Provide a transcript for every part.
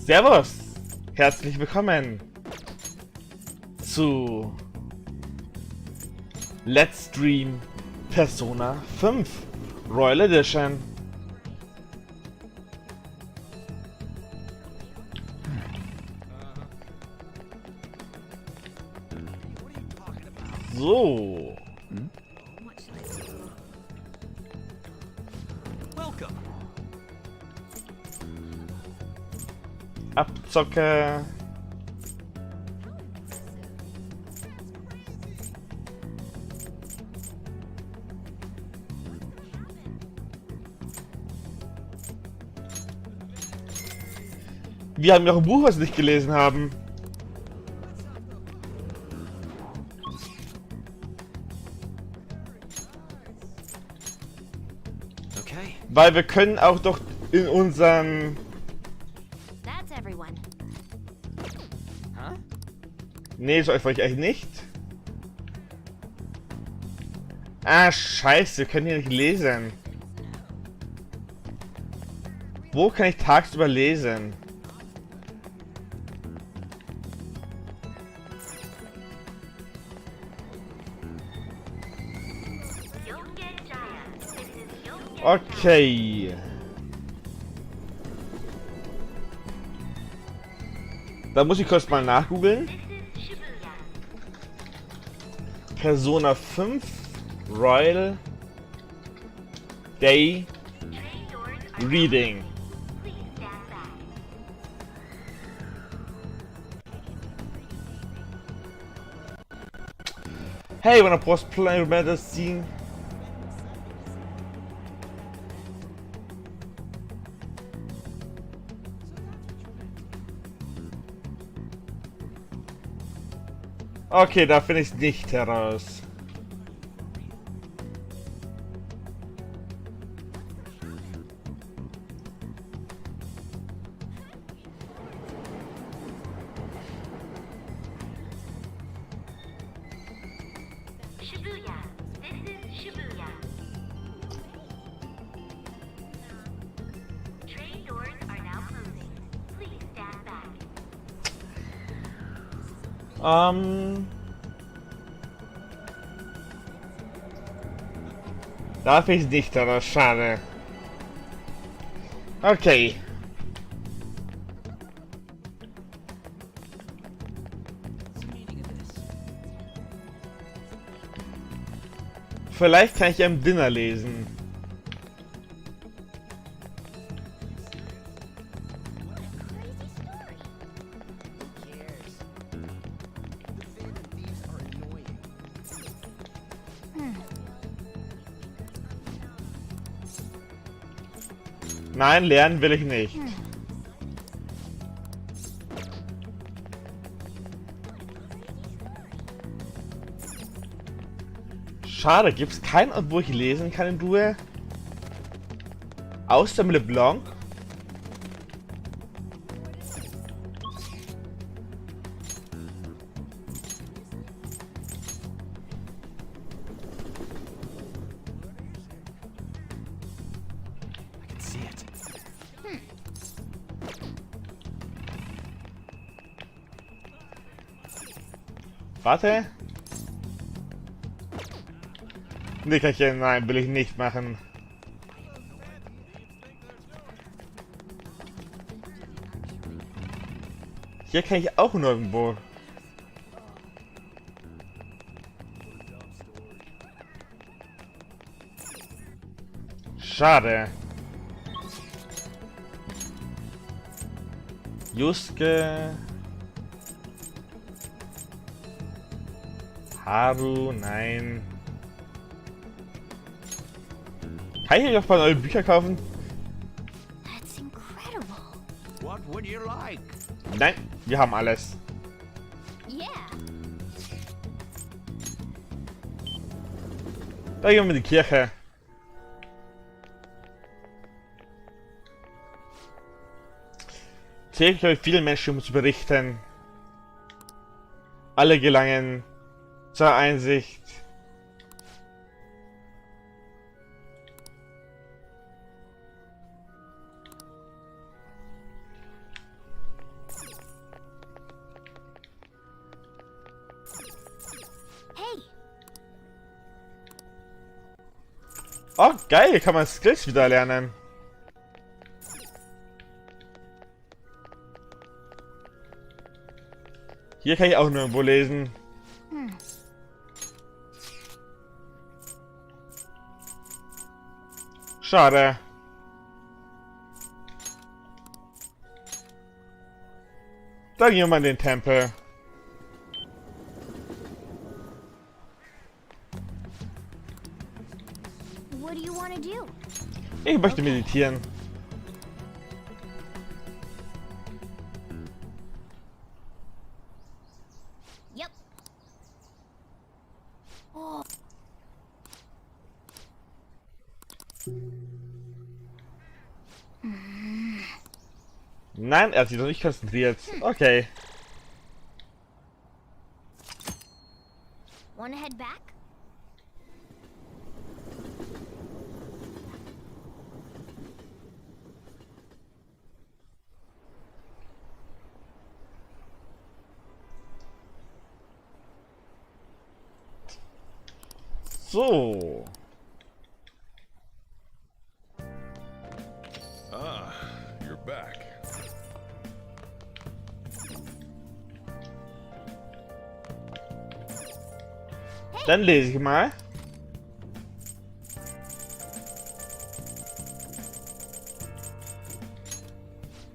Servus! Herzlich willkommen zu Let's Stream Persona 5 Royal Edition. So. Abzocke. Wir haben ja auch ein Buch, was wir nicht gelesen haben. Okay. Weil wir können auch doch in unseren... Nee, so wollte ich eigentlich nicht. Ah, scheiße, wir können hier nicht lesen. Wo kann ich tagsüber lesen? Okay. Da muss ich kurz mal nachgoogeln. Persona 5 Royal Day Reading. Hey, wanna post play medicine? Okay, da finde ich es nicht heraus. Darf ich nicht, aber schade. Okay. Vielleicht kann ich ja im Dinner lesen. Nein, lernen will ich nicht. Schade, gibt es keinen Ort, wo ich lesen kann in Ruhe? Außer dem LeBlanc? Warte. Nickerchen, nein, will ich nicht machen. Hier kann ich auch nirgendwo. Schade. Yusuke. Haru, nein. Kann ich hier auch mal neue Bücher kaufen? That's incredible. What would you like? Nein, wir haben alles. Yeah. Da gehen wir in die Kirche. Täglich habe ich viele Menschen um zu berichten. Alle gelangen zur Einsicht. Oh, geil, kann man Skills wieder lernen. Hier kann ich auch nirgendwo lesen. Schade. Dann gehen wir mal in den Tempel. What do you want to do? Ich möchte meditieren. Yep. Oh. Nein, er hat sich noch nicht konzentriert. Okay. Wanna head back? So. Ah, you're back. Dann lese ich mal.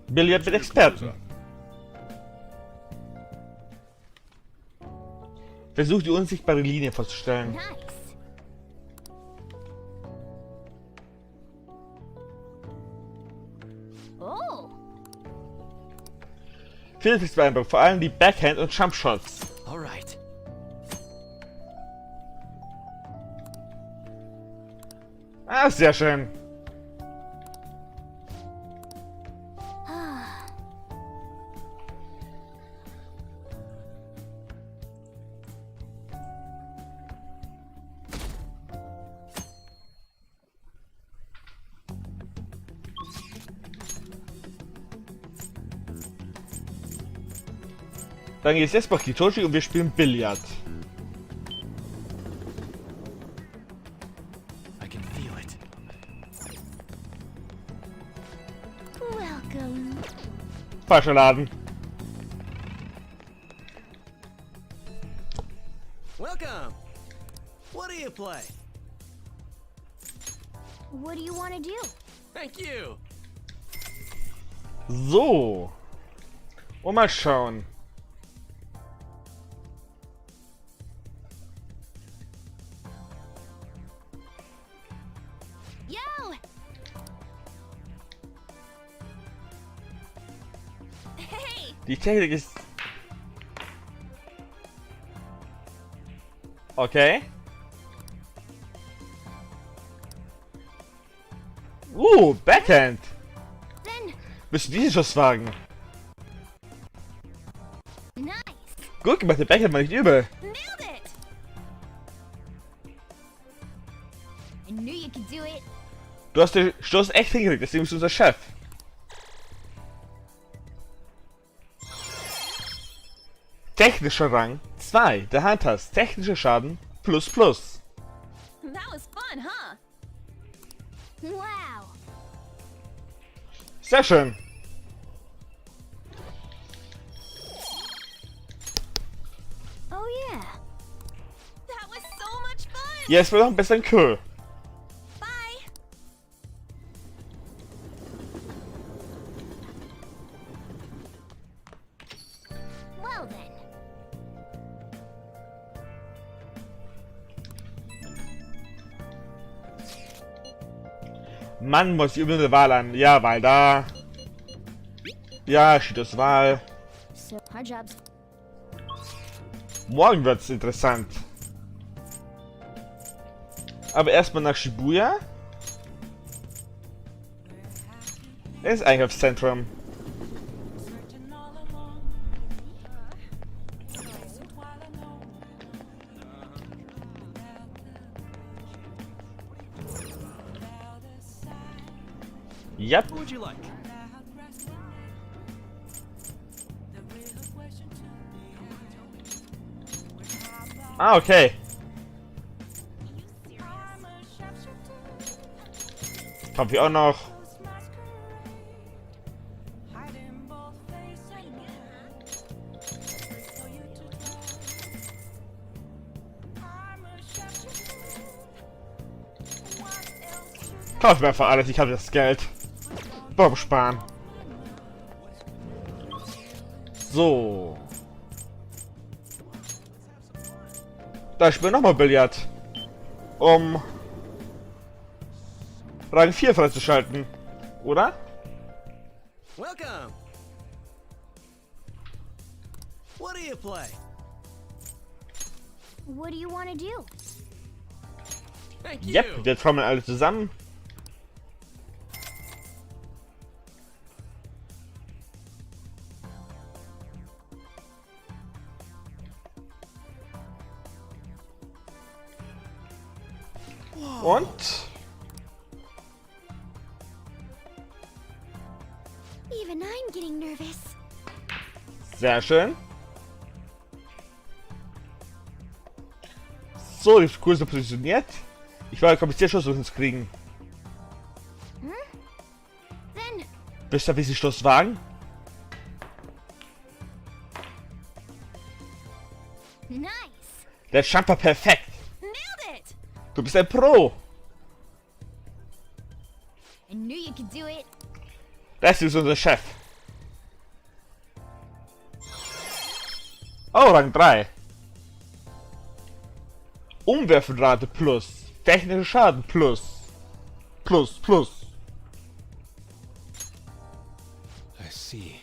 Billard mit Experten. Versucht die unsichtbare Linie vorzustellen. Nice. Oh. Vieles ist beeindruckend, vor allem die Backhand- und Jumpshots. All right. Ah, sehr schön. Dann geht's jetzt nach Kitoshi und wir spielen Billard. I can feel it. Welcome. Falscher Laden. Welcome. What do you play? What do you want to do? Thank you. So. Und mal schauen. Yo! Hey! Die Technik ist... Okay. Backhand. Then, Müssen diese Schuss wagen. nice. Gut gemacht, der Backhand war nicht übel. Nailed it! I knew you could do it. Du hast den Stoß echt hingekriegt, deswegen bist du unser Chef. Technischer Rang 2. Der Handtaste. Technischer Schaden ++. That was fun, huh? Wow. Sehr schön. Oh yeah. That was so much fun. Jetzt wird noch ein bisschen cool. Bye. Well then. Mann, muss ich übel eine Wahl an. Ja, weil da. Ja, Shidos Wahl. So our job's Morgen wird's interessant. Aber erstmal nach Shibuya. Das ist Einkaufszentrum. Yep. What would you like? Ah, okay. Kampf hier auch noch. Kauf mir einfach alles, ich habe das Geld. Bob sparen. So. Da spielen wir nochmal Billard. Um Rang 4 freizuschalten. Oder? Welcome. What do you play? What do you want to do? Thank you. Yep, wir trommeln alle zusammen. Und Even I'm getting nervous. sehr schön. So, die Figur ist positioniert. Ich war kompliziert, Schuss kriegen. Then Wisst ihr, wie sie Schluss wagen? nice. Der Jumper perfekt. Nailed it. Du bist ein Pro. I knew you could do it. Das ist unser Chef. Oh, Rang 3. Umwerfenrate plus. Technischer Schaden plus. Plus. I see.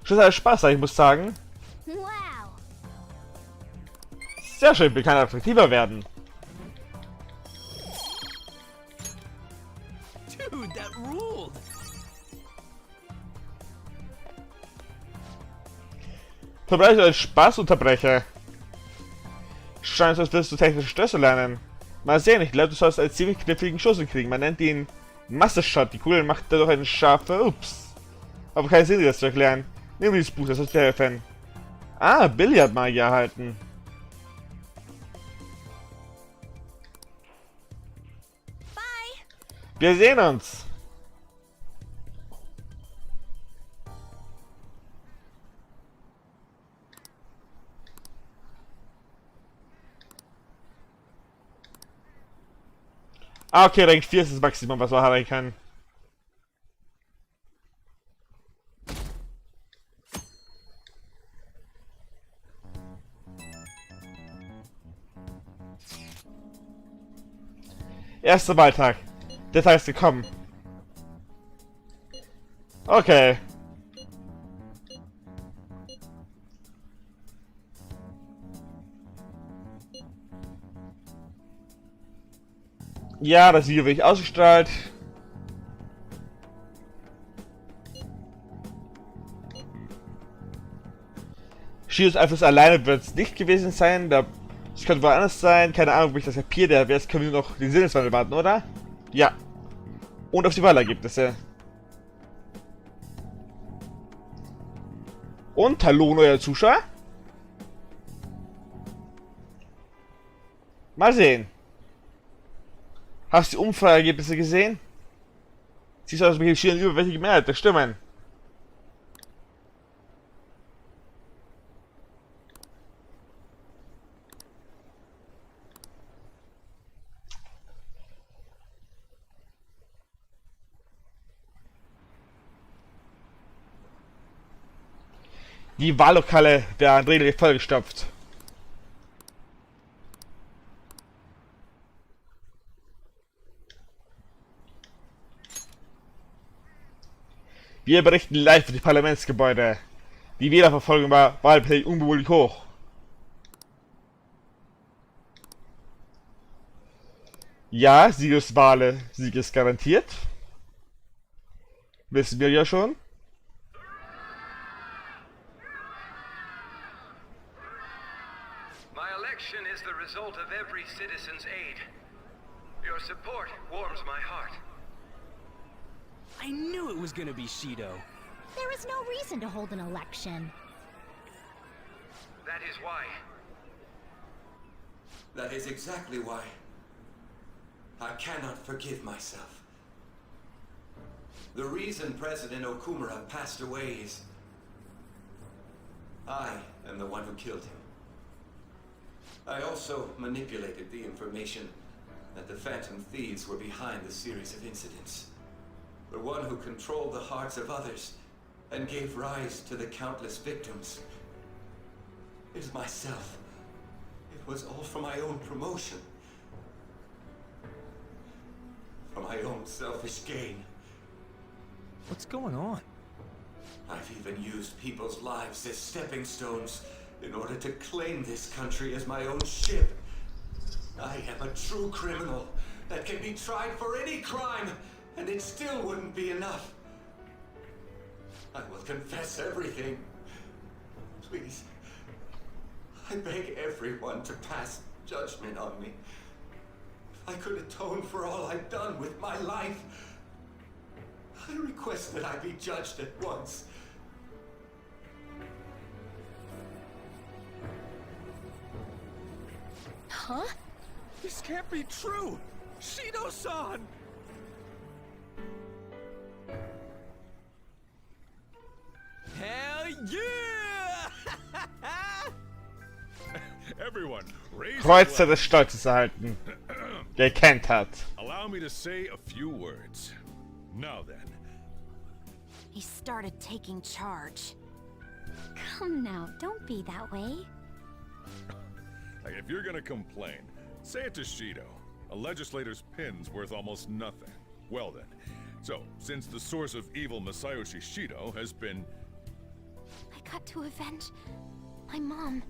Schon sehr Spaß, ich muss sagen. Wow. Sehr schön, wir können attraktiver werden. Dude, that ruled. Verbreche als Spaßunterbrecher. Scheint, als würdest du technische Stöße lernen. Mal sehen, ich glaube, du sollst einen ziemlich kniffligen Schuss kriegen. Man nennt ihn Master-Shot. Die Kugel macht dadurch eine scharfe Ups. Aber keinen Sinn, das zu erklären. Nimm dieses Buch, das wird dir helfen. Ah, Billardmagie erhalten. Bye. Wir sehen uns. Ah, okay, Rank 4 ist das Maximum, was man erreichen kann. Erster Wahltag. Der Tag ist gekommen. Okay. Ja, das Video wird ausgestrahlt. Shidos Einfluss alleine wird es nicht gewesen sein. Es könnte woanders sein. Keine Ahnung, ob ich das kapiere. Der jetzt können wir nur noch den Sinneswandel warten, oder? Ja. Und auf die Wahlergebnisse. Und hallo, neuer Zuschauer. Mal sehen. Hast du die Umfrageergebnisse gesehen? Siehst du, dass wir hier überwältigende Mehrheit der Stimmen. Die Wahllokale werden regelrecht vollgestopft. Wir berichten live für die Parlamentsgebäude. Die Wählerverfolgung war wahlberechtigt unbeweglich hoch. Ja, Sieg ist garantiert. Wissen wir ja schon. My election is the result of every citizen's aid. Your support warms my heart. I knew it was gonna be Shido. There is no reason to hold an election. That is why. That is exactly why. I cannot forgive myself. The reason President Okumura passed away is I am the one who killed him. I also manipulated the information that the Phantom Thieves were behind the series of incidents. The one who controlled the hearts of others and gave rise to the countless victims is myself. It was all for my own promotion. For my own selfish gain. What's going on? I've even used people's lives as stepping stones in order to claim this country as my own ship. I am a true criminal that can be tried for any crime, and it still wouldn't be enough. I will confess everything. Please. I beg everyone to pass judgment on me. If I could atone for all I've done with my life, I request that I be judged at once. Huh? This can't be true! Shido-san! Hell yeah! Everyone, raise Kreuze your des Stolzes erhalten. Gekannt hat. Allow me to say a few words. Now then, He started taking charge. Come now, don't be that way. if you're gonna complain, say it to Shido. A legislator's pin's worth almost nothing. Well then, so since the source of evil Masayoshi Shido has been... I got to avenge my mom.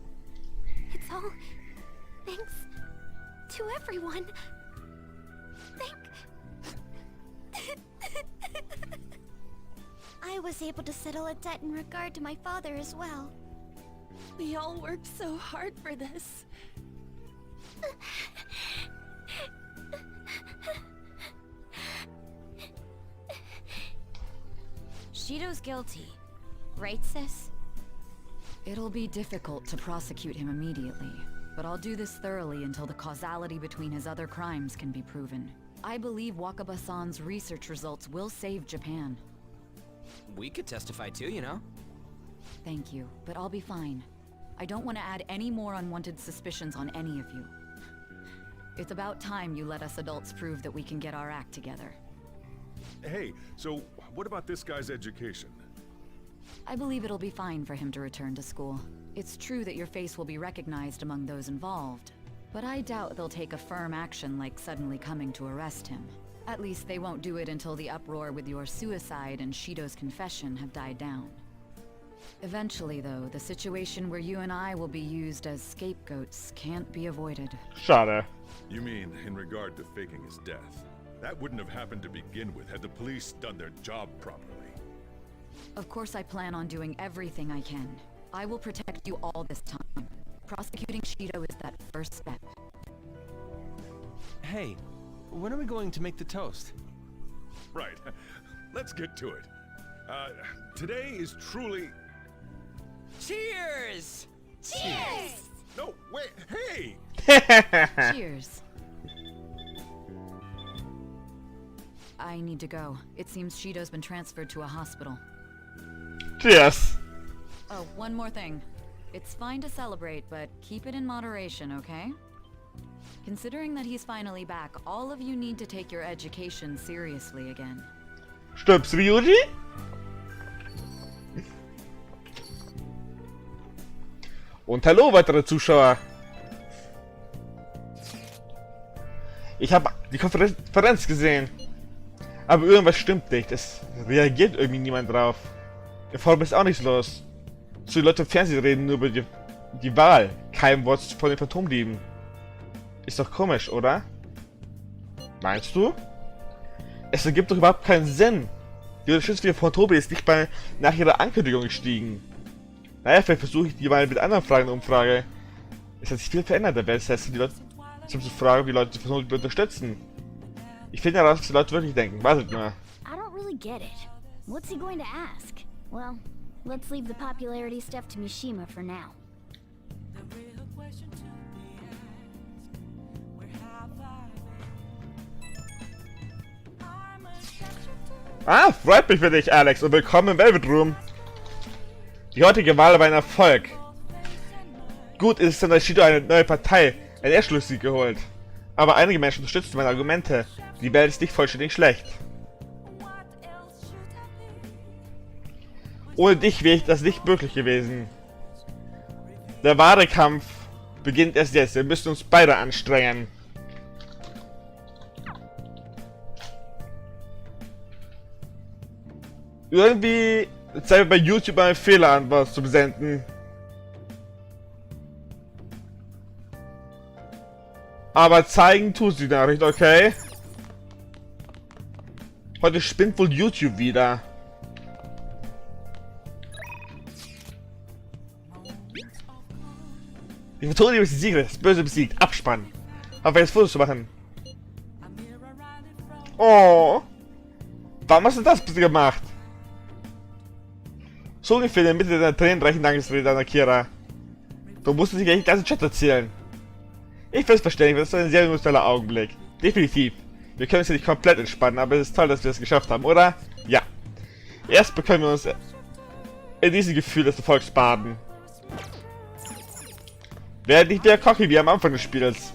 It's all thanks to everyone. I was able to settle a debt in regard to my father as well. We all worked so hard for this. Shido's guilty, right, sis? It'll be difficult to prosecute him immediately, but I'll do this thoroughly until the causality between his other crimes can be proven. I believe Wakaba-san's research results will save Japan. We could testify too, you know? Thank you, but I'll be fine. I don't want to add any more unwanted suspicions on any of you. It's about time you let us adults prove that we can get our act together. Hey, so what about this guy's education? I believe it'll be fine for him to return to school. It's true that your face will be recognized among those involved, but I doubt they'll take a firm action like suddenly coming to arrest him. At least they won't do it until the uproar with your suicide and Shido's confession have died down. Eventually, though, the situation where you and I will be used as scapegoats can't be avoided. Schade. You mean in regard to faking his death? That wouldn't have happened to begin with had the police done their job properly. Of course I plan on doing everything I can. I will protect you all this time. Prosecuting Shido is that first step. Hey, when are we going to make the toast? Right. Let's get to it. Today is truly... Cheers! Cheers! No, wait, hey! Cheers. I need to go. It seems Shido's been transferred to a hospital. Cheers. Oh, one more thing. It's fine to celebrate, but keep it in moderation, okay? Considering that he's finally back, all of you need to take your education seriously again. Stirbst du, Yuji? Und hallo, weitere Zuschauer. Ich habe die Konferenz gesehen. Aber irgendwas stimmt nicht. Es reagiert irgendwie niemand drauf. Der Forum ist auch nichts los. So die Leute im Fernsehen reden nur über die Wahl. Kein Wort von den Phantomdieben. Ist doch komisch, oder? Meinst du? Es ergibt doch überhaupt keinen Sinn. Die Unterstützung für Phantomdiebe ist nicht mal nach ihrer Ankündigung gestiegen. Naja, vielleicht versuche ich die mal mit anderen Fragen Umfrage. Es hat sich viel verändert in der Welt, das heißt, die Leute zu fragen, wie Leute die Phantomdiebe unterstützen. Ich finde heraus, was die Leute wirklich denken. Wartet nur. I don't really get it. What's he going to ask? Well, let's leave the popularity stuff to Mishima for now. Ah, freut mich für dich, Alex, und willkommen im Velvet Room. Die heutige Wahl war ein Erfolg. Gut ist es dann, dass Shido eine neue Partei, einen Erschlusssieg geholt. Aber einige Menschen unterstützen meine Argumente. Die Welt ist nicht vollständig schlecht. Ohne dich wäre das nicht möglich gewesen. Der wahre Kampf beginnt erst jetzt. Wir müssen uns beide anstrengen. Irgendwie zeigt bei YouTube einen Fehler an, was zu senden. Aber zeigen tut sie Nachricht, okay? Heute spinnt wohl YouTube wieder. Die Methode ist die Siegel, das Böse besiegt. Abspann. Aber jetzt Fotos zu machen. Oh. Warum hast du das bitte gemacht? So ungefähr in der Mitte der tränenreichen Dankesrede an Akira. Du musstest dich gleich den ganzen Chat erzählen. Ich finde es verständlich, das ist ein sehr emotionaler Augenblick. Definitiv. Wir können uns ja nicht komplett entspannen, aber es ist toll, dass wir es geschafft haben, oder? Ja. Erst bekommen wir uns in diesem Gefühl des Erfolgs baden. Werde nicht mehr cocky wie am Anfang des Spiels.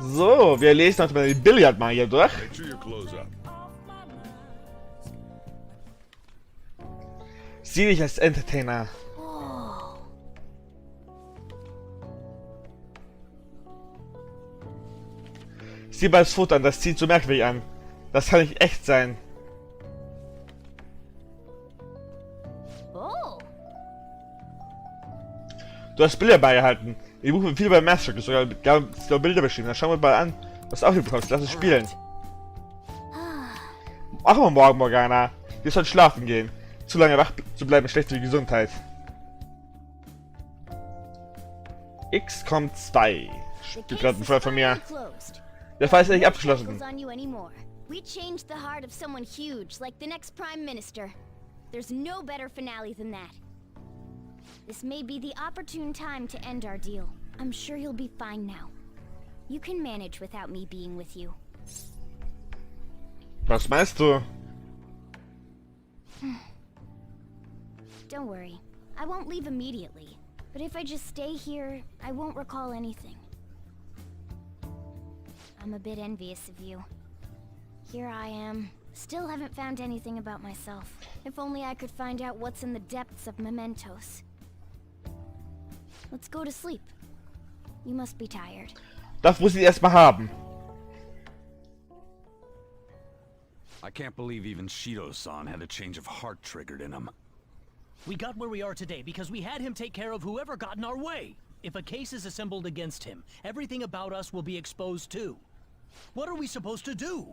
So, wir lesen uns mal die Billardmagier durch. Make sure you close up. Sieh dich als Entertainer. Sieh mal das Foto an, das zieht so merkwürdig an. Das kann nicht echt sein. Oh. Du hast Bilder beigehalten. Die Buch mit viel beim Master sogar mit Bilder beschrieben. Dann schauen wir mal an, was du auch hier bekommst. Lass uns spielen. Machen wir morgen, Morgana. Wir sollen schlafen gehen. Zu lange wach zu bleiben ist schlecht für die Gesundheit. X kommt 2. Steht gerade ein Fall von mir. Der Fall ist nicht abgeschlossen. We changed the heart of someone huge, like the next Prime Minister. There's no better finale than that. This may be the opportune time to end our deal. I'm sure you'll be fine now. You can manage without me being with you. Was meinst du? Don't worry. I won't leave immediately. But if I just stay here, I won't recall anything. I'm a bit envious of you. Here I am. Still haven't found anything about myself. If only I could find out what's in the depths of mementos. Let's go to sleep. You must be tired. Das muss ich erstmal haben. I can't believe even Shido-san had a change of heart triggered in him. We got where we are today because we had him take care of whoever got in our way. If a case is assembled against him, everything about us will be exposed too. What are we supposed to do?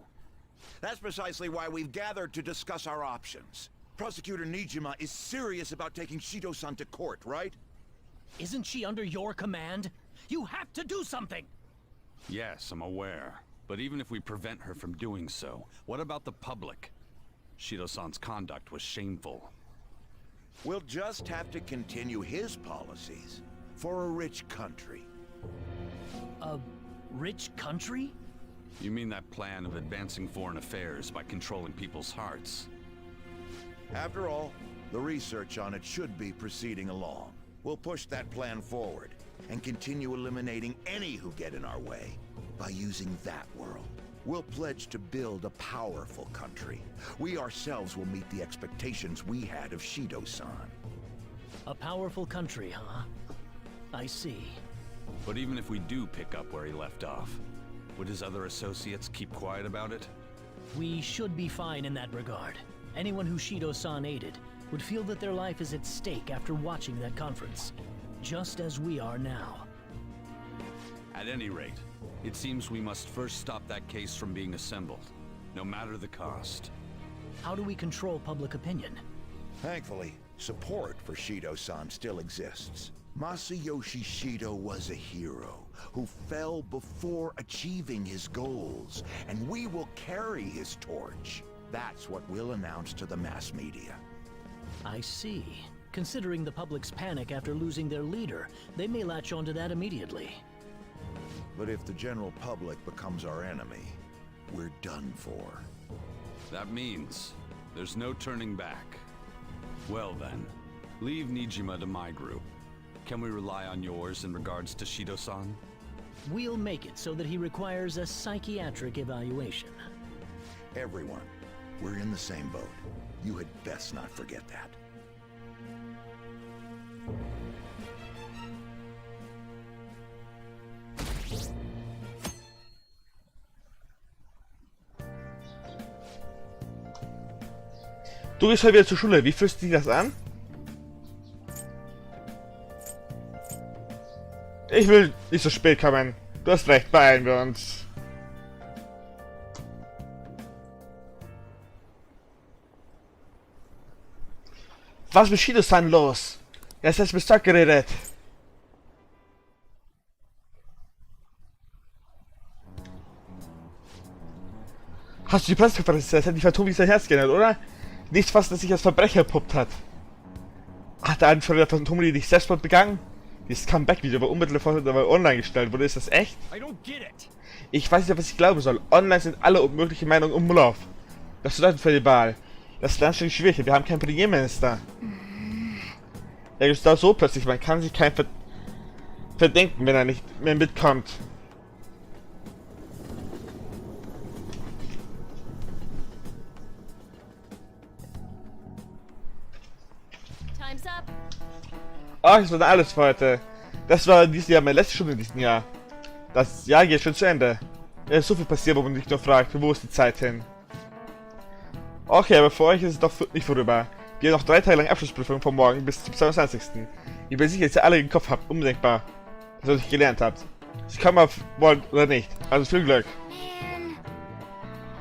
That's precisely why we've gathered to discuss our options. Prosecutor Nijima is serious about taking Shido-san to court, right? Isn't she under your command? You have to do something! Yes, I'm aware. But even if we prevent her from doing so, what about the public? Shido-san's conduct was shameful. We'll just have to continue his policies for a rich country. A rich country? You mean that plan of advancing foreign affairs by controlling people's hearts? After all, the research on it should be proceeding along. We'll push that plan forward and continue eliminating any who get in our way by using that world. We'll pledge to build a powerful country. We ourselves will meet the expectations we had of Shido-san. A powerful country, huh? I see. But even if we do pick up where he left off, would his other associates keep quiet about it? We should be fine in that regard. Anyone who Shido-san aided would feel that their life is at stake after watching that conference. Just as we are now. At any rate, it seems we must first stop that case from being assembled, no matter the cost. How do we control public opinion? Thankfully, support for Shido-san still exists. Masayoshi Shido was a hero who fell before achieving his goals, and we will carry his torch. That's what we'll announce to the mass media. I see. considering the public's panic after losing their leader, they may latch onto that immediately. But if the general public becomes our enemy, we're done for. That means there's no turning back. Well then, leave Nijima to my group. Can we rely on yours in regards to Shido-san? We'll make it so that he requires a psychiatric evaluation. Everyone, we're in the same boat. You had best not forget that. Du gehst heute wieder zur Schule. Wie fühlst du dich das an? Ich will nicht so spät kommen. Du hast recht, beeilen wir uns. Was ist mit Shido-san los? Er ist jetzt bis Tag geredet. Hast du die Pressekonferenz? Das hat die Phantom wie sein Herz geändert, oder? Nichts fast, dass sich als Verbrecher entpuppt hat. Hat der Anführer der Phantom dich Selbstmord begangen? Dieses Comeback-Video war unmittelbar vorher online gestellt wurde. Ist das echt? Ich weiß nicht, was ich glauben soll. Online sind alle möglichen Meinungen Umlauf. Das bedeutet für die Wahl. Das ist anstrengend schwierig. Wir haben keinen Premierminister. Er ist da so plötzlich. Man kann sich kein verdenken, wenn er nicht mehr mitkommt. Time's up. Ach, das war dann alles für heute. Das war dieses Jahr meine letzte Stunde in diesem Jahr. Das Jahr geht schon zu Ende. Es ist so viel passiert, wo man sich nur fragt, wo ist die Zeit hin? Okay, aber für euch ist es doch nicht vorüber. Wir haben noch 3 Tage lang Abschlussprüfung von morgen bis zum 22. Ich bin sicher, dass ihr alle im Kopf habt, undenkbar, dass ihr euch gelernt habt. Sie kommen auf wollen oder nicht. Also viel Glück.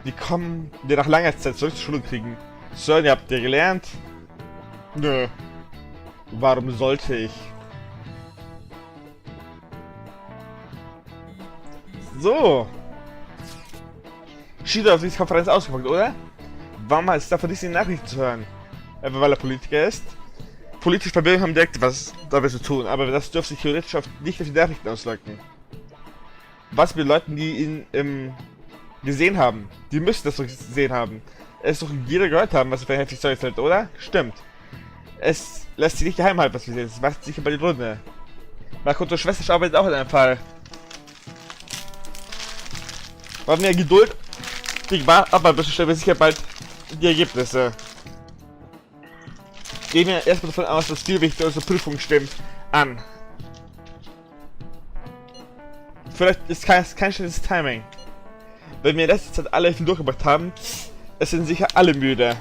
Die kommen wir nach langer Zeit zurück zur Schule kriegen. So, ihr habt ihr gelernt? Nö. Warum sollte ich? So. Shido auf diese Konferenz ausgepackt, oder? Warum ist davon nicht in den Nachrichten zu hören? Einfach weil er Politiker ist? Politische Verbindungen haben direkt was damit zu tun, aber das dürfte sich theoretisch nicht auf die Nachrichten auswirken. Was mit Leuten, die ihn gesehen haben? Die müssen das doch gesehen haben. Es doch jeder gehört haben, was er für heftig Zeug fällt, oder? Stimmt. Es lässt sich nicht geheim halten, was wir sehen. Es macht sicher bei die Runde. Makotos Schwester arbeitet auch in einem Fall. War mehr Geduld. Aber bis stellen wir sicher bald die Ergebnisse. Gehen wir erstmal davon aus, dass viel wichtig unsere Prüfung stimmt an. Vielleicht ist kein schlechtes Timing. Wenn wir in letzter Zeit alle viel durchgebracht haben, es sind sicher alle müde.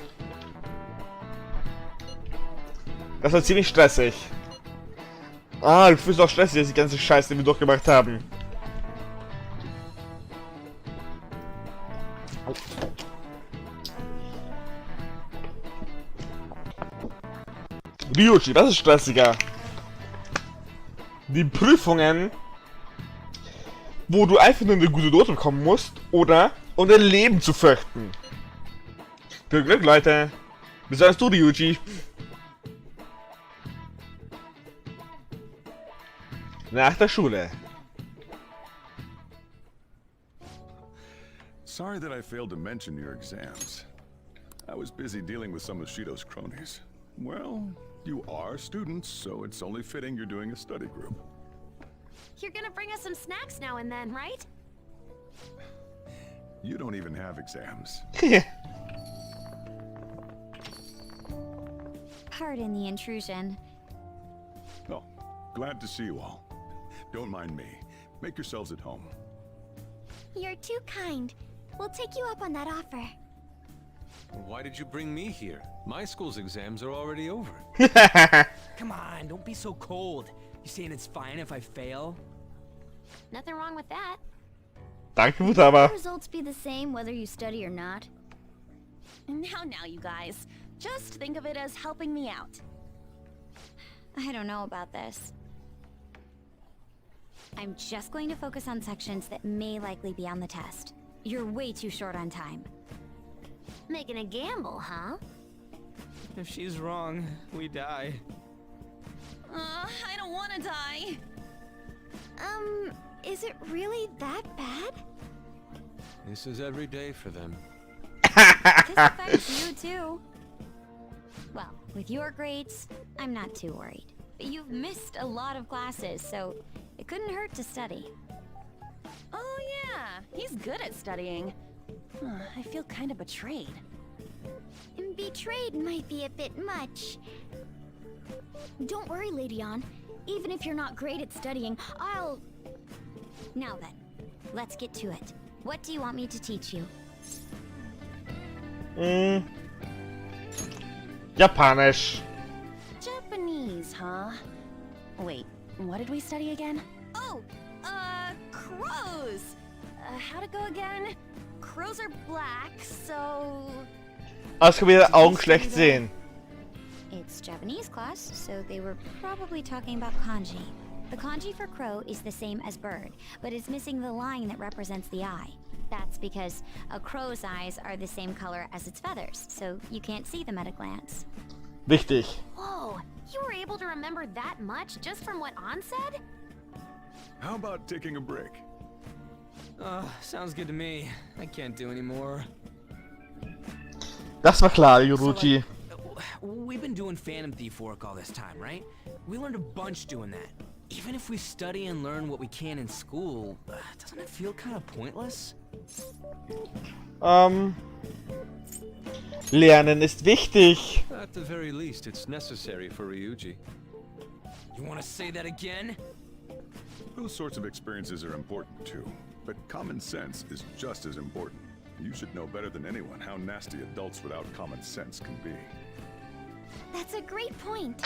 Das war ziemlich stressig. Ah, du fühlst auch stressig, dass die ganze Scheiße, die wir durchgemacht haben. Ryuji, was ist stressiger? Die Prüfungen, wo du einfach nur eine gute Note bekommen musst, oder um dein Leben zu fürchten. Viel Glück, Leute. Besonders du, Ryuji. Nach der Schule. Sorry that I failed to mention your exams. I was busy dealing with some of Shido's cronies. Well, you are students, so it's only fitting you're doing a study group. You're gonna bring us some snacks now and then, right? You don't even have exams. Pardon the intrusion. Oh, glad to see you all. Don't mind me. Make yourselves at home. You're too kind. We'll take you up on that offer. Why did you bring me here? My school's exams are already over. Come on, don't be so cold. You saying it's fine if I fail? Nothing wrong with that. Danke, Mutaba. The results be the same whether you study or not. Now, you guys. Just think of it as helping me out. I don't know about this. I'm just going to focus on sections that may likely be on the test. You're way too short on time. Making a gamble, huh? If she's wrong, we die. wanna die. Is it really that bad? This is every day for them. This affects you too. Well, with your grades, I'm not too worried. But you've missed a lot of classes, so it couldn't hurt to study. Oh yeah, he's good at studying. I feel kind of betrayed. Betrayed might be a bit much. Don't worry, Lady Ann. Even if you're not great at studying, I'll... Now then, let's get to it. What do you want me to teach you? Japanisch. Japanese, huh? Wait, what did we study again? Oh, crows! How to go again? Crows are black, so... Also kann wieder Augen schlecht sehen. It's Japanese class, so they were probably talking about kanji. The kanji for crow is the same as bird, but it's missing the line that represents the eye. That's because a crow's eyes are the same color as its feathers, so you can't see them at a glance. Wichtig. Whoa, you were able to remember that much just from what Ann said? How about taking a break? Sounds good to me. I can't do any more. Das war klar, Yoruchi. We've been doing Phantom Thief work all this time, right? We learned a bunch doing that. Even if we study and learn what we can in school, doesn't it feel kind of pointless? Lernen ist wichtig. At the very least, it's necessary for Ryuji. You want to say that again? Those sorts of experiences are important too, but common sense is just as important. You should know better than anyone how nasty adults without common sense can be. That's a great point.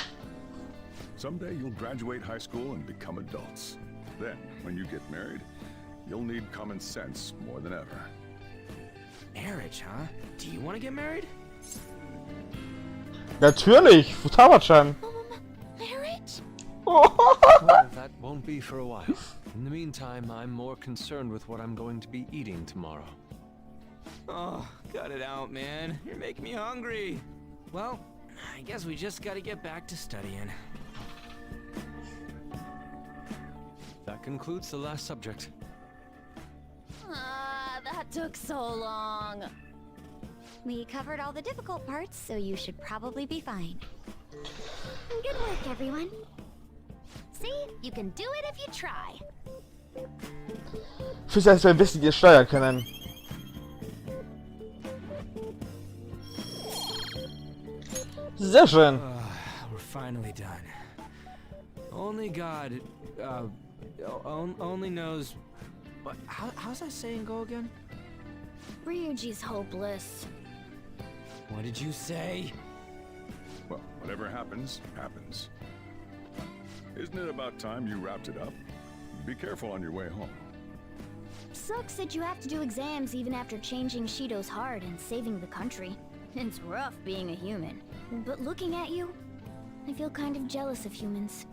Someday you'll graduate high school and become adults. Then, when you get married, you'll need common sense more than ever. Marriage, huh? Do you want to get married? Natürlich, Futaba-chan. Marriage? Well, that won't be for a while. In the meantime, I'm more concerned with what I'm going to be eating tomorrow. Oh, cut it out, man. You're making me hungry. Well, I guess we just gotta get back to studying. That concludes the last subject. That took so long. We covered all the difficult parts, so you should probably be fine. Good work, everyone. See? You can do it if you try. Fürs als wir wissen, ihr steuern können. Sehr schön. We're finally done. Only God, only knows. But how's that saying go again? Ryuji's hopeless. What did you say? Well, whatever happens, happens. Isn't it about time you wrapped it up? Be careful on your way home. Sucks that you have to do exams even after changing Shidos' heart and saving the country. It's rough being a human. But looking at you, I feel kind of jealous of humans.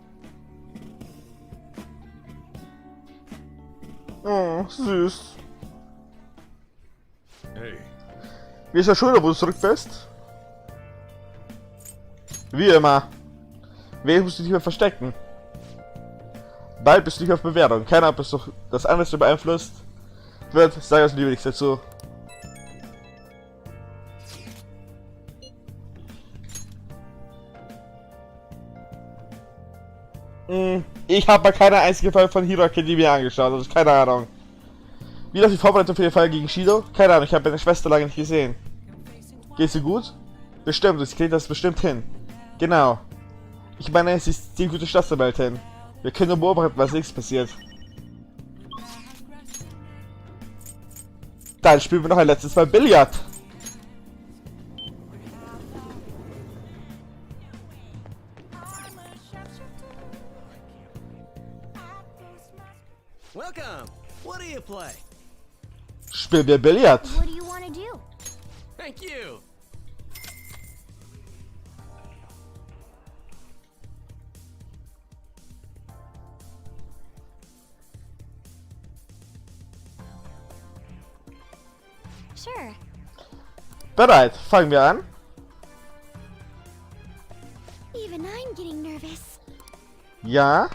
Oh, süß. Hey, Wie ist der Schule, wo du zurück bist? Wie immer. Wen musst du dich mehr verstecken? Bald bist du nicht auf Bewertung. Keiner, ob es doch das andere beeinflusst wird, sag uns lieber nichts dazu. Ich habe mal keine einzige Folge von HHeart Academia angeschaut, also keine Ahnung. Wie läuft die Vorbereitung für den Fall gegen Shido? Keine Ahnung, ich habe meine Schwester lange nicht gesehen. Geht's ihr gut? Bestimmt, sie kriegt das bestimmt hin. Genau. Ich meine, sie ist die gute Staatsanwältin. Wir können nur beobachten, was nichts passiert. Dann spielen wir noch ein letztes Mal Billard. Welcome. What do you play? Spielen wir Billard. What do you want to do? Thank you. Sure. Bereit, fangen wir an. Even I'm getting nervous. Ja.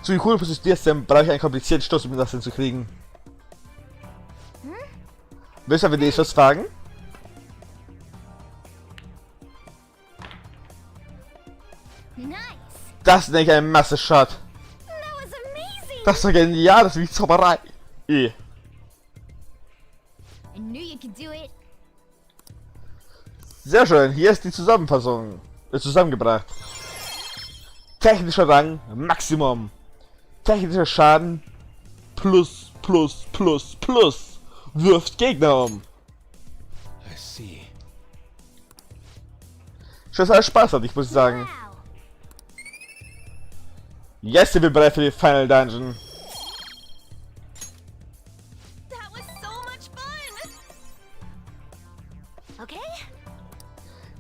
So, wie cool positioniert denn brauche ich einen komplizierten Stoß, um das hinzukriegen. Willst du aber den Schuss fragen? Nice. Das nenne ich ein Masse-Shot. That was amazing. Das war genial, das ist wie Zauberei. I knew you could do it. Sehr schön, hier ist die Zusammenfassung. Zusammengebracht. Technischer Rang Maximum. Technischer Schaden plus. Wirft Gegner um. I see. Schön, dass alles Spaß hat, ich muss sagen. Wow. Jetzt sind wir bereit für die Final Dungeon. That was so much fun! Okay.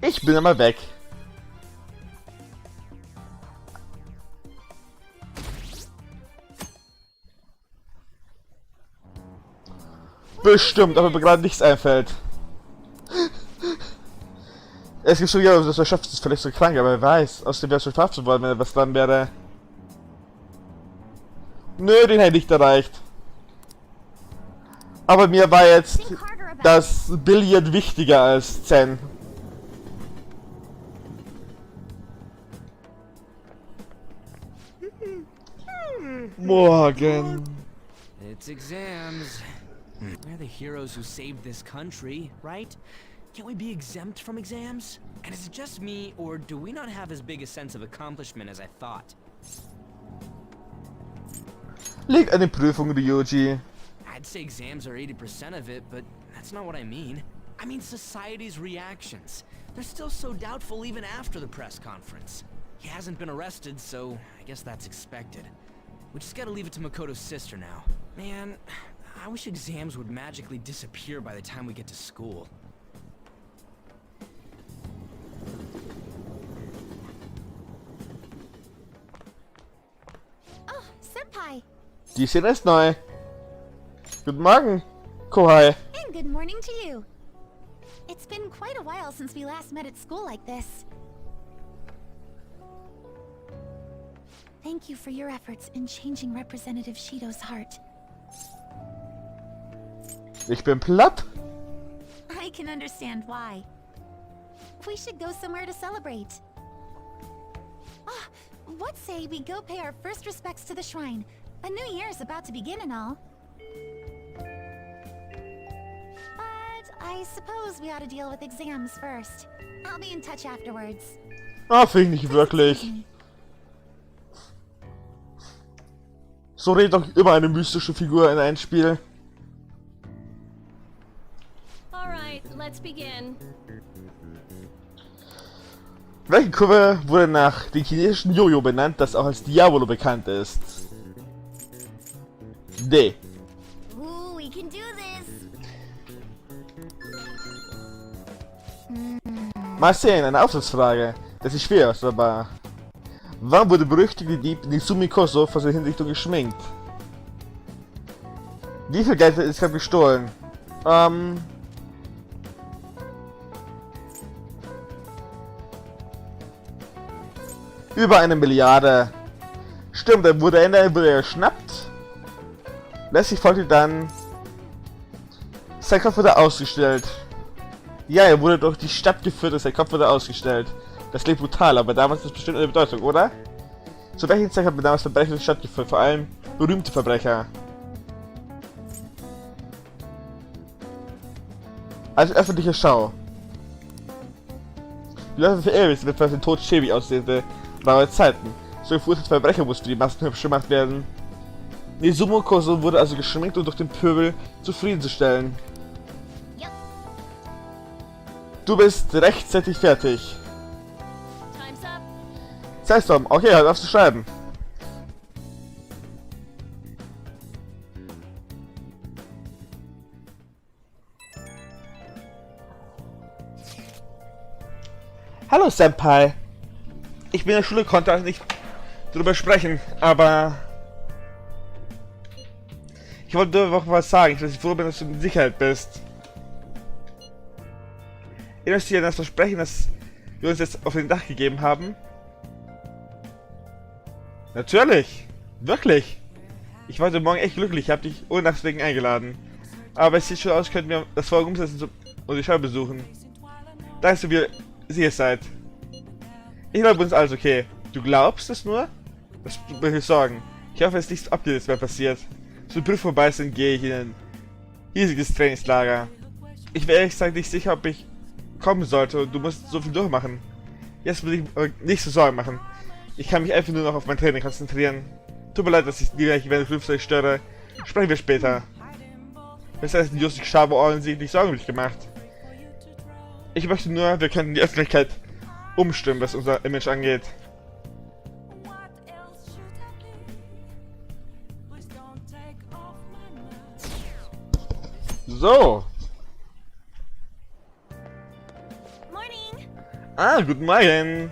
Ich bin einmal weg. Bestimmt, aber mir gerade nichts einfällt. Es gibt schon ja, das schafft es vielleicht so krank, aber wer weiß. Außerdem wäre es schon verhaftet worden, wenn etwas dran wäre. Nö, den hätte ich nicht erreicht. Aber mir war jetzt das Billard wichtiger als Zen. Morgen. It's exams. We're the heroes who saved this country, right? Can't we be exempt from exams? And is it just me, or do we not have as big a sense of accomplishment as I thought? Leg eine Prüfung, Ryuji. I'd say exams are 80% of it, but that's not what I mean. I mean society's reactions. They're still so doubtful even after the press conference. He hasn't been arrested, so I guess that's expected. We just gotta leave it to Makoto's sister now. Man, I wish exams would magically disappear by the time we get to school. Oh, Senpai. Die Szene ist neu. Guten Morgen, Kohai. And good morning to you. It's been quite a while since we last met at school like this. Thank you for your efforts in changing Representative Shidos' heart. Ich bin platt. I can understand why. We should go somewhere to celebrate. Ah, what say we go pay our first respects to the shrine? A new year is about to begin and all. But I suppose we ought to deal with exams first. I'll be in touch afterwards. Ah, finde ich nicht wirklich. So redet doch immer eine mystische Figur in ein Spiel. Alright, let's begin. Welche Kurve wurde nach dem chinesischen Jojo benannt, das auch als Diavolo bekannt ist? D. Ooh, we can do this. Mal sehen, eine Aufsatzfrage. Das ist schwer, aber... Wann wurde berüchtigte Dieb Nizumi Koso vor seiner Hinrichtung geschminkt? Wie viel Geld ist gerade gestohlen? Über 1 Milliarde. Stimmt, dann wurde er geschnappt. Letztlich folgte dann... Sein Kopf wurde ausgestellt. Ja, er wurde durch die Stadt geführt und sein Kopf wurde ausgestellt. Das klingt brutal, aber damals ist das bestimmt eine Bedeutung, oder? Zu welchem Zweck hat man damals Verbrecher durch die Stadt geführt? Vor allem berühmte Verbrecher. Als öffentliche Schau. Die Leute für Ares wird den Tod schäbig aussehnte raue Zeiten. So verurteilte Verbrecher mussten die Massen hübsch gemacht werden. Nizumo Koso wurde also geschminkt, um durch den Pöbel zufriedenzustellen. Yep. Du bist rechtzeitig fertig. Time's up. Zeitstorm, okay, halt auf zu schreiben. Hallo Senpai. Ich bin in der Schule, konnte also nicht drüber sprechen, aber... Ich wollte dir noch was sagen, dass ich froh bin, dass du in Sicherheit bist. Erinnerst du dich an das Versprechen, das wir uns jetzt auf den Dach gegeben haben? Natürlich! Wirklich! Ich war heute Morgen echt glücklich, ich habe dich ohne Nachdenken eingeladen. Aber es sieht schon aus, könnten wir das Folge umsetzen und die Schau besuchen. Da dass ihr hier seid. Ich glaube, uns alles okay. Du glaubst es nur? Das will ich sorgen. Ich hoffe, es ist nichts Abgehendes mehr passiert. Zur Prüfung vorbei sind, gehe ich in ein riesiges Trainingslager. Ich wäre ehrlich gesagt nicht sicher, ob ich kommen sollte und du musst so viel durchmachen. Jetzt muss ich nicht so Sorgen machen. Ich kann mich einfach nur noch auf mein Training konzentrieren. Tut mir leid, dass ich die gleich während des Flugzeugs störe. Sprechen wir später. Das heißt, die Justik Schabe offensichtlich sorgenlich gemacht. Ich möchte nur, wir könnten die Öffentlichkeit umstimmen, was unser Image angeht. So. Morning. Ah, guten Morgen.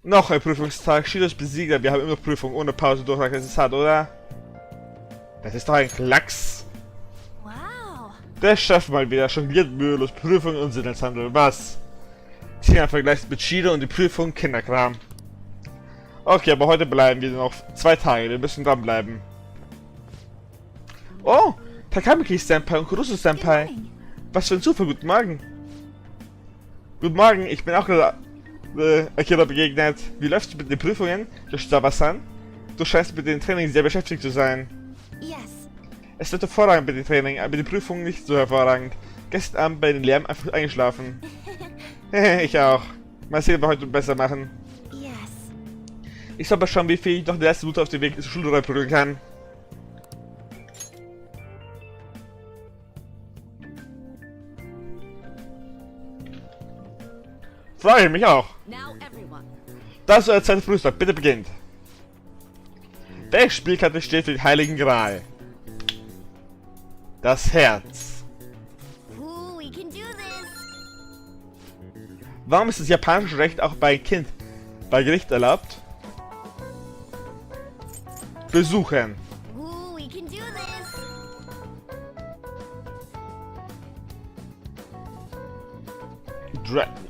Noch ein Prüfungstag. Shidos Besieger. Wir haben immer Prüfung ohne Pause durch. Das ist hart, oder? Das ist doch ein Klacks. Wow. Der Chef mal wieder jongliert mühelos Prüfungen und Sinneshandel. Was? Tja, vergleicht mit Shido und die Prüfung Kinderkram. Okay, aber heute bleiben wir noch 2 Tage. Wir müssen dranbleiben. Oh, Takamaki-Senpai und Kurusu-Senpai. Was für ein Zufall. Guten Morgen. Guten Morgen, ich bin auch gerade Akira begegnet. Wie läuft es mit den Prüfungen? Yoshitawa-san? Du scheinst mit dem Training sehr beschäftigt zu sein. Yes. Es wird hervorragend mit dem Training, aber die Prüfung nicht so hervorragend. Gestern Abend bei den Lärm einfach eingeschlafen. Ich auch. Mal sehen, was wir heute besser machen. Yes. Ich soll mal schauen, wie viel ich noch in der letzten Minute auf dem Weg zur Schule reinprügeln kann. Freue ich mich auch. Das ist euer zweiter Frühstück. Bitte beginnt. Welche Spielkarte steht für den Heiligen Gral? Das Herz. Ooh, we can do this. Warum ist das japanische Recht auch bei Kind bei Gericht erlaubt? Besuchen. Ooh, we can do this. Dreadnought.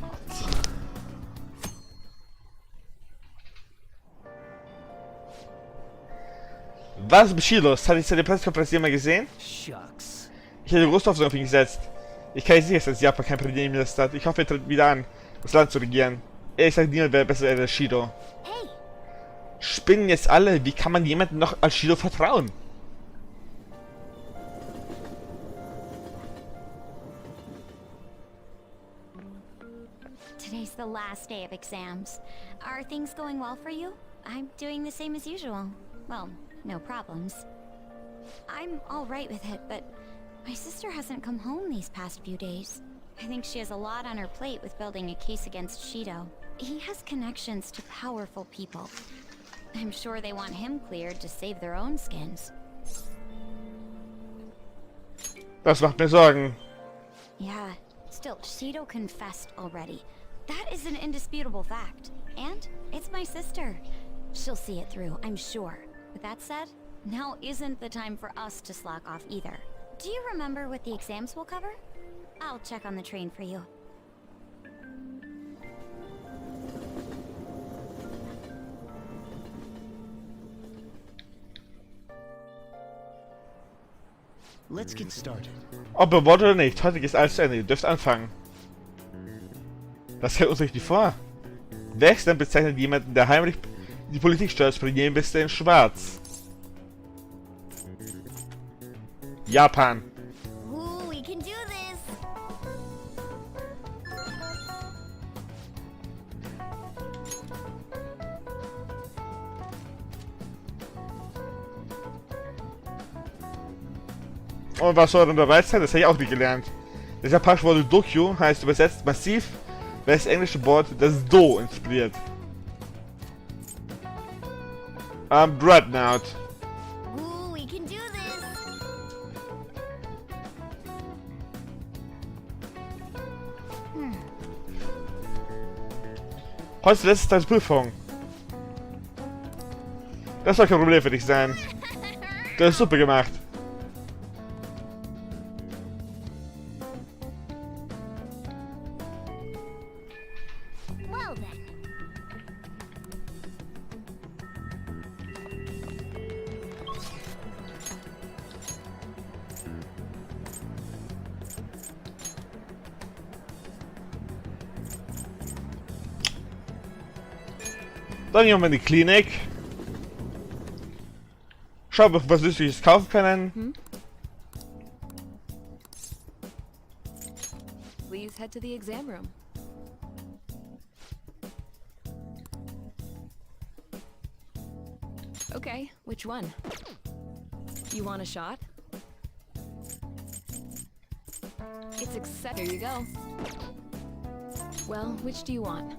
Was ist Shidos? Hatte ich seine Pressekonferenz jemals gesehen? Shucks. Ich hätte große Hoffnung auf ihn gesetzt. Ich kann nicht sicher sein, dass Japan kein Premierminister hat. Ich hoffe, er tritt wieder an, das Land zu regieren. Ehrlich gesagt, niemand wäre besser als Shido. Hey. Spinnen jetzt alle? Wie kann man jemandem noch als Shido vertrauen? Today's the last day of exams. Are things going well for you? I'm doing the same as usual. Well, no problems. I'm alright with it, but my sister hasn't come home these past few days. I think she has a lot on her plate with building a case against Shido. He has connections to powerful people. I'm sure they want him cleared to save their own skins. Das macht mir Sorgen. Yeah, still, Shido confessed already. That is an indisputable fact. And it's my sister. She'll see it through, I'm sure. With that said, now isn't the time for us to slack off either. Do you remember what the exams will cover? I'll check on the train for you. Let's get started. Ob ihr wollt oder nicht, heute ist alles zu Ende. Ihr dürft anfangen. Das hält uns richtig vor. Wer ist denn bezeichnet jemanden, der heimlich die Politik steuert, Premierminister in Schwarz? Japan. Ooh, we can do this. Und was soll denn bereit sein? Das habe ich auch nicht gelernt. Das japanische Wort Dokyo heißt übersetzt massiv, weil das englische Wort das Do inspiriert. Dreadnought. Ooh, we can do this. Heute ist die letzte Tag der Prüfung. Das soll kein Problem für dich sein. Du hast super gemacht. Dann gehen wir in die Klinik. Schauen, ob wir was Süßliches kaufen können. Please head to the exam room. Okay, which one? You want a shot? It's accept. Here you go. Well, which do you want?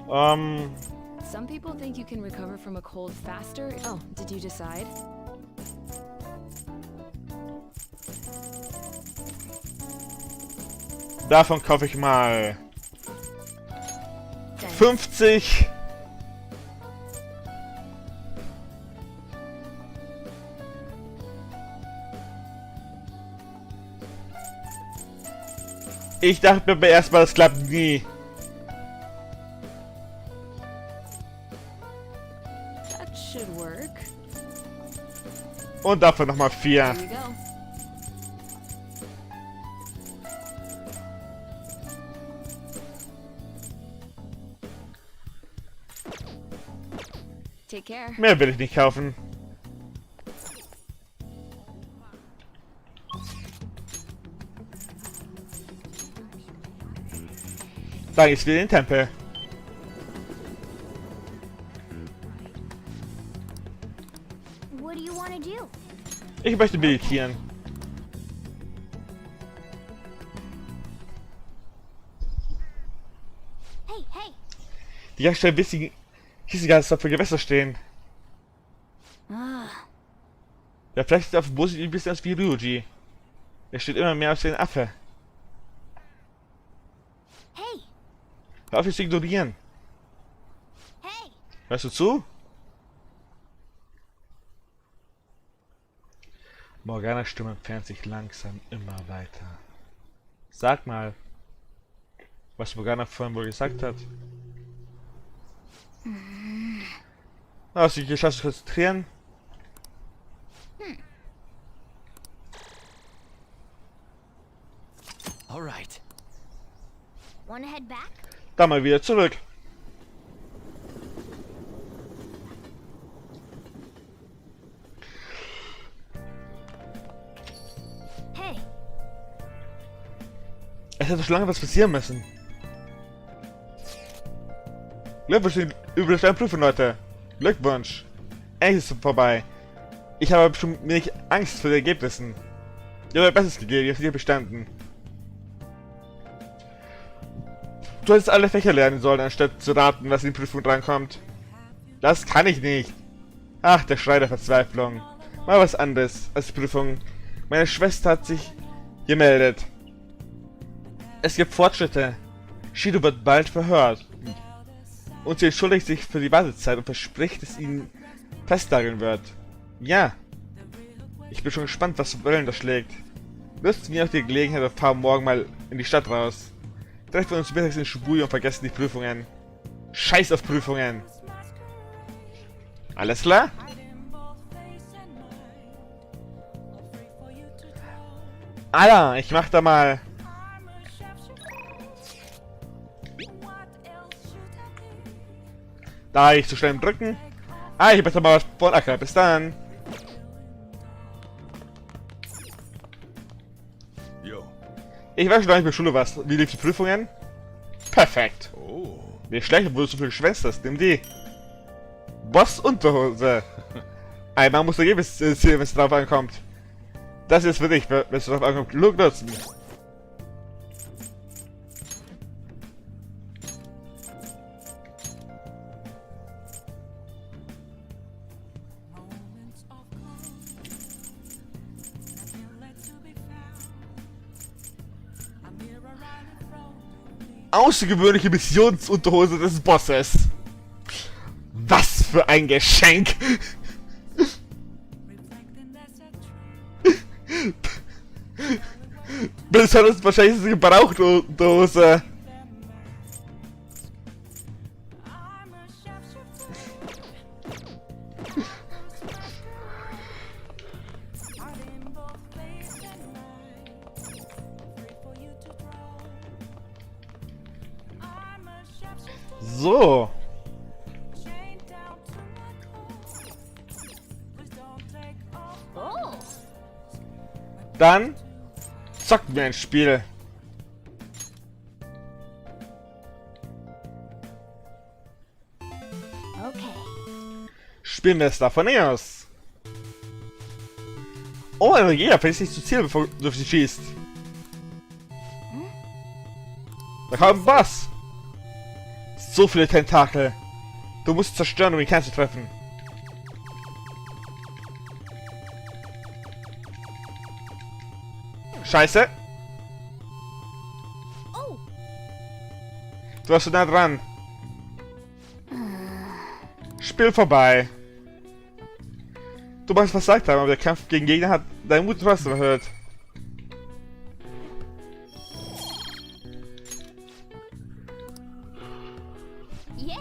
Some people think you can recover from a cold faster. Oh, did you decide? Davon kaufe ich mal 50. Ich dachte mir erstmal, das klappt nie. That should work. Und davon nochmal 4. Here you go. Take care. Mehr will ich nicht kaufen. Da geht's wieder in den Tempel. What do you want to do? Ich möchte meditieren. Hey, hey! Die Jagdstelle wissen ganz für Gewässer stehen. Ah, Ja, vielleicht sieht auf dem Bus ein bisschen aus wie Ryuji. Er steht immer mehr auf den Affe. hey, Hör auf, es zu ignorieren. hey! Hörst du zu? Morganas Stimme entfernt sich langsam immer weiter. Sag mal, was Morgana vorhin wohl gesagt hat. Hast du dich geschafft zu konzentrieren? All right. Wanna head back? Dann mal wieder zurück. Hey, Es hätte schon lange was passieren müssen. Glückwunsch über die Prüfung, Leute. Glückwunsch. Endlich ist es vorbei. Ich habe schon wenig Angst vor den Ergebnissen. Ihr habt euer Bestes gegeben, ihr habt hier bestanden. Du hättest alle Fächer lernen sollen, anstatt zu raten, was in die Prüfung drankommt. Das kann ich nicht. Ach, der Schrei der Verzweiflung. Mal was anderes als die Prüfung. Meine Schwester hat sich gemeldet. Es gibt Fortschritte. Shido wird bald verhört. Und sie entschuldigt sich für die Wartezeit und verspricht, dass ihn festnageln wird. Ja. Ich bin schon gespannt, was für Wellen das schlägt. Nutzen wir auch die Gelegenheit und fahren morgen mal in die Stadt raus. Treffen wir uns mittags in Shibuya und vergessen die Prüfungen. Scheiß auf Prüfungen. Alles klar? Alter, ich mach da mal. Da ich zu schnell im Drücken. Ich möchte mal was von Acker. Bis dann. Yo. Ich weiß schon gar nicht mehr Schule was. Wie lief die Prüfungen? Perfekt. Oh. Nicht schlecht, obwohl du so viel geschwänzt hast. Nimm die. Boss Unterhose. Einmal muss er jedes Ziel, wenn es drauf ankommt. Das ist für dich, wenn es drauf ankommt. Glück nutzen. Außergewöhnliche Missionsunterhose des Bosses. Was für ein Geschenk! Besonders wahrscheinlich ist es eine gebrauchte Unterhose. So. Oh. Dann zocken wir ein Spiel. Okay. Spielen wir es davon aus. Oh, ein Jäger fällt nicht zu Ziel, bevor du auf sie schießt. Da kommt ein Boss. So viele Tentakel. Du musst zerstören, um ihn Kern zu treffen. Scheiße. Oh. Du warst so nah dran. Spiel vorbei. Du magst was gesagt haben, aber der Kampf gegen Gegner hat deinen Mut trotzdem erhöht. Yeah.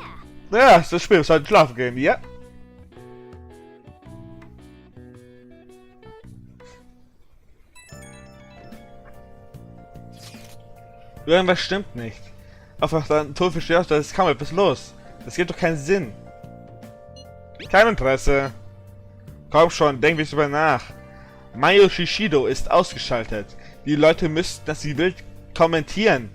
Ja, das Spiel, wir sollten schlafen gehen, ja? Irgendwas stimmt nicht. Einfach dann Tod verstehst, das ist kaum etwas los. Das gibt doch keinen Sinn. Kein Interesse. Komm schon, denk nicht drüber nach. Mayoshi Shido ist ausgeschaltet. Die Leute müssten, dass sie wild kommentieren.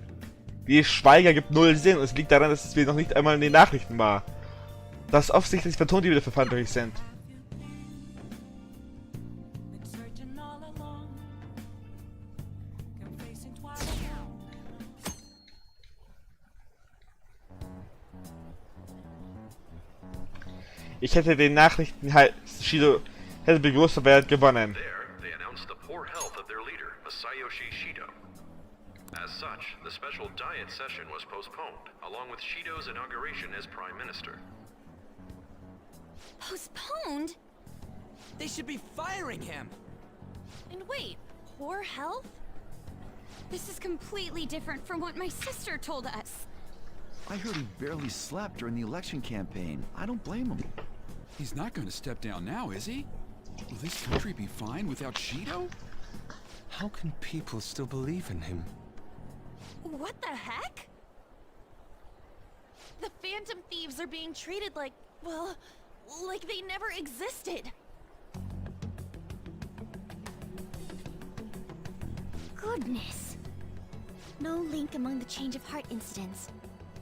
Die Schweiger gibt null Sinn und es liegt daran, dass wir noch nicht einmal in den Nachrichten war. Dass offensichtlich vertont, die wieder verantwortlich sind. Ich hätte den Nachrichten halt Shido hätte bewusst wäre gewonnen. There, they announced the poor health of their leader, Masayoshi Shido. As such, the special diet session was postponed, along with Shido's inauguration as Prime Minister. Postponed? They should be firing him! And wait, poor health? This is completely different from what my sister told us. I heard he barely slept during the election campaign. I don't blame him. He's not going to step down now, is he? Will this country be fine without Shido? How can people still believe in him? What the heck? The Phantom Thieves are being treated like, well, like they never existed. Goodness. No link among the change of heart incidents.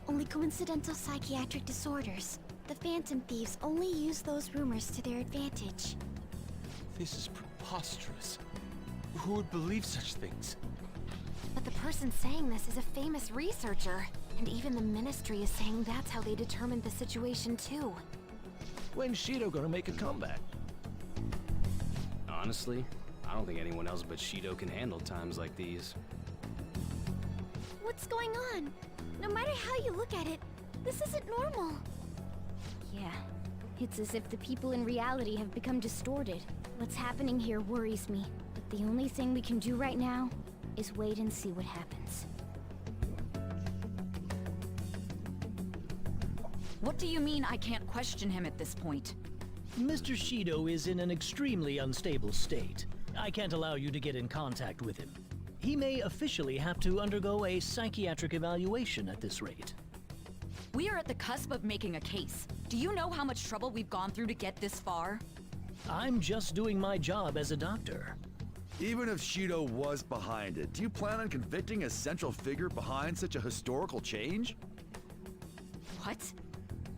Only coincidental psychiatric disorders. The Phantom Thieves only use those rumors to their advantage. This is preposterous. Who would believe such things? But the person saying this is a famous researcher. And even the Ministry is saying that's how they determined the situation too. When's Shido gonna make a comeback? Honestly, I don't think anyone else but Shido can handle times like these. What's going on? No matter how you look at it, this isn't normal. Yeah, it's as if the people in reality have become distorted. What's happening here worries me, but the only thing we can do right now is wait and see what happens. What do you mean I can't question him at this point? Mr. Shido is in an extremely unstable state. I can't allow you to get in contact with him. He may officially have to undergo a psychiatric evaluation at this rate. We are at the cusp of making a case. Do you know how much trouble we've gone through to get this far? I'm just doing my job as a doctor. Even if Shido was behind it, do you plan on convicting a central figure behind such a historical change? What?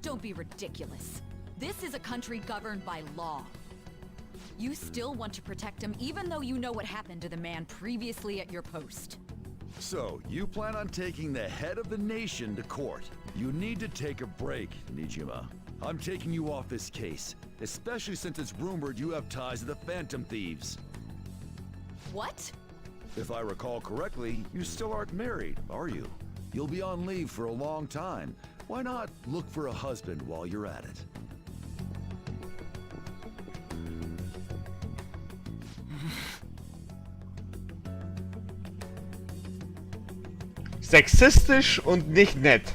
Don't be ridiculous. This is a country governed by law. You still want to protect him even though you know what happened to the man previously at your post. So, you plan on taking the head of the nation to court. You need to take a break, Nijima. I'm taking you off this case, especially since it's rumored you have ties to the Phantom Thieves. What? If I recall correctly, you still aren't married, are you? You'll be on leave for a long time. Why not look for a husband while you're at it? Sexistisch und nicht nett.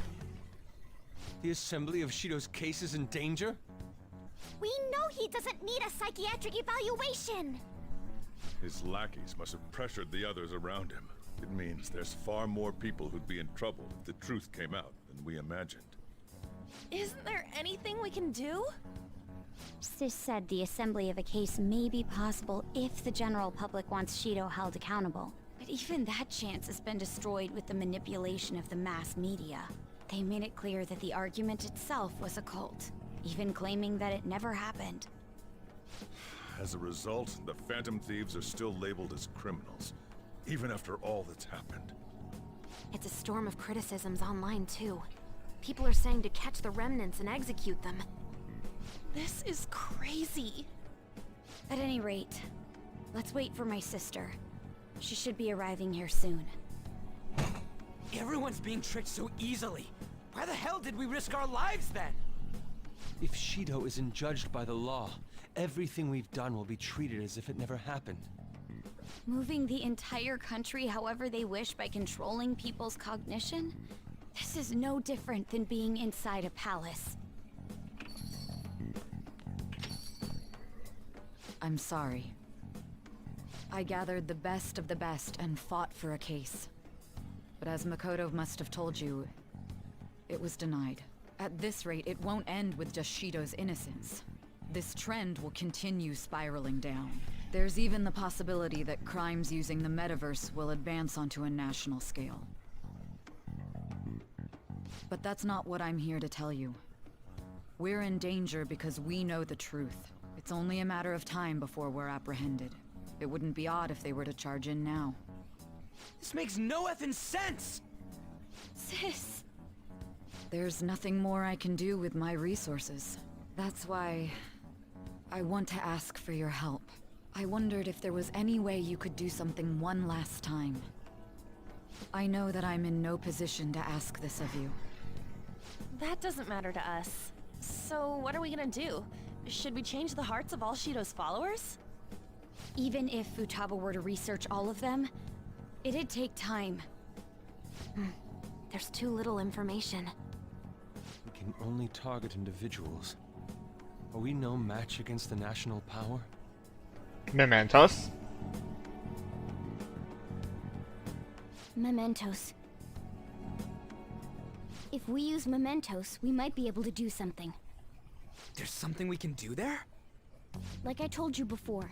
The assembly of Shido's case is in danger? We know he doesn't need a psychiatric evaluation! His lackeys must have pressured the others around him. It means there's far more people who'd be in trouble if the truth came out than we imagined. Isn't there anything we can do? Sis said the assembly of a case may be possible if the general public wants Shido held accountable. But even that chance has been destroyed with the manipulation of the mass media. They made it clear that the argument itself was a cult, even claiming that it never happened. As a result, the Phantom Thieves are still labeled as criminals, even after all that's happened. It's a storm of criticisms online, too. People are saying to catch the remnants and execute them. This is crazy. At any rate, let's wait for my sister. She should be arriving here soon. Everyone's being tricked so easily. Why the hell did we risk our lives then? If Shido isn't judged by the law, everything we've done will be treated as if it never happened. Moving the entire country however they wish by controlling people's cognition? This is no different than being inside a palace. I'm sorry. I gathered the best of the best and fought for a case. But as Makoto must have told you, it was denied. At this rate, it won't end with just Shido's innocence. This trend will continue spiraling down. There's even the possibility that crimes using the metaverse will advance onto a national scale. But that's not what I'm here to tell you. We're in danger because we know the truth. It's only a matter of time before we're apprehended. It wouldn't be odd if they were to charge in now. This makes no effing sense! Sis! There's nothing more I can do with my resources. That's why I want to ask for your help. I wondered if there was any way you could do something one last time. I know that I'm in no position to ask this of you. That doesn't matter to us. So what are we gonna do? Should we change the hearts of all Shido's followers? Even if Futaba were to research all of them, it'd take time. There's too little information. We can only target individuals. Are we no match against the national power? Mementos. Mementos. If we use mementos, we might be able to do something. There's something we can do there? Like I told you before,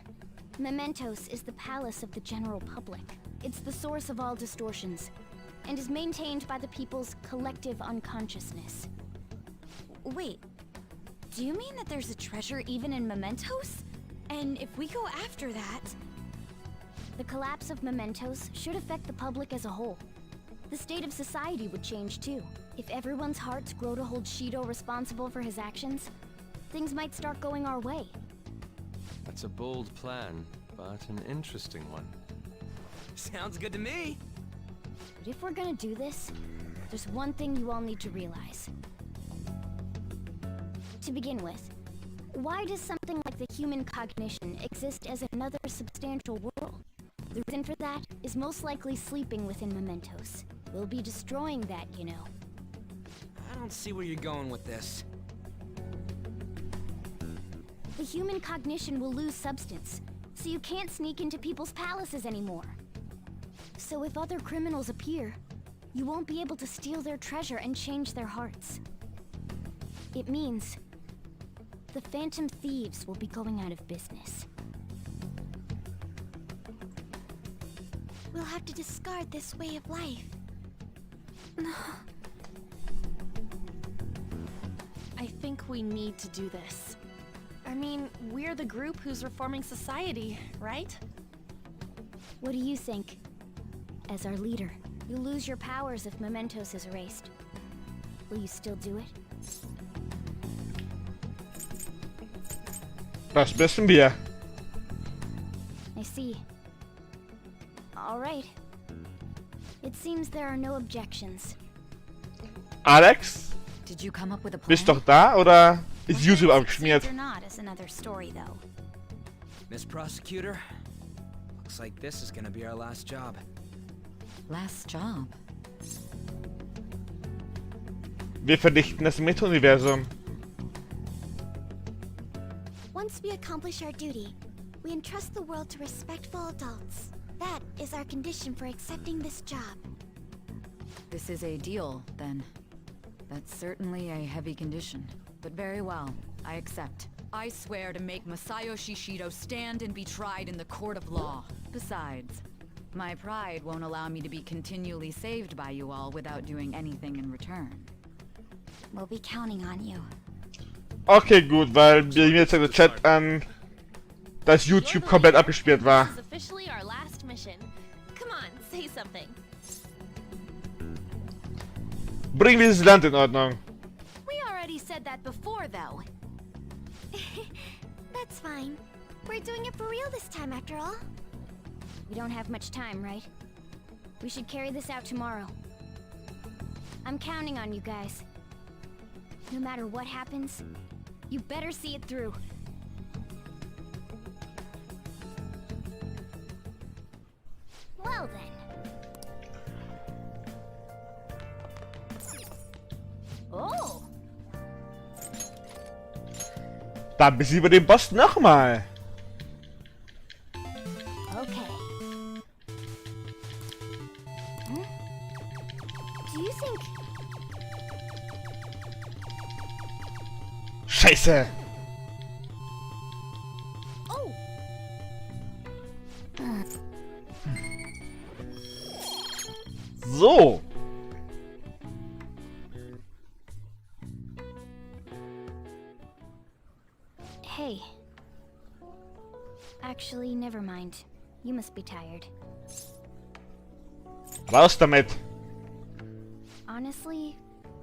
mementos is the palace of the general public. It's the source of all distortions, and is maintained by the people's collective unconsciousness. Wait, do you mean that there's a treasure even in mementos? And if we go after that... The collapse of mementos should affect the public as a whole. The state of society would change too. If everyone's hearts grow to hold Shido responsible for his actions, things might start going our way. That's a bold plan, but an interesting one. Sounds good to me. But if we're gonna do this, there's one thing you all need to realize. To begin with, why does something like the human cognition exist as another substantial world? The reason for that is most likely sleeping within mementos. We'll be destroying that, you know. I don't see where you're going with this. The human cognition will lose substance, so you can't sneak into people's palaces anymore. So if other criminals appear, you won't be able to steal their treasure and change their hearts. It means the Phantom Thieves will be going out of business. We'll have to discard this way of life. I think we need to do this. I mean, we're the group who's reforming society, right? What do you think? As our leader, you'll lose your powers if mementos is erased. Will you still do it? Das wissen wir. I see. All right. It seems there are no objections. Alex? Did you come up with a plan? Bist doch da oder ist YouTube abgeschmiert? Or not is another story, though. Miss Prosecutor, looks like this is gonna be our last job. Last job? Wir verdichten das Meta-Universum. Once we accomplish our duty, we entrust the world to respectful adults. That is our condition for accepting this job. This is a deal, then. That's certainly a heavy condition. But very well, I accept. I swear to make Masayoshi Shido stand and be tried in the court of law. Besides, my pride won't allow me to be continually saved by you all without doing anything in return. We'll be counting on you. Okay, gut, weil mir jetzt der Chat an, dass YouTube komplett abgespielt war. This is officially our last mission. Come on, say something. Bringen wir dieses Land in Ordnung. We already said that before, though. That's fine. We're doing it for real this time, after all. We don't have much time, right? We should carry this out tomorrow. I'm counting on you guys. No matter what happens, you better see it through. Well then. Oh! Dann besiegen wir den Boss nochmal. Okay. Hmm? Do you think... Scheiße! Oh! So! Hey. Actually, never mind. You must be tired. Raus damit! Honestly,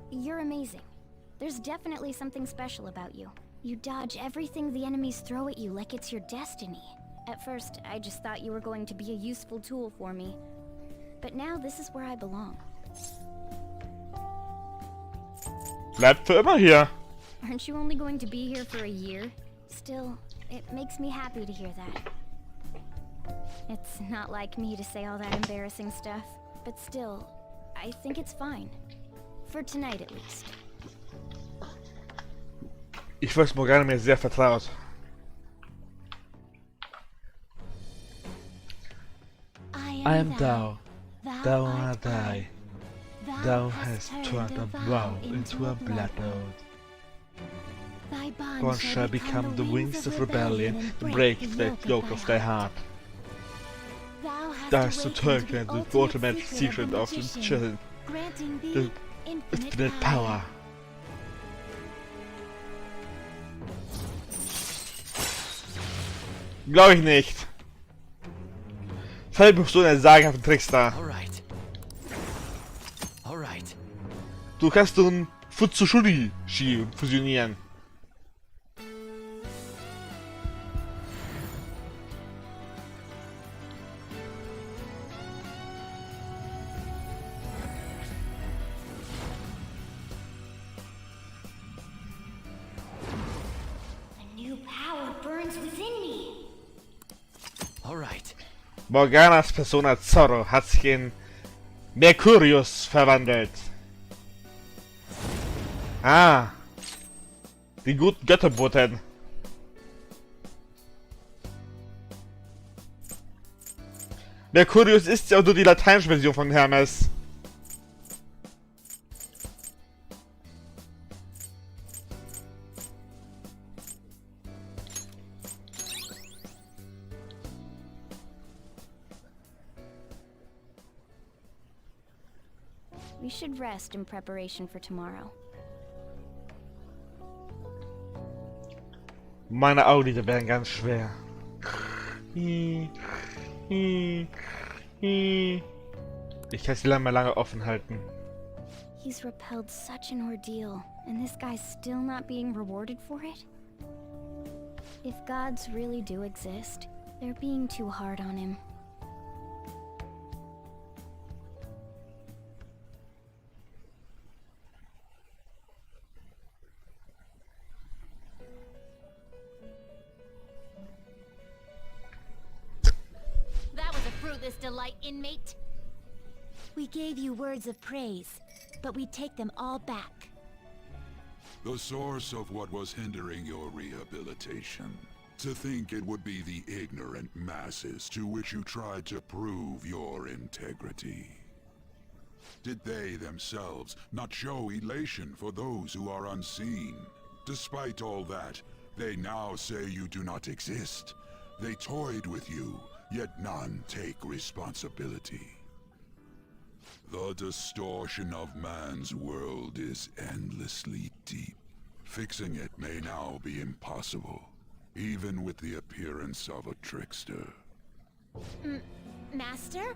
you're amazing. There's definitely something special about you. You dodge everything the enemies throw at you like it's your destiny. At first, I just thought you were going to be a useful tool for me. But now this is where I belong. Bleibt für immer hier. Aren't you only going to be here for a year? Still, it makes me happy to hear that. It's not like me to say all that embarrassing stuff, but still, I think it's fine. For tonight at least. Ich weiß, Morgana mir sehr vertraut. I am thou. Thou art I. Thou hast turned a vow into a blood oath. Bonds shall become the wings of rebellion to break the yoke of thy heart. Thou hast to turn the ultimate secret of the children, the infinite power. Glaube ich nicht. Fällt mir so eine sagenhafte Trickster. Du kannst nun Futsushuri-Shi fusionieren. Morganas Persona Zorro hat sich in Mercurius verwandelt. Ah, die guten Götterboten. Mercurius ist ja auch nur die lateinische Version von Hermes. We should rest in preparation for tomorrow. Meine Augenlider werden ganz schwer. Ich kann sie lange offen halten. He's repelled such an ordeal, and this guy's still not being rewarded for it? If gods really do exist, they're being too hard on him. Delight, inmate. We gave you words of praise, but we take them all back. The source of what was hindering your rehabilitation. To think it would be the ignorant masses to which you tried to prove your integrity. Did they themselves not show elation for those who are unseen? Despite all that, they now say you do not exist. They toyed with you, yet none take responsibility. The distortion of man's world is endlessly deep. Fixing it may now be impossible, even with the appearance of a trickster. Master?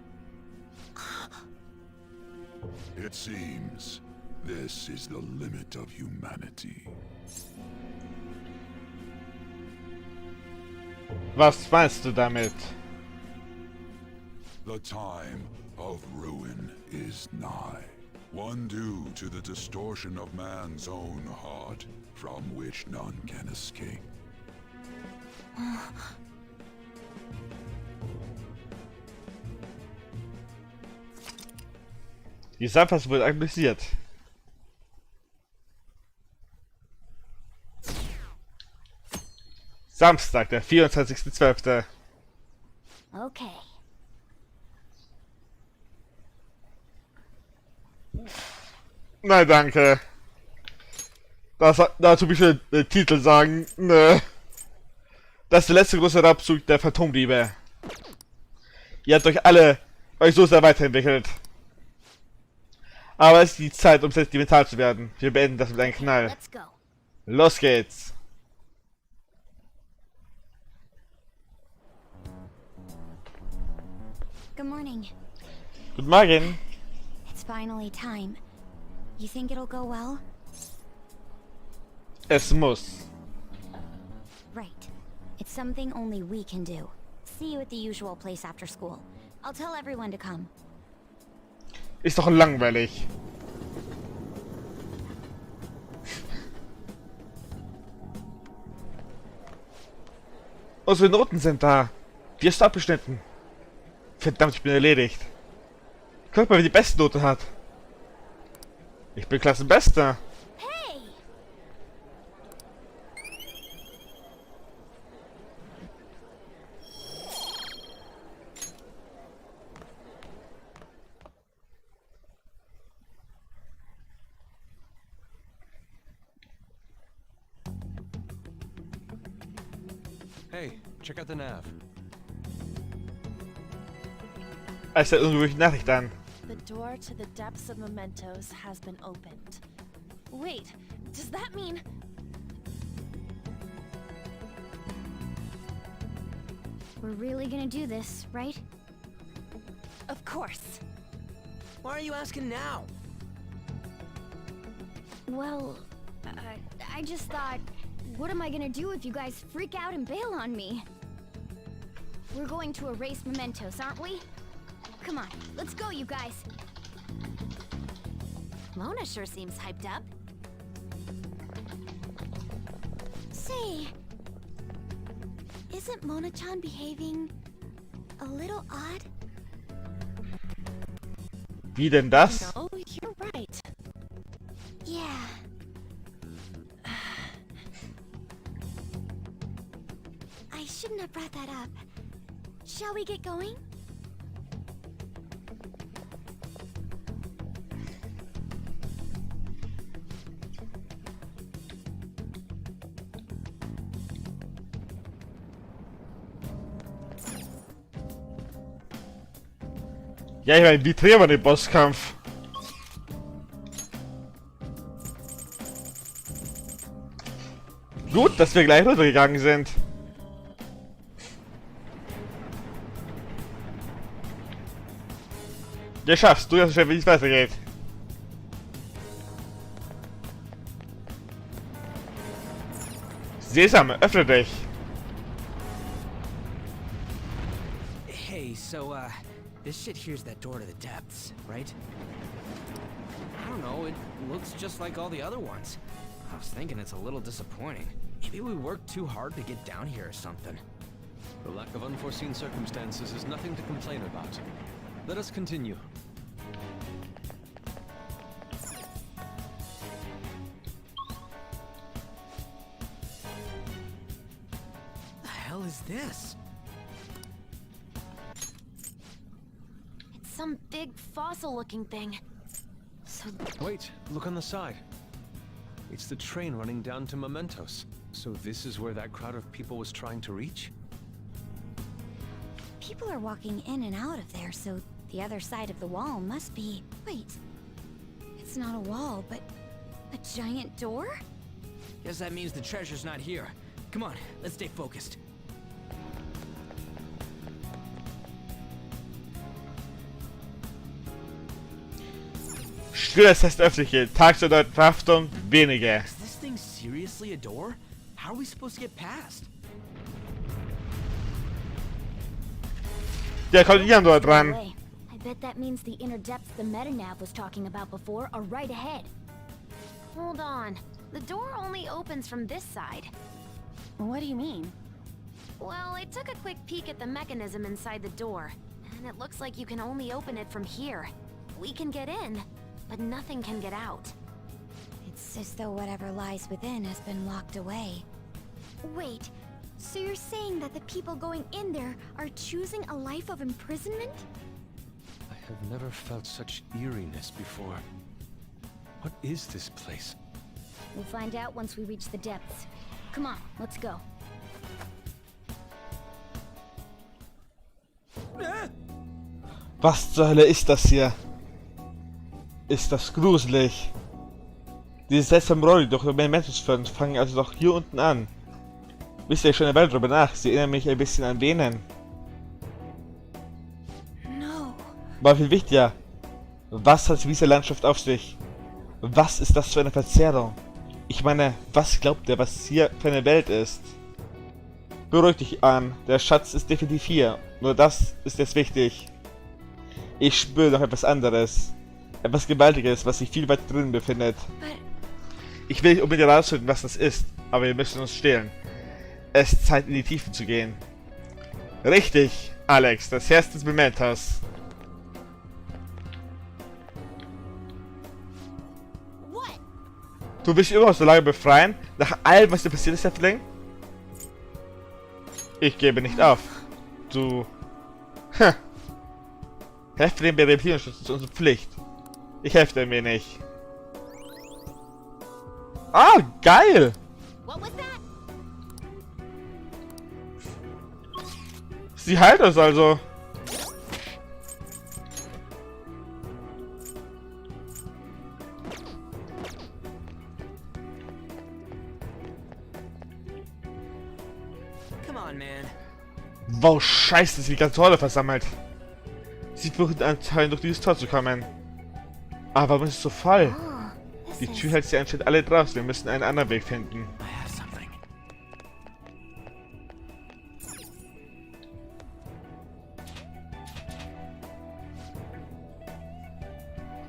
It seems this is the limit of humanity. Was meinst du damit? The time of ruin is nigh. One due to the distortion of man's own heart, from which none can escape. Die Sache wurde analysiert. Samstag, der 24.12. Okay. Nein, danke. Dazu will ich den Titel sagen. Nö. Das ist der letzte große Abzug der Phantomdiebe. Ihr habt euch so sehr weiterentwickelt. Aber es ist die Zeit, um sentimental zu werden. Wir beenden das mit einem Knall. Los geht's. Good morning. Guten Morgen. It's finally time. You think it'll go well? Es muss. Right. It's something only we can do. See you at the usual place after school. I'll tell everyone to come. Ist doch langweilig. Unsere Noten sind da. Die ist abgeschnitten. Verdammt, ich bin erledigt. Guck mal, wer die beste Note hat. Ich bin Klassenbester. Hey! Hey, check out the nav. Es hat irgendwelche Nachricht an. The door to the depths of mementos has been opened. Wait, does that mean... We're really gonna do this, right? Of course. Why are you asking now? Well, I just thought, what am I gonna do if you guys freak out and bail on me? We're going to erase mementos, aren't we? Come on, let's go, you guys. Mona sure seems hyped up. Say, isn't Mona-chan behaving a little odd? Wie denn das? No, you're right. Yeah. I shouldn't have brought that up. Shall we get going? Ja, ich meine, wie drehen wir den Bosskampf? Gut, dass wir gleich runtergegangen sind. Ja, schaffst du das schon, wie es weitergeht. Sesame, öffne dich. Hey, so, this shit here's that door to the depths, right? I don't know, it looks just like all the other ones. I was thinking it's a little disappointing. Maybe we worked too hard to get down here or something. The lack of unforeseen circumstances is nothing to complain about. Let us continue. The hell is this? It's some big fossil-looking thing. So Wait, look on the side. It's the train running down to Mementos. So this is where that crowd of people was trying to reach? people are walking in and out of there, so the other side of the wall must be... Wait. It's not a wall, but a giant door? Guess that means the treasure's not here. Come on, let's stay focused. Stille das heißt öffentliche. Tagsüber Verhaftung weniger. Is this thing seriously a door? How are we supposed to get past? Der kommt hier dort dran. I bet that means the inner depths the Metanav was talking about before are right ahead. Hold on. The door only opens from this side. What do you mean? Well, I took a quick peek at the mechanism inside the door, and it looks like you can only open it from here. We can get in, but nothing can get out. It's as though whatever lies within has been locked away. Wait, so you're saying that the people going in there are choosing a life of imprisonment? I have never felt such eeriness before. What is this place? We'll find out once we reach the depths. Come on, let's go. Was zur Hölle ist das hier? Ist das gruselig. Diese seltsamen Rolle, die durch Mementos führen, fangen also doch hier unten an. Wisst ihr schon eine Weile drüber nach? Sie erinnern mich ein bisschen an Venen. No. Aber viel wichtiger, was hat diese Landschaft auf sich? Was ist das für eine Verzerrung? Ich meine, was glaubt ihr, was hier für eine Welt ist? Beruhig dich an, der Schatz ist definitiv hier. Nur das ist jetzt wichtig. Ich spüre noch etwas anderes. Etwas Gewaltiges, was sich viel weiter drinnen befindet. Ich will nicht unbedingt herausfinden, was das ist, aber wir müssen uns stehlen. Es ist Zeit, in die Tiefen zu gehen. Richtig, Alex, das Herz des Mementos. Du willst dich immer noch so lange befreien? Nach allem, was dir passiert ist, Häftling? Ich gebe nicht auf. Du... Häftling bei Reptilierschutz ist unsere Pflicht. Ich helfe ein wenig. Ah, geil! Sie heilt uns also. Come on, man. Wow, scheiße, ist die ganze Horde versammelt. Sie versuchen anscheinend durch dieses Tor zu kommen. Aber warum ist es so voll? Die Tür hält sie anscheinend alle draußen. Wir müssen einen anderen Weg finden.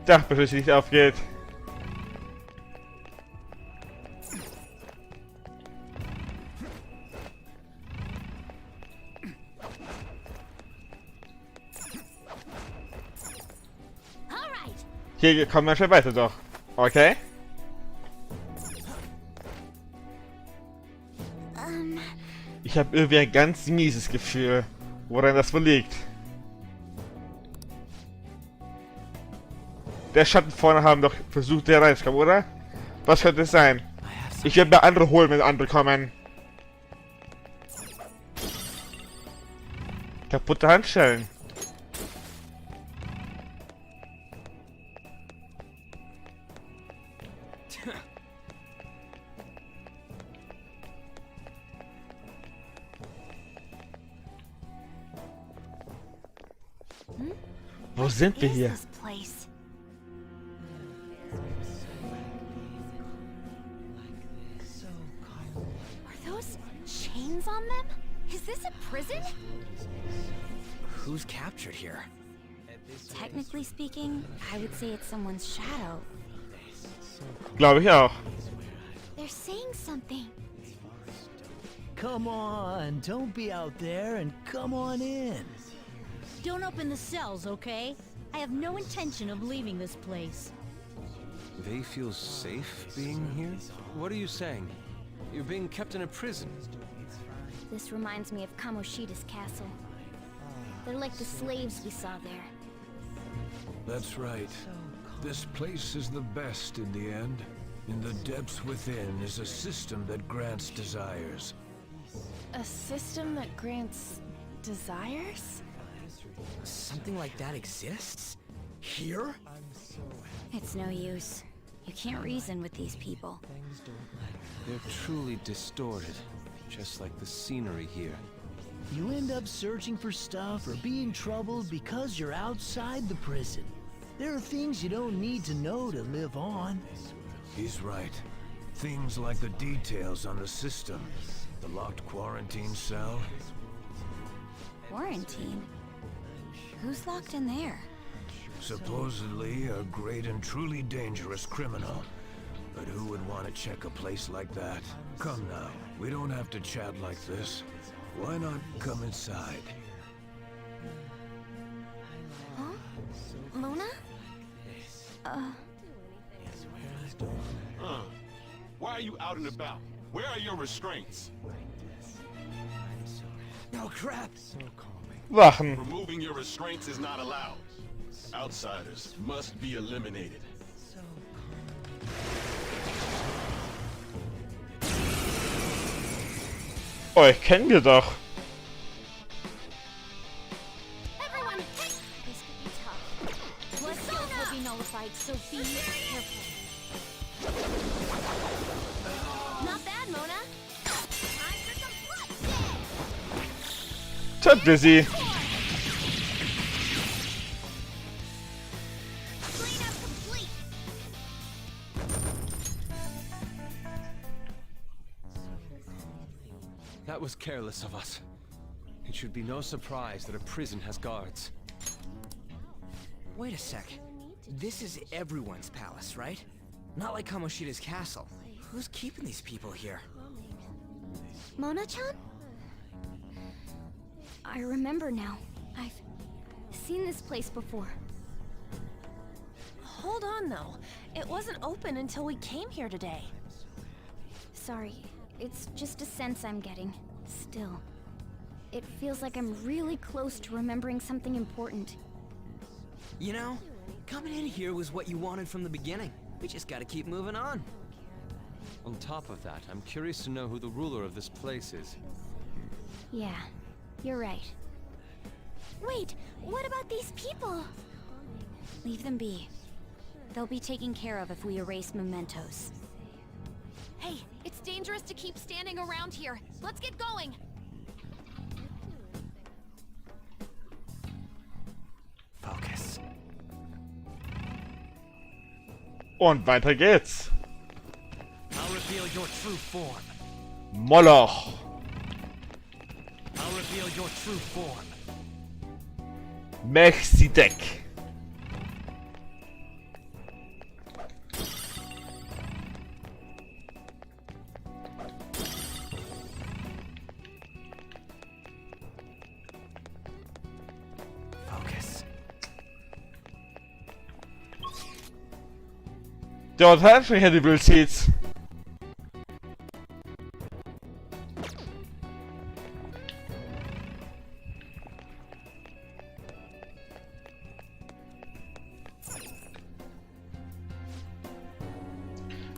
Dachte, bevor sie nicht aufgeht. Hier kommen wir schon weiter doch. Okay? Ich habe irgendwie ein ganz mieses Gefühl, woran das wohl liegt. Der Schatten vorne haben doch versucht, hier reinzukommen, oder? Was könnte es sein? Ich werde mir andere holen, wenn andere kommen. Kaputte Handschellen. Wo sind wir hier? Are those chains on them? Is this a prison? Who's captured here? Technically speaking, I would say it's someone's shadow. Glaube ich auch. They're saying something. Come on, don't be out there and come on in. Don't open the cells, okay? I have no intention of leaving this place. They feel safe being here? What are you saying? You're being kept in a prison. This reminds me of Kamoshida's castle. They're like the slaves we saw there. That's right. This place is the best in the end. In the depths within is a system that grants desires. A system that grants desires? Something like that exists? Here? It's no use. You can't reason with these people. They're truly distorted, just like the scenery here. You end up searching for stuff or being troubled because you're outside the prison. There are things you don't need to know to live on. He's right. Things like the details on the system. The locked quarantine cell. Quarantine? Who's locked in there? Supposedly a great and truly dangerous criminal. But who would want to check a place like that? Come now, we don't have to chat like this. Why not come inside? Huh? Mona? Why are you out and about? Where are your restraints? Oh crap! Wachen. Removing your restraints is not allowed. Outsiders must be eliminated. Euch kennen wir doch. Everyone, this could be tough. Blood cells will be nullified, so be careful. Not bad, Mona. Time for some bloodshed. Tut busy. Cleanup complete. That was careless of us. It should be no surprise that a prison has guards. Wait a sec. This is everyone's palace, right? Not like Kamoshida's castle. Who's keeping these people here? Mona-chan? I remember now. I've seen this place before. Hold on, though. It wasn't open until we came here today. Sorry, it's just a sense I'm getting. Still, it feels like I'm really close to remembering something important. You know, coming in here was what you wanted from the beginning. We just gotta keep moving on. On top of that, I'm curious to know who the ruler of this place is. Yeah, you're right. Wait, what about these people? Leave them be. They'll be taken care of if we erase mementos. Hey, it's dangerous to keep standing around here. Let's get going. Focus. Und weiter geht's. I'll reveal your true form. Moloch. I'll reveal your true form. Melchizedek. Focus. Dort hat schon die Bullshits.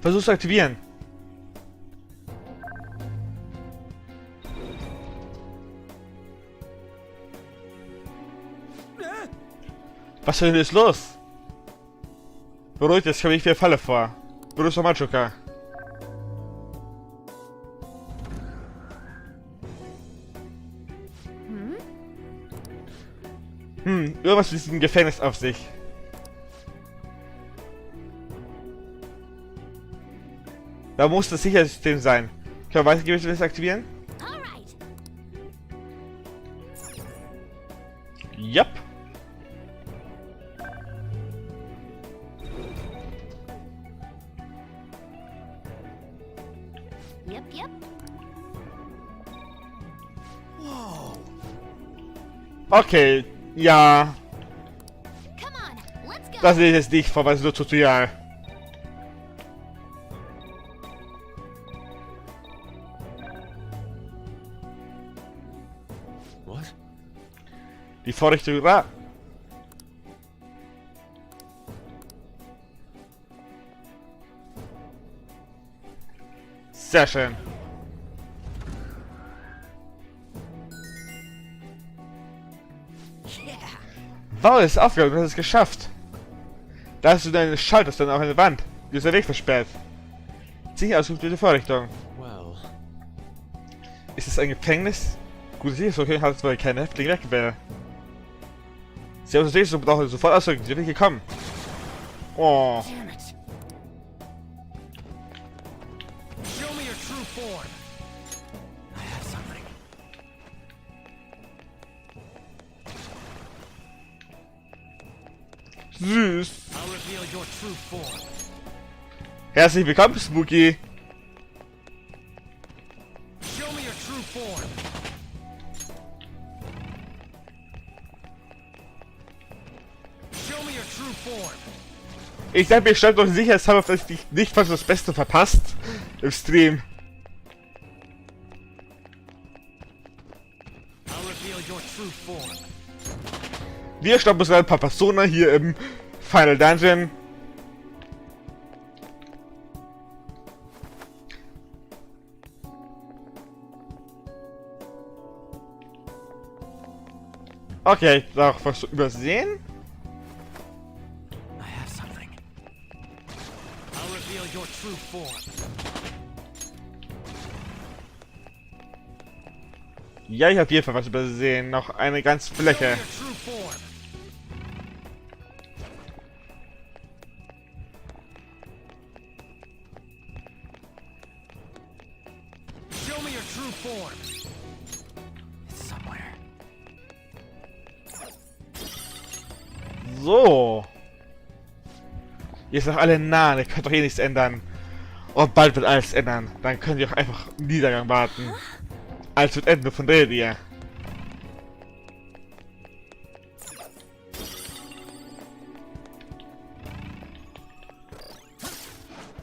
Versuch zu aktivieren. Was denn ist los? Beruhigt, jetzt komme ich wieder Falle vor. Beruhigt nochmal, Joker. Irgendwas mit diesem Gefängnis auf sich. Da muss das Sicherheitssystem sein. Können wir weitergehen, das aktivieren? Yep. Yep. Okay, ja. Come on, let's go. Das sehe ich jetzt nicht vor, weil es nur Tutorial. What? Die Vorrichtung ra. Sehr schön. Wow, ist aufgegangen, du hast es geschafft. Da hast du deine Schalters dann auf eine Wand. Die ist der Weg versperrt. Sicher ausgesucht diese Vorrichtung. Ist es ein Gefängnis? Gut, sicher, hat es wohl keine Häftlinge weggebären. Sie haben das nächste brauchen sofort ausdrücken. Sie sind nicht gekommen. Oh. Show me your true form. I have something. Süß. I'll reveal your true form. Herzlich willkommen, Spooky. Show me your true form. Show me your true form. Ich dachte, mir stand doch sicherheitshalber, dass ich nicht fast das Beste verpasst im Stream. I'll reveal your true form. Wir stoppen uns gerade ein paar Personen hier im Final Dungeon. Okay, doch was zu übersehen. I have something. I'll reveal your true form. Ja, ich habe jeden Fall was übersehen. Noch eine ganze Fläche. True form. Show me your true form. It's somewhere. So. Ihr seid doch alle nah, ihr könnt doch eh nichts ändern. Und bald wird alles ändern. Dann könnt ihr auch einfach Niedergang warten. Alles wird enden, von redet ihr.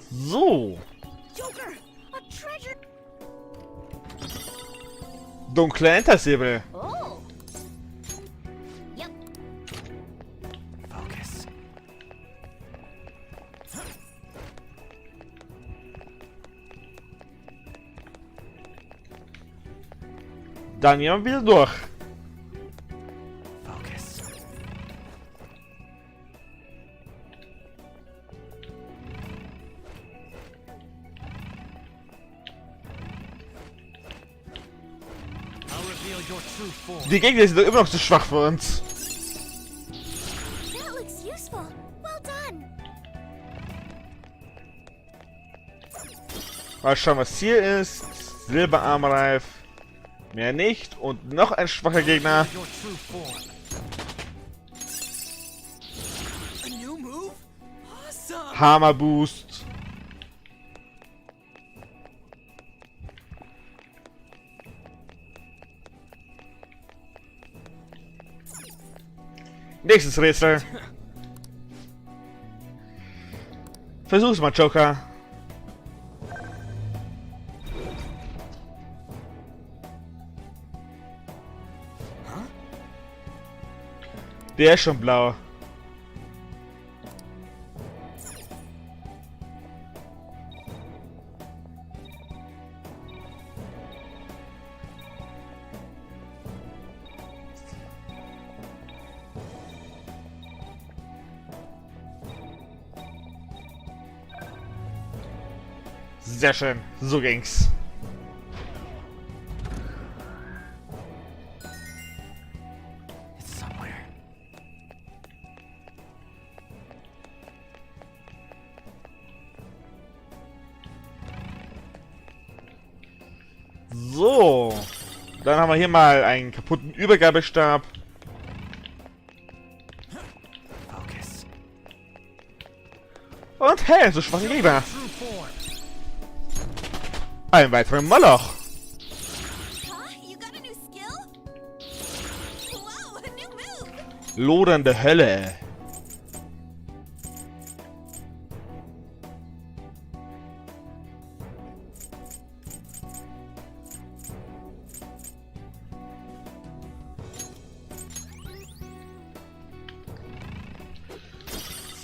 So. Dunkle Entersäbel. Oh. Yep. Focus. Dann gehen wir wieder durch. Focus. I'll reveal your true form. Die Gegner sind doch immer noch zu schwach für uns. That looks useful. Well done. Mal schauen, was hier ist. Silberarmreif. Mehr nicht. Und noch ein schwacher Gegner. Your true form. A new move? Awesome. Hammer Boost. Nächstes Rätsel. Versuch's mal, Joker. Der ist schon blau. Sehr schön, so ging's. It's somewhere. So. Dann haben wir hier mal einen kaputten Übergabestab. Focus. Und hey, so schwache Gegner. True form. Ein weiterer Moloch. Huh? You got a new skill? Whoa, a new move. Lodernde Hölle.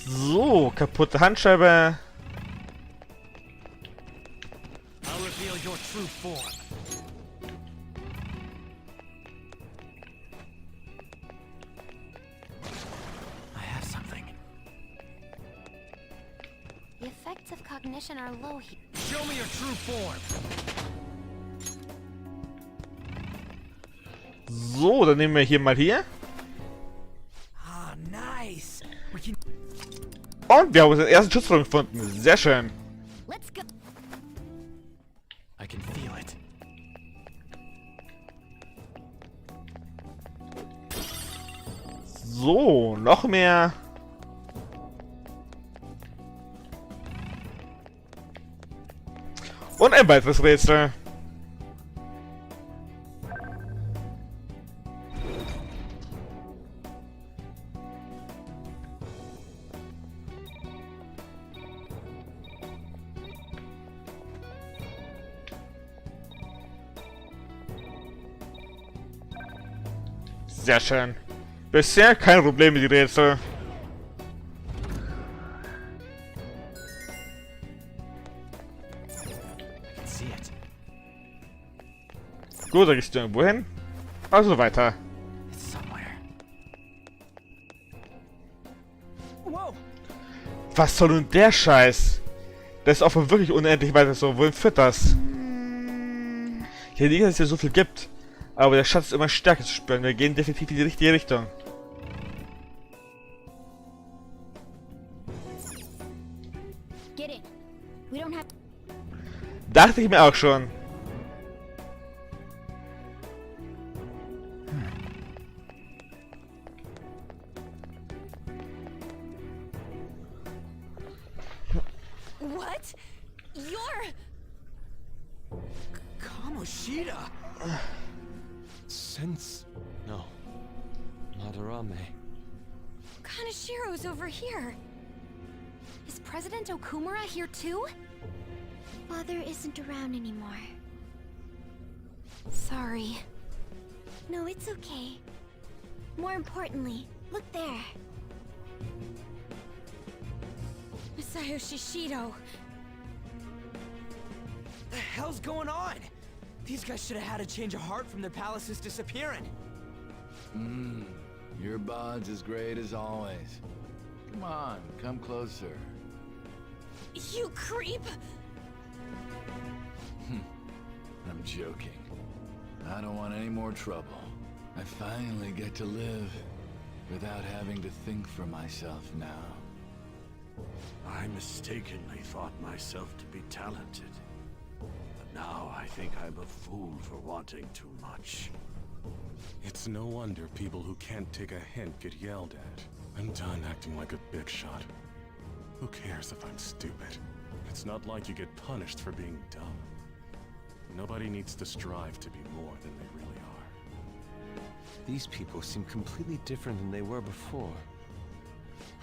So, kaputte Handscheibe. form. I have something. The effects of cognition are low here. Show me your true form. So, dann nehmen wir hier mal hier. Ah, nice. We can... Und wir haben unseren ersten Schutzraum gefunden. Sehr schön. Let's go. I can feel it. So, noch mehr. Und ein weiteres Rätsel. Sehr schön. Bisher kein Problem mit den Rätsel. Gut, da gehst du irgendwo hin. Also weiter. Was soll nun der Scheiß? Das ist offenbar wirklich unendlich weiter so. Wohin führt das? Hier liegt, dass es hier so viel gibt. Aber der Schatz ist immer stärker zu spüren. Wir gehen definitiv in die richtige Richtung. Dachte ich mir auch schon. What? You're... Kamoshida! Sense... No. Madarame. Kanashiro's over here. Is President Okumura here too? Father isn't around anymore. Sorry. No, it's okay. More importantly, look there. Masayoshi Shido. The hell's going on? These guys should have had a change of heart from their palaces disappearing. Your bond's as great as always. Come on, come closer. You creep! I'm joking. I don't want any more trouble. I finally get to live without having to think for myself now. I mistakenly thought myself to be talented. But now I think I'm a fool for wanting too much. It's no wonder people who can't take a hint get yelled at. I'm done acting like a big shot. Who cares if I'm stupid? It's not like you get punished for being dumb. Nobody needs to strive to be more than they really are. These people seem completely different than they were before.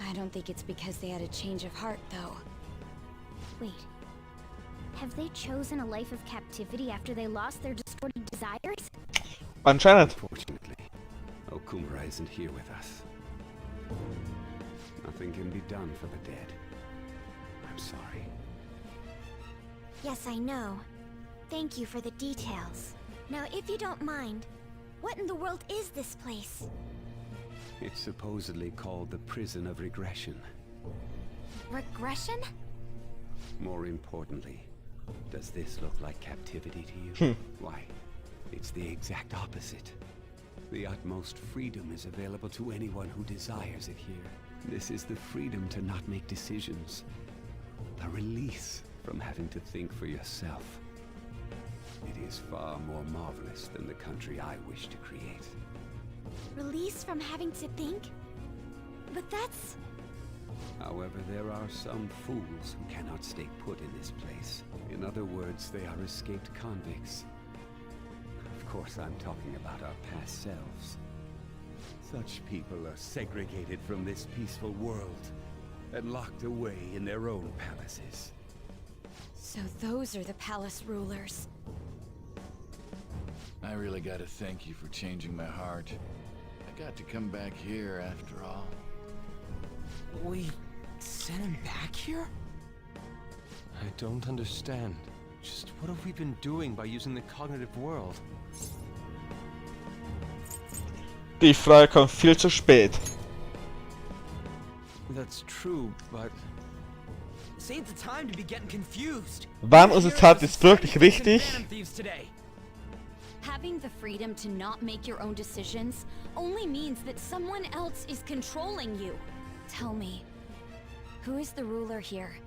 I don't think it's because they had a change of heart, though. Wait. Have they chosen a life of captivity after they lost their distorted desires? Anscheinend. Unfortunately, Okumura isn't here with us. Nothing can be done for the dead. I'm sorry. Yes, I know. Thank you for the details. Now, if you don't mind, what in the world is this place? It's supposedly called the Prison of Regression. Regression? More importantly, does this look like captivity to you? Why, it's the exact opposite. The utmost freedom is available to anyone who desires it here. This is the freedom to not make decisions. A release from having to think for yourself. It is far more marvelous than the country I wish to create. Release from having to think? But that's... However, there are some fools who cannot stay put in this place. In other words, they are escaped convicts. Of course, I'm talking about our past selves. Such people are segregated from this peaceful world and locked away in their own palaces. So those are the palace rulers. I really gotta thank you for changing my heart. I got to come back here after all. We sent him back here? I don't understand. Just what have we been doing by using the cognitive world? Die Frage kommt viel zu spät. That's true, but This ain't the time to be getting confused. Waren unsere Tat jetzt wirklich richtig? Having the freedom to not make your own decisions only means that someone else is controlling you. Tell me, who is the ruler here?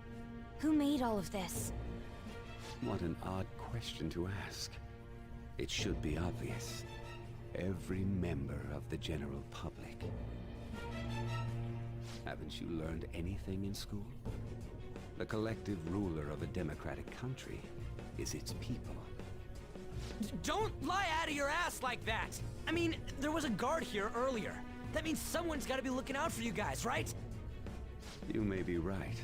Who made all of this? What an odd question to ask. It should be obvious. Every member of the general public. Haven't you learned anything in school? The collective ruler of a democratic country is its people. Don't lie out of your ass like that! I mean, there was a guard here earlier. That means someone's gotta be looking out for you guys, right? You may be right.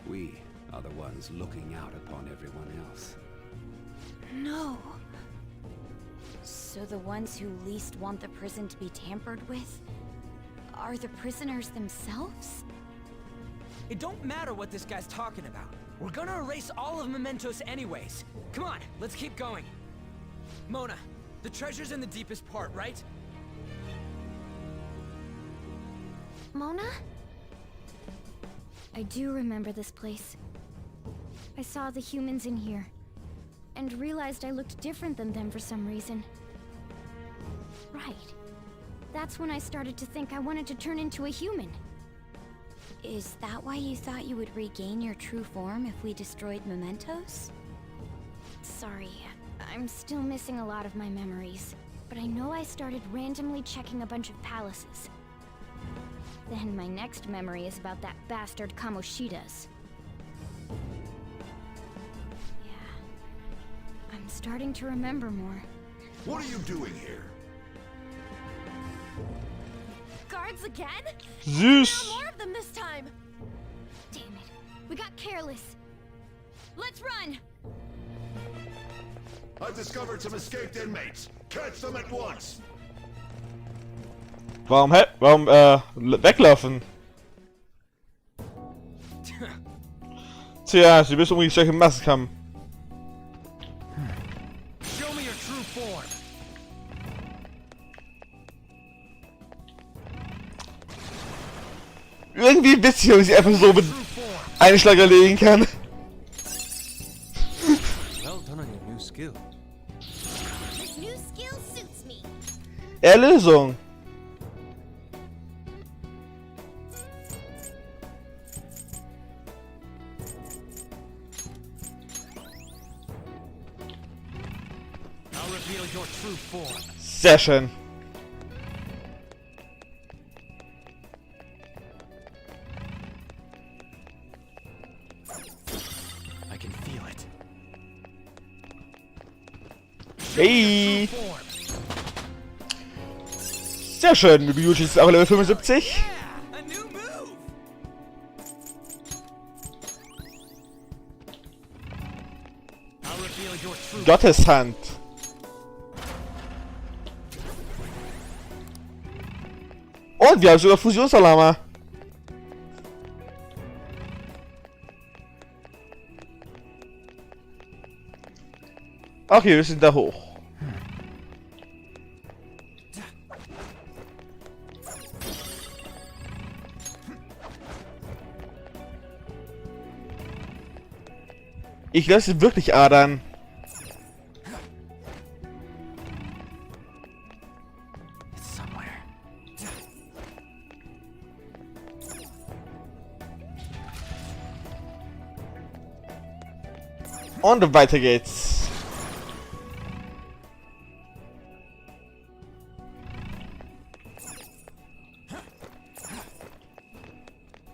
We are the ones looking out upon everyone else. No. So the ones who least want the prison to be tampered with are the prisoners themselves? It don't matter what this guy's talking about. We're gonna erase all of Mementos anyways. Come on, let's keep going. Mona, the treasure's in the deepest part, right? Mona? I do remember this place. I saw the humans in here, and realized I looked different than them for some reason. Right. That's when I started to think I wanted to turn into a human. Is that why you thought you would regain your true form if we destroyed Mementos? Sorry, I'm still missing a lot of my memories, but I know I started randomly checking a bunch of palaces. Then my next memory is about that bastard Kamoshida's. Yeah, I'm starting to remember more. What are you doing here? Guards again? Süß. More of them this time. Damn it, we got careless. Let's run! I've discovered some escaped inmates. Catch them at once. Warum weglaufen? Tja, sie müssen unbedingt solche Masken haben. Show me your true form. Irgendwie witzig, wenn ich sie einfach so mit einem Schlag erlegen kann. Well done on your new skill. This new skill suits me. Erlösung. I'll reveal your true form. Sehr schön. I can feel it. Hey. Sehr schön. Ryuji ist auch Level 75. A new move. I'll reveal your true Gotteshand. Und wir haben sogar Fusionsalama. Okay, wir sind da hoch. Ich lasse wirklich adern. Und weiter geht's.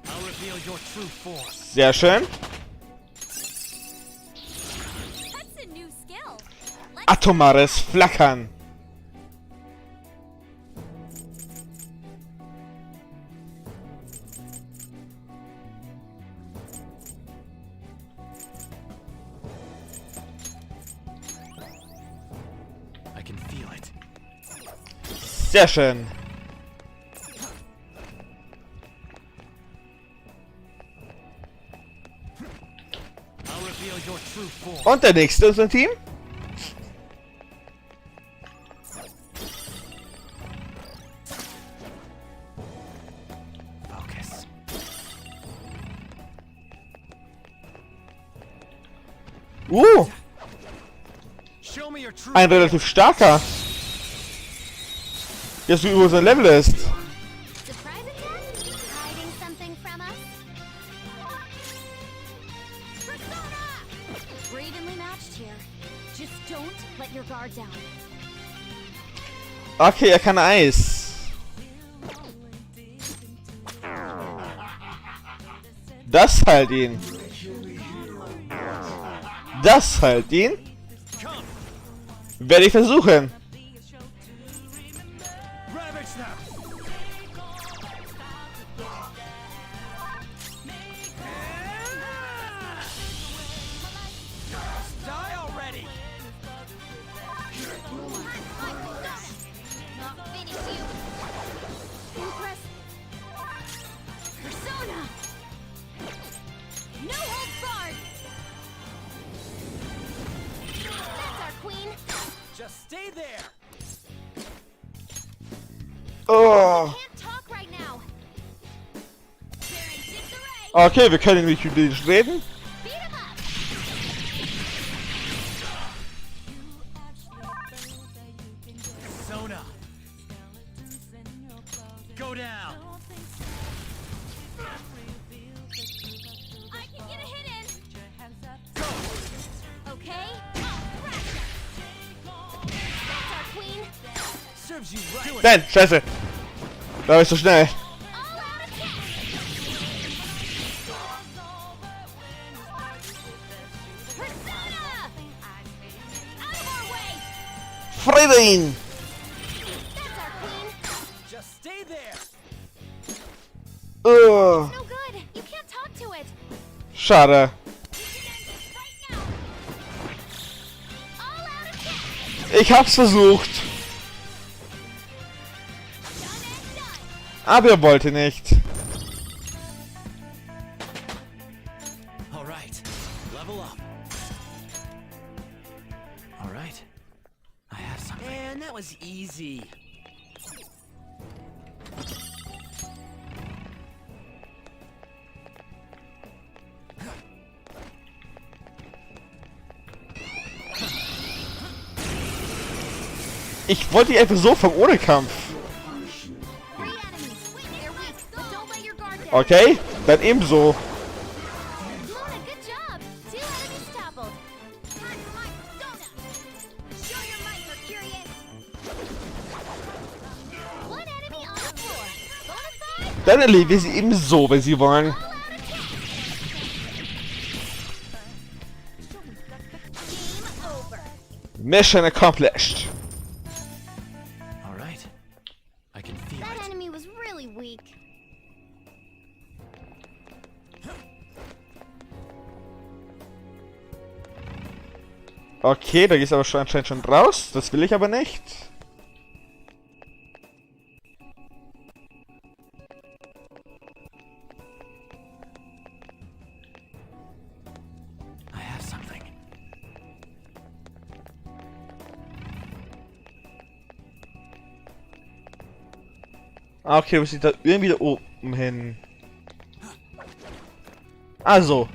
I'll reveal your true form. Sehr schön. That's a new skill. Atomares Flackern. I can feel it. Sehr schön. I'll reveal reveal your true form. Und der nächste in unserem Team? Focus. Show me your true Ein relativ starker. Jetzt wie über sein Level ist. Hiding something from us? We're evenly matched here. Just don't let your guard down. Okay, er kann Eis. Das halt ihn. Das halt ihn. Werde ich versuchen. Just stay there. Oh. Okay, wir können nicht über ihn reden. Persona. Go down. I can get a hit in. Okay. That's our queen. Serves you right. Nein, scheiße. Da war ich so schnell. Frieden! Just stay there. Oh. No good. You can't talk to it. Schade. Ich hab's versucht. Aber er wollte nicht. All right. Level up. All right. I have something. And that was easy. Ich wollte die einfach so fangen ohne Kampf. Okay, dann ebenso. Dann erleben wir sie eben so, wenn sie wollen. Mission accomplished. All right. I can feel That it. enemy was really weak. Okay, da gehst du aber schon anscheinend schon raus. Das will ich aber nicht. I have something. Okay, muss ich da irgendwie da oben hin. Also.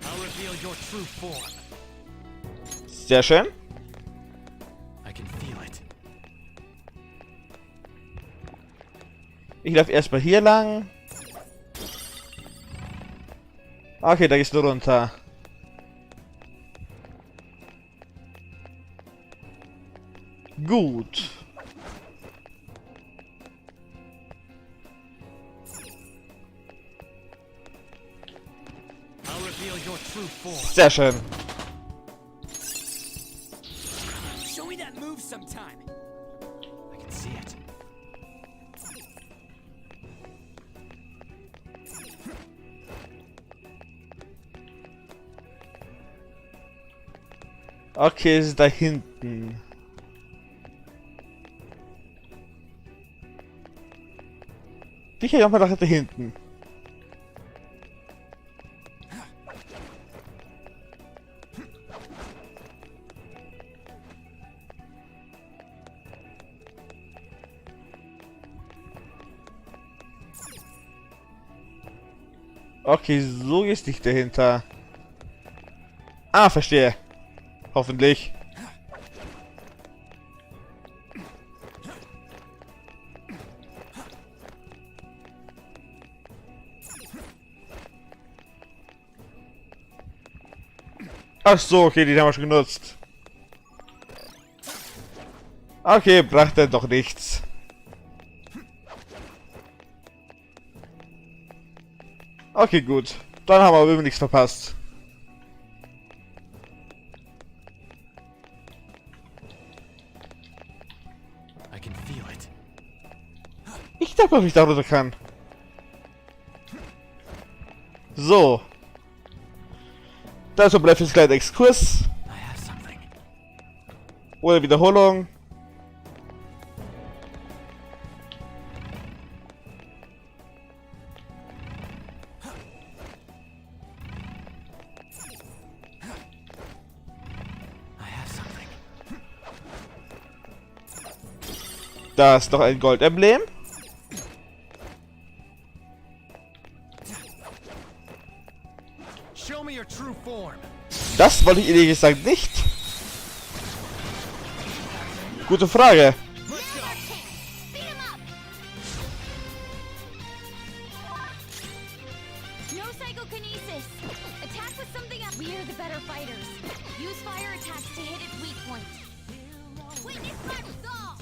I'll reveal your true form. Sehr schön. I can feel it. Ich laufe erstmal hier lang. Okay, da gehst du runter. Gut. I'll reveal your true form. Sehr schön. Show me that move sometime. I can see it. Okay, es ist da hinten. Wie kann ich auch mal da hinten? Okay, so ist nicht dahinter. Ah, verstehe. Hoffentlich. Ach so, okay, die haben wir schon genutzt. Okay, brachte doch nichts. Okay, gut. Dann haben wir aber nichts verpasst. I can feel it. Ich glaube, ob ich da runter kann. So. Dazu bleibt jetzt gleich ein Exkurs. Oder Wiederholung. Da ist noch ein Goldemblem. Show me your true form. Das wollte ich ehrlich gesagt nicht. Gute Frage. No psychokinesis. Attack with something else. We're the better fighters. Use fire attacks to hit its weak point. Witness my resolve.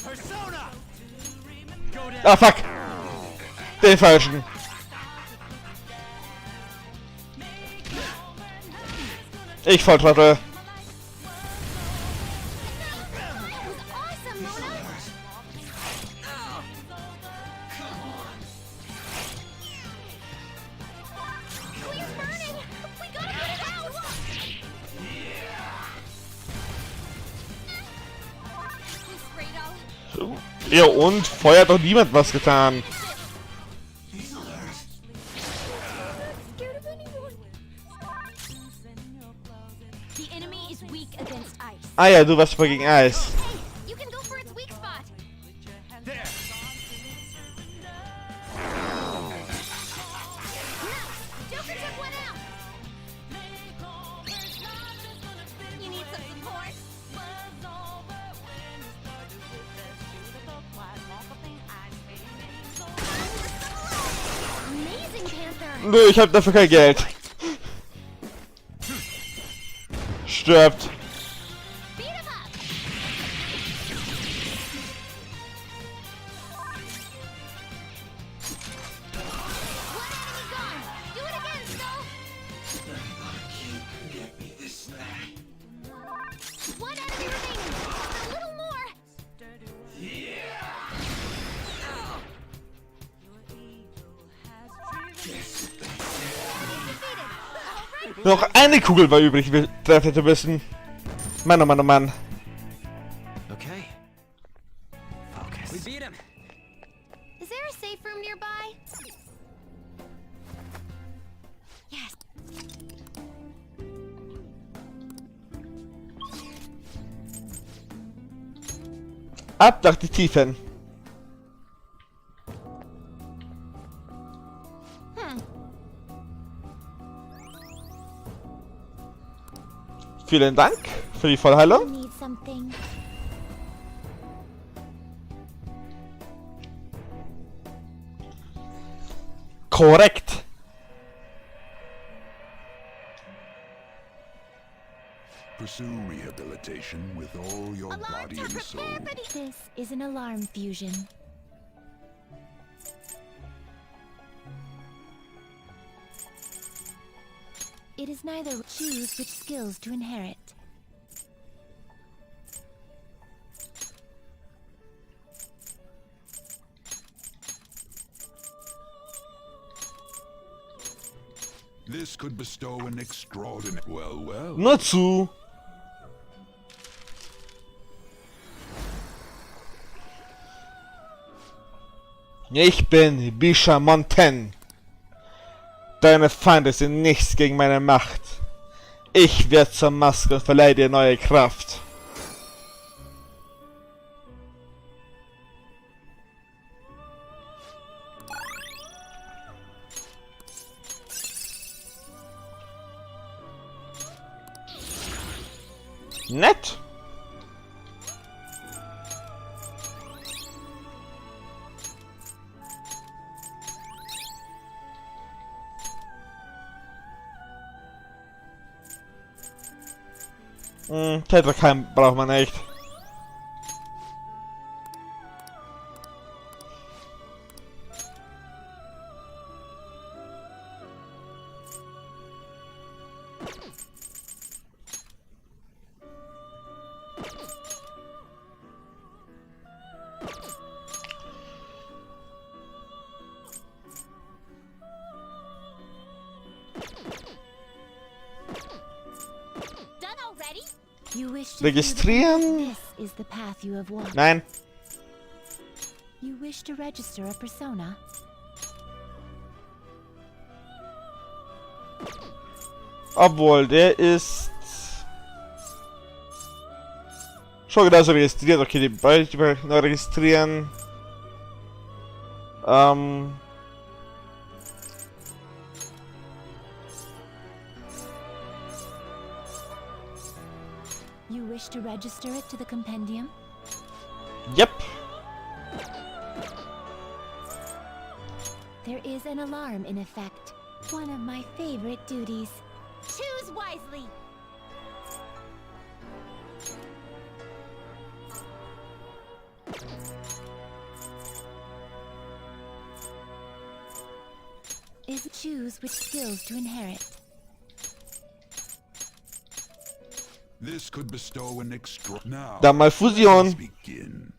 Persona! Go down. Ah, fuck. Den falschen. Ich Volltrottel. Ja, und vorher hat doch niemand was getan. Ah ja, du warst voll gegen Eis. Nö, ich hab dafür kein Geld. Stirbt. Noch eine Kugel war übrig, wir treffen hätte müssen. Mann, oh Mann, oh Mann. Okay. Focus. We beat him. Is there a safe room nearby? Yes. Ab nach die Tiefen. Vielen Dank für die Vollheilung. Korrekt. Pursue rehabilitation with all your body and soul. This is an alarm fusion. It is neither choose which skills to inherit. This could bestow an extraordinary... Well. Nur zu. Ich bin Bisha Monten. Deine Feinde sind nichts gegen meine Macht. Ich werde zur Maske und verleihe dir neue Kraft. Nett. Tetrakeim braucht man echt. Registrieren? Nein. You wish to register a persona? Obwohl, der ist schon genauso registriert. Okay, die beide neu registrieren. You wish to register it to the compendium? Yep. There is an alarm in effect. One of my favorite duties. Choose wisely! Choose which skills to inherit. This could bestow an extra. Now, Dann mal Fusion. let's begin.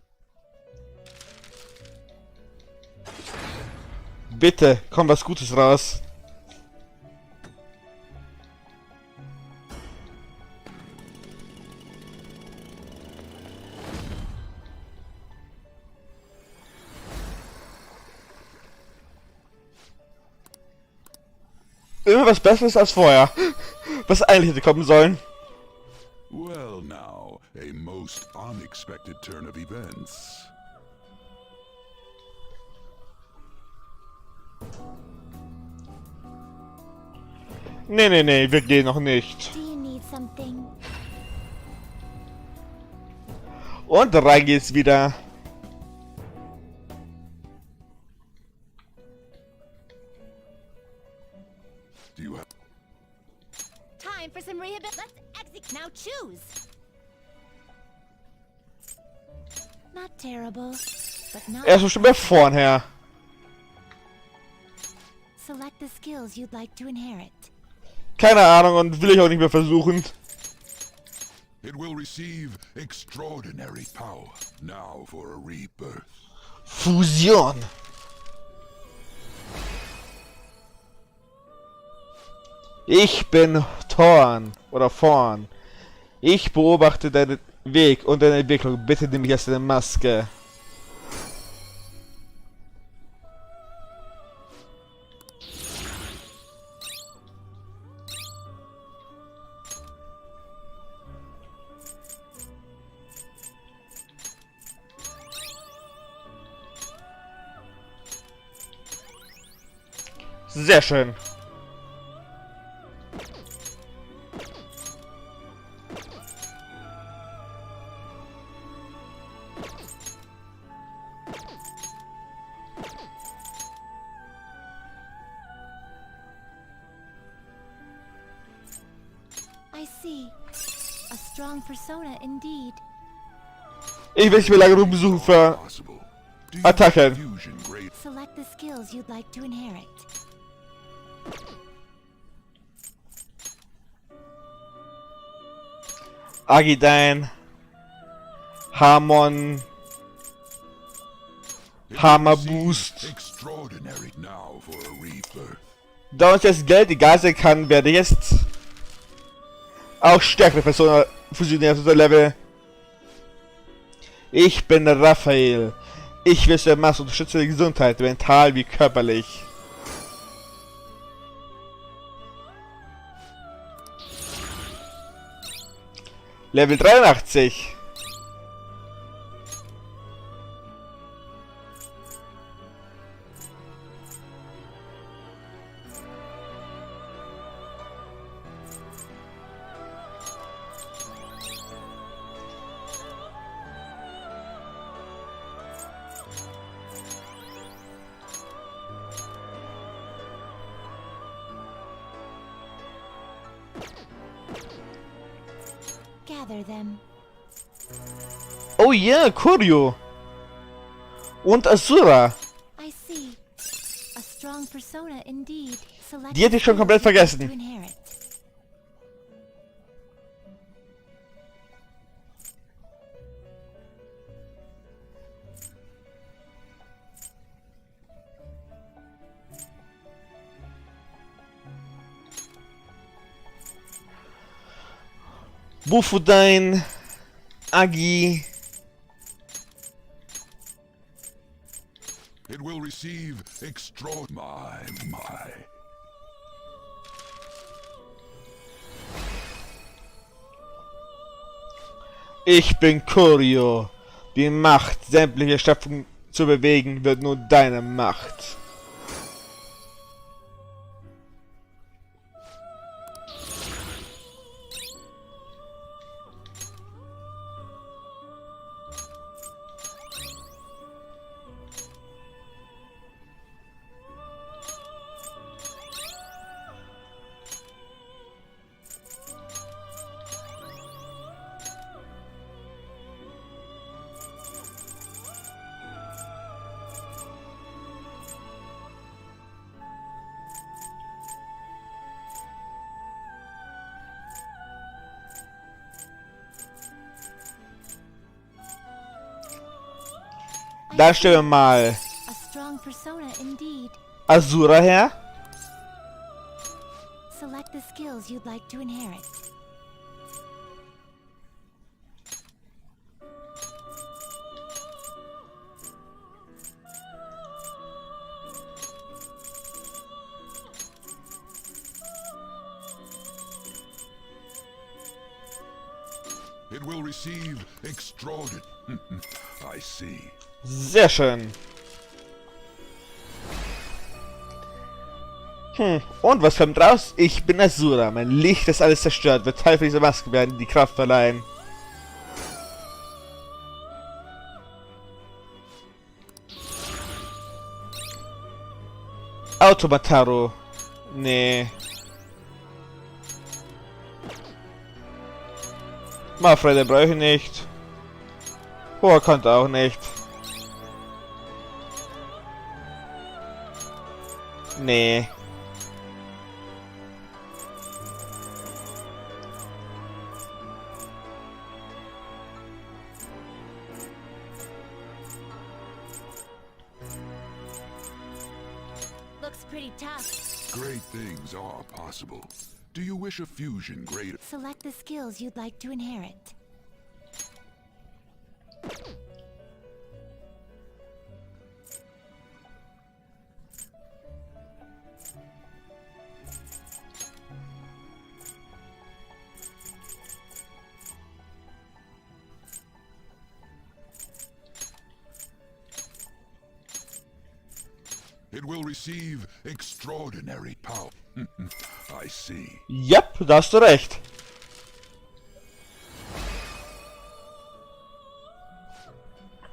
Bitte, komm was Gutes raus. Immer was Besseres als vorher. Was eigentlich hätte kommen sollen. Well now, a most unexpected turn of events. Nee, wir gehen noch nicht. Do you need something? Und rein geht's wieder. Time for some rehabilitation. Let's exit. Now choose. Not terrible, but not. Er ist schon bei vornher. Select the skills you'd like to inherit. Keine Ahnung und will ich auch nicht mehr versuchen. It will receive extraordinary power. Now for a rebirth. Fusion. Ich bin Thorn oder Vorn. Ich beobachte deinen Weg und deine Entwicklung. Bitte nimm mich als deine Maske. Sehr schön. I see. A strong persona indeed. Ich will nicht mehr lange rumsuchen für Attacken. Select the skills you'd like to inherit. Agidyne, Harmon, Hammer Boost. Da uns das Geld egal sein kann, werde ich jetzt auch stärkere Personen fusionieren auf unser Level. Ich bin Raphael. Ich will der Masse unterstütze die Gesundheit, mental wie körperlich. . Level 83. Gather them. Oh yeah, Kuryo. Und Asura. I see. A strong persona indeed. Select Die hätte ich schon komplett to vergessen. inherit. Bufudain, Agi. It will receive my. Ich bin Kuryo. Die Macht, sämtliche Schöpfung zu bewegen, wird nur deine Macht. Da stellen wir mal A strong persona indeed. Asura her. Select the skills you'd like to inherit. It will receive extraordinary. I see. Sehr schön. Und was kommt raus? Ich bin Asura. Mein Licht, das alles zerstört, wird Teil von dieser Maske werden, die Kraft verleihen. Automataro. Nee. Marfrede brauche ich nicht. Hoher konnte auch nicht. Nee. Looks pretty tough. Great things are possible. Do you wish a fusion greater? Select the skills you'd like to inherit. It will receive extraordinary power. I see. Yep, da hast du recht.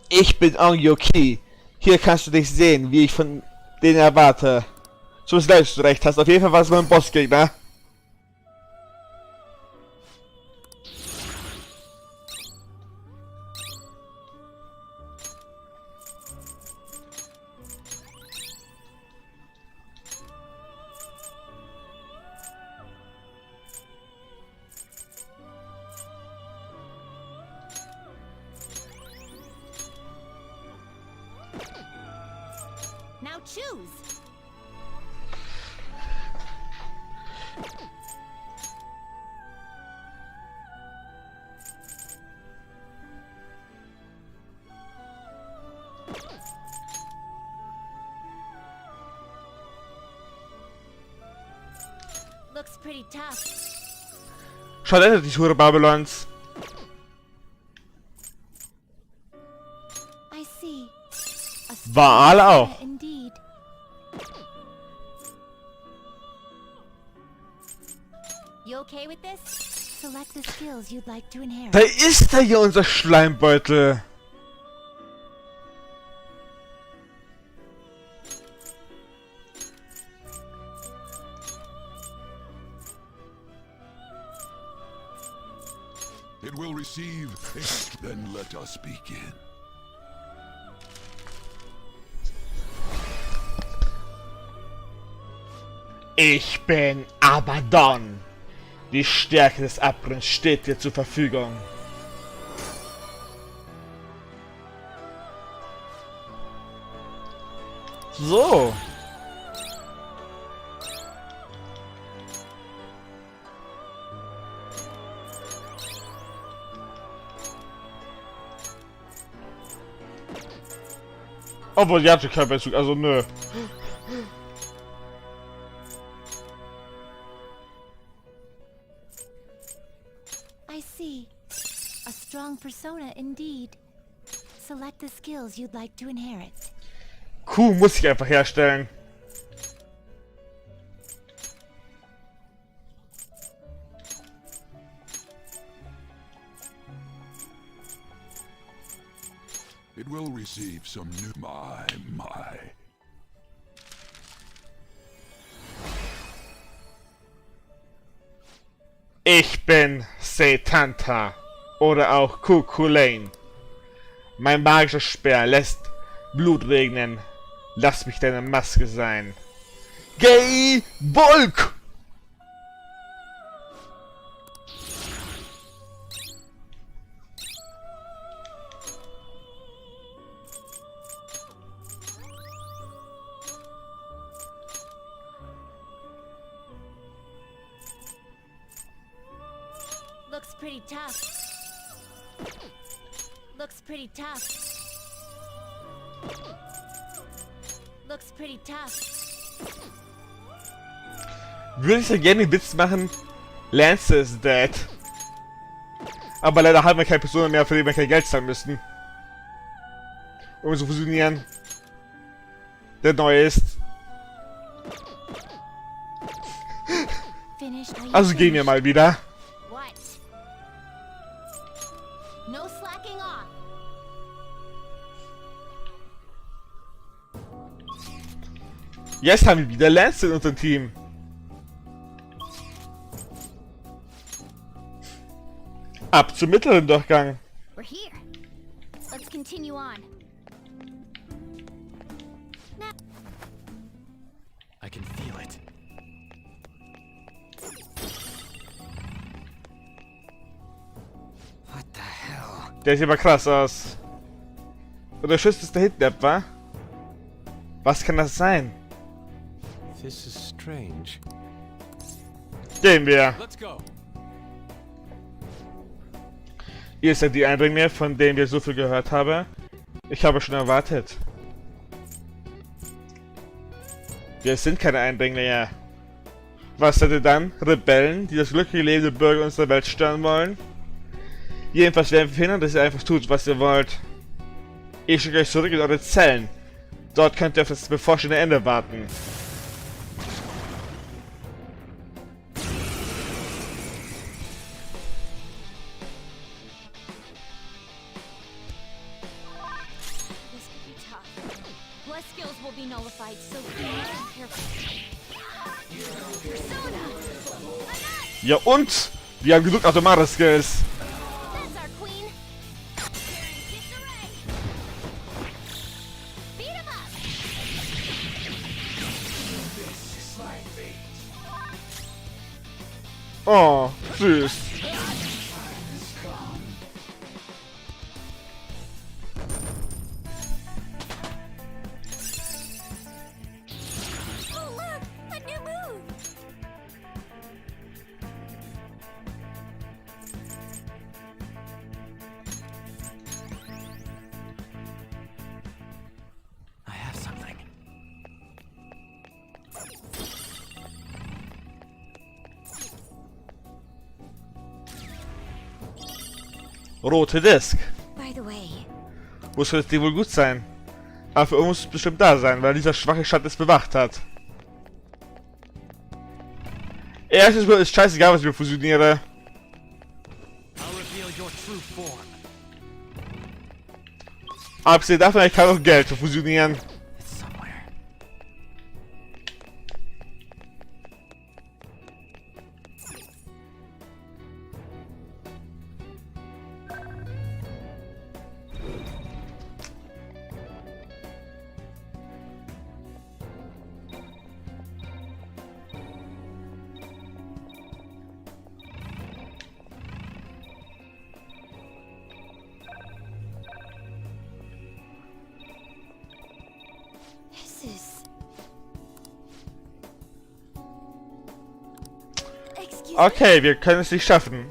Ich bin Angyoki. Hier kannst du dich sehen, wie ich von denen erwarte. So selbst du recht hast. Auf jeden Fall war es mein Bossgegner. Now choose. Looks pretty tough. Schade, die Tour Babylons. Wahl auch. Indeed. You okay with this? Select the skills you'd like to inherit. Da ist er hier, unser Schleimbeutel. It will receive. Then let us begin. Ich bin Abaddon. Die Stärke des Abgrunds steht dir zur Verfügung. So. Obwohl, die hatte keinen Bezug, also nö. I see. A strong persona indeed. Select the skills you'd like to inherit. Kuh muss ich einfach herstellen. It will receive some new. My. Ich bin Setanta oder auch Kukulain. Mein magischer Speer lässt Blut regnen. Lass mich deine Maske sein. Gay Volk! Looks pretty tough. Looks pretty tough. Looks pretty tough. Würde ich ja gerne den Witz machen, Lance is dead. Aber leider haben wir keine Person mehr, für die wir kein Geld zahlen müssten. Um zu fusionieren. Der neu ist. Also gehen wir mal wieder. What? No slacking off. Jetzt haben wir wieder Lance in unserem Team. Ab zum mittleren Durchgang. We're here. Let's continue on. I can feel it. What the hell? Der sieht aber krass aus. Und der Schuss ist da hinten etwa. Was kann das sein? This is strange. Gehen wir. Let's go. Ihr seid die Eindringlinge, von denen wir so viel gehört haben. Ich habe schon erwartet. Wir sind keine Eindringlinge. Was seid ihr dann? Rebellen, die das glückliche Leben der Bürger unserer Welt stören wollen? Jedenfalls werden wir verhindern, dass ihr einfach tut, was ihr wollt. Ich schicke euch zurück in eure Zellen. Dort könnt ihr auf das bevorstehende Ende warten. Ja und? Wir haben genug Automatik-Skills. Oh, süß. Rote Disk. By the way, Wo soll es dir wohl gut sein? Aber für uns muss es bestimmt da sein, weil dieser schwache Schatten es bewacht hat. Erstens ist scheißegal, was ich mir fusioniere. Abgesehen davon, ich kann auch Geld für fusionieren. Okay, wir können es nicht schaffen.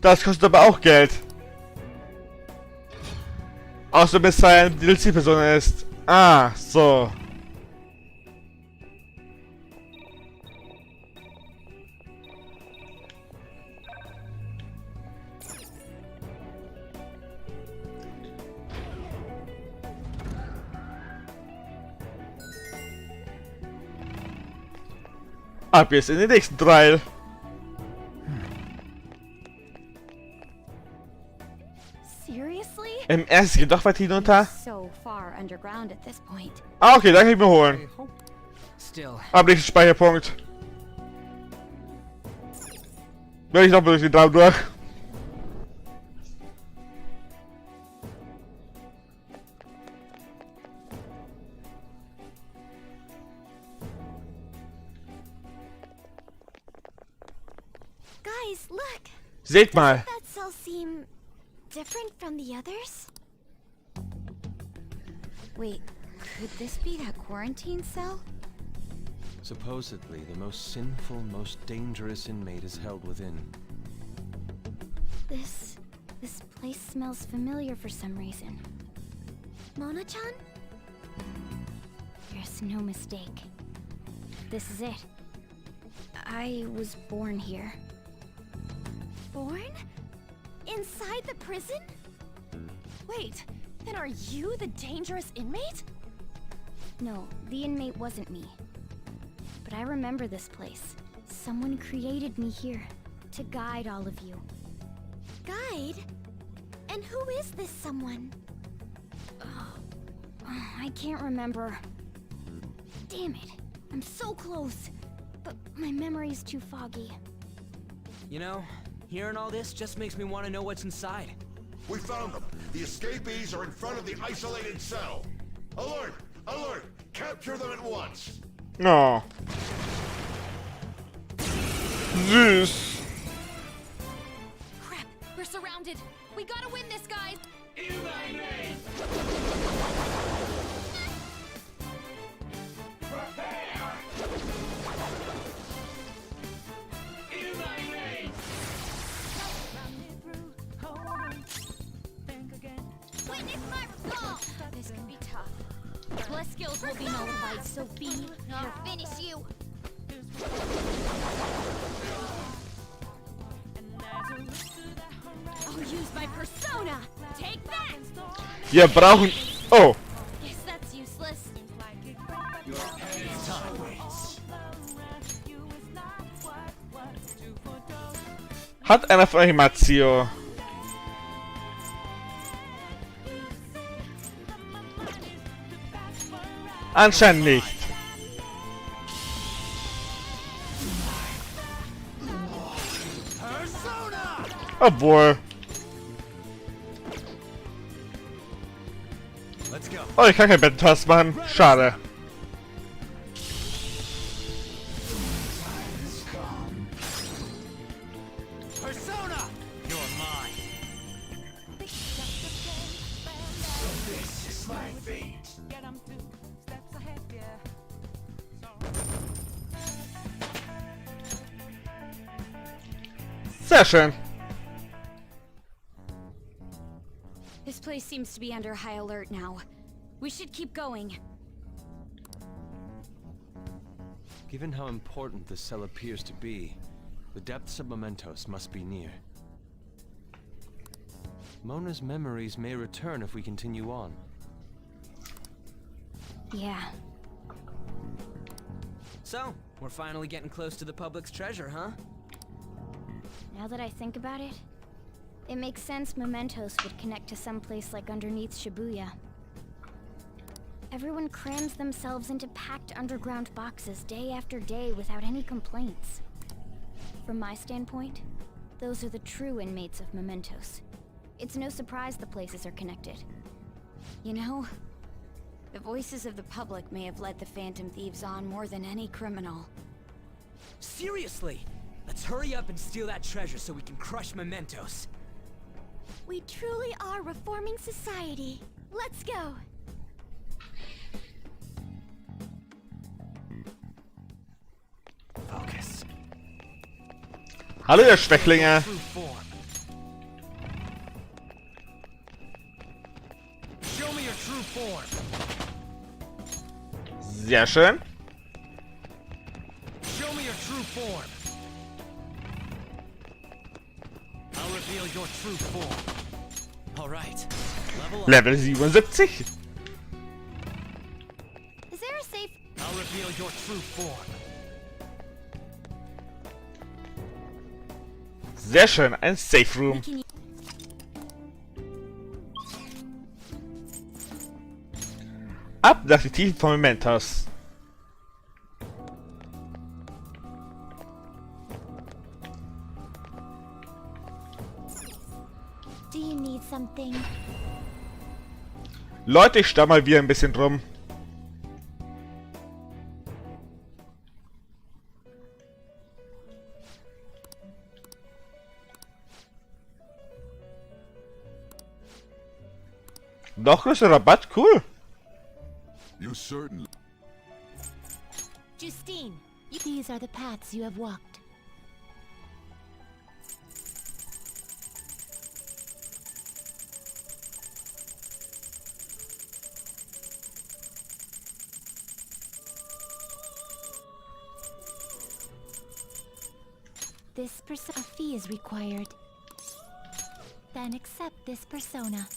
Das kostet aber auch Geld. Außer bis er eine DLC-Person ist. Ah, so. Ab jetzt in den nächsten Trial. Seriously? Im ersten geht doch weit hinunter. So far underground at this point. Ah, okay, da kann ich mir holen. Still. Am nächsten Speicherpunkt. Will ich noch durch den Traum durch. Guys, look. Seht mal. Doesn't that cell seem different from the others? Wait, could this be that quarantine cell? Supposedly, the most sinful, most dangerous inmate is held within. This place smells familiar for some reason. Mona-chan? There's no mistake. This is it. I was born here. Born? Inside the prison? Wait, then are you the dangerous inmate? No, the inmate wasn't me. But I remember this place. Someone created me here to guide all of you. Guide? And who is this someone? I can't remember. Damn it. I'm so close. But my memory's too foggy. You know, hearing all this just makes me want to know what's inside. We found them. The escapees are in front of the isolated cell. Alert! Alert! Capture them at once. No. Süß. Crap, we're surrounded. We gotta win this, guys. Witness my resolve! This could be tough. Plus skills will be nullified, so be or finish you. I'll use my persona. Take that. Wir brauchen... Oh. Guess that's useless. Hat einer von euch Mazio? Anscheinend nicht. Obwohl. Oh, ich kann kein Bettentoss machen. Schade. Persona! You're mine. This is my fate. Sehr schön. This place seems to be under high alert now. We should keep going. Given how important this cell appears to be, the depths of Mementos must be near. Mona's memories may return if we continue on. Yeah. So, we're finally getting close to the public's treasure, huh? Now that I think about it, it makes sense mementos would connect to some place like underneath Shibuya. Everyone crams themselves into packed underground boxes day after day without any complaints. From my standpoint, those are the true inmates of mementos. It's no surprise the places are connected. You know, the voices of the public may have led the Phantom Thieves on more than any criminal. Seriously! Let's hurry up and steal that treasure so we can crush mementos. We truly are reforming society. Let's go! Focus. Hallo ihr Schwächlinge! Show me your true form. Sehr schön. Show me your true form. I'll reveal your true form. All right. Level 77. Is there a safe? I'll reveal your true form. Sehr schön, ein Safe Room. Ab nach die Tiefen von Mementos. Do you need something? Leute, ich stamm mal wieder ein bisschen drum. Noch größer Rabatt, cool. You certainly... Justine, these are the paths you have walked. This persona fee is required. Then accept this persona.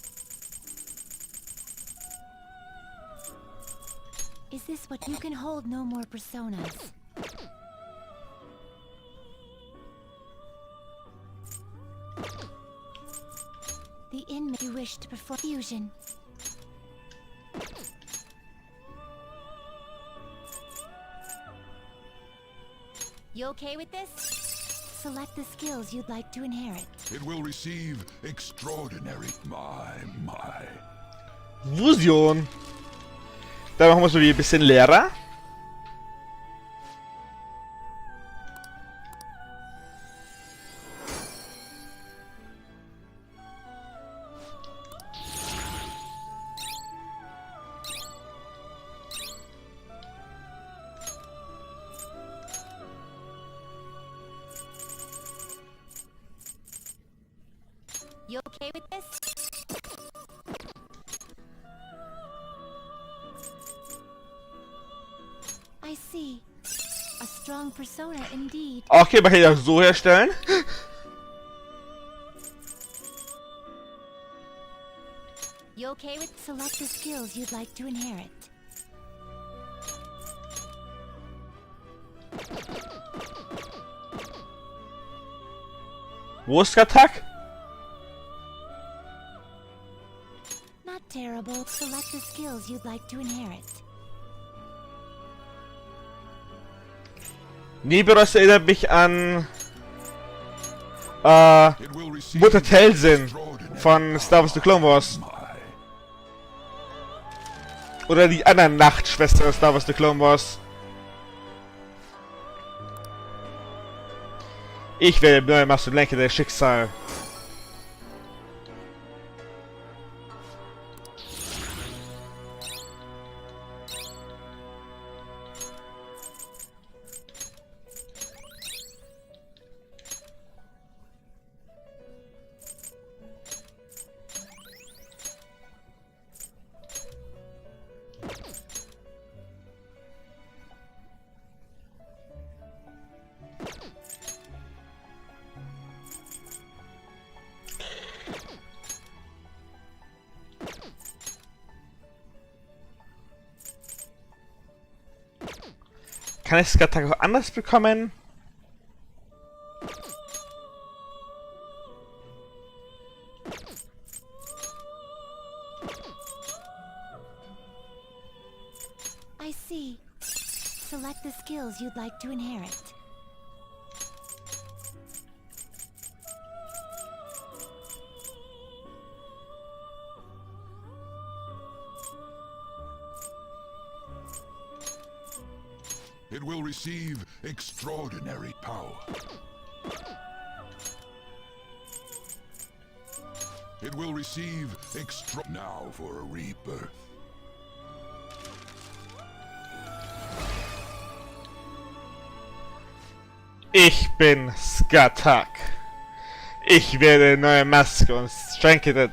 Is this what you can hold? No more personas. The inmate you wish to perform fusion. You okay with this? Select the skills you'd like to inherit. It will receive extraordinary... My. Fusion. Dann machen wir es so wie ein bisschen leerer. You okay with this? I see. A strong persona indeed. Okay, man kann ja so herstellen. You okay with select the skills you'd like to inherit? Wo ist Attack? Not terrible. Select the skills you'd like to inherit. Nibiros erinnert mich an Mutter Telsin von Star Wars The Clone Wars. Oder die anderen Nachtschwestern aus Star Wars The Clone Wars. Ich werde neue Master Lenker der Schicksal. Kann ich Skatak auch anders bekommen? I see. Select the skills you'd like to inherit. It will receive extraordinary power. It will receive now for a rebirth. Ich bin Skatak. Ich werde neue Maske und schenke dir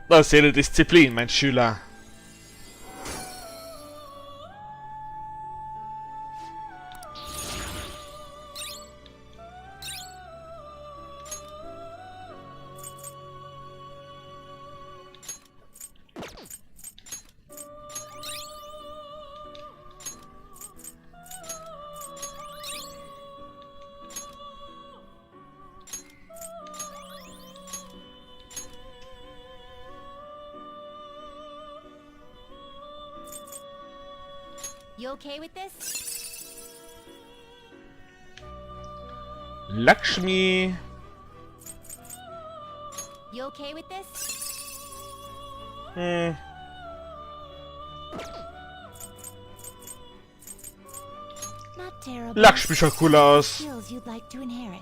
das jede Disziplin, mein Schüler. You okay with this? Lakshmi. You okay with this? Not terrible. Lakshmi schaut cooler aus. Skills you'd like to inherit.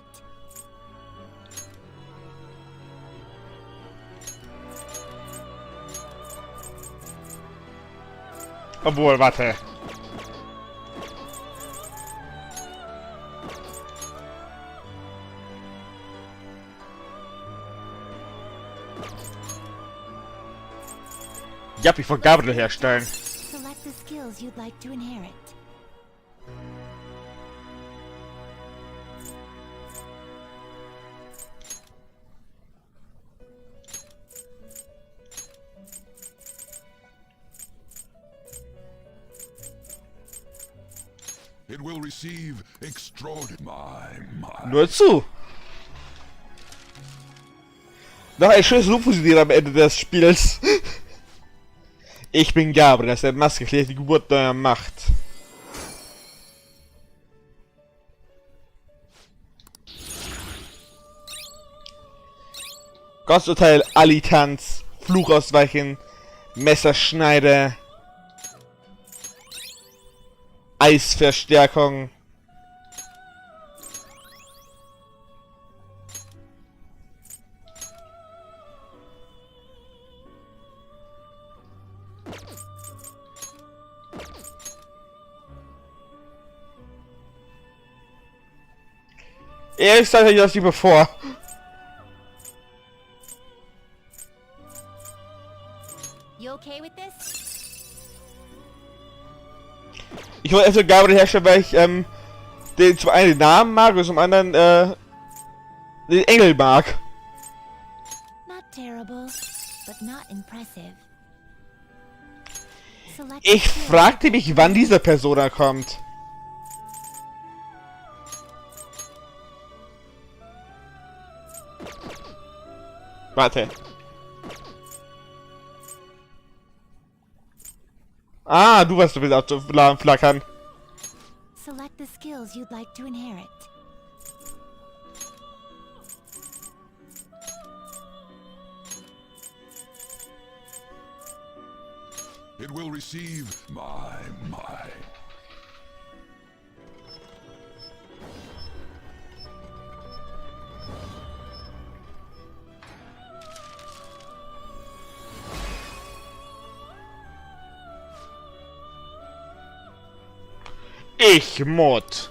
Obwohl, warte. Ja, ich wollte Gabriel herstellen. Select the skills you'd like to inherit. It will receive extraordinary. Nur zu. Noch ein schönes Lobpositiv am Ende des Spiels. Ich bin Gabriel, das ist eine Maske, erklärt die Geburt neuer Macht. Gottsurteil, Alitanz, Fluch ausweichen, Messerschneide, Eisverstärkung. Ich sage euch das lieber vor. You okay with this? Ich wollte öfter Gabriel herstellen, weil ich den zum einen den Namen mag und zum anderen den Engel mag. Not terrible, but not impressive. Ich fragte mich, wann diese Persona kommt. Warte. Ah, du warst wieder auf flackern. Select the skills you'd like to inherit. It will receive my. Ich, Mod.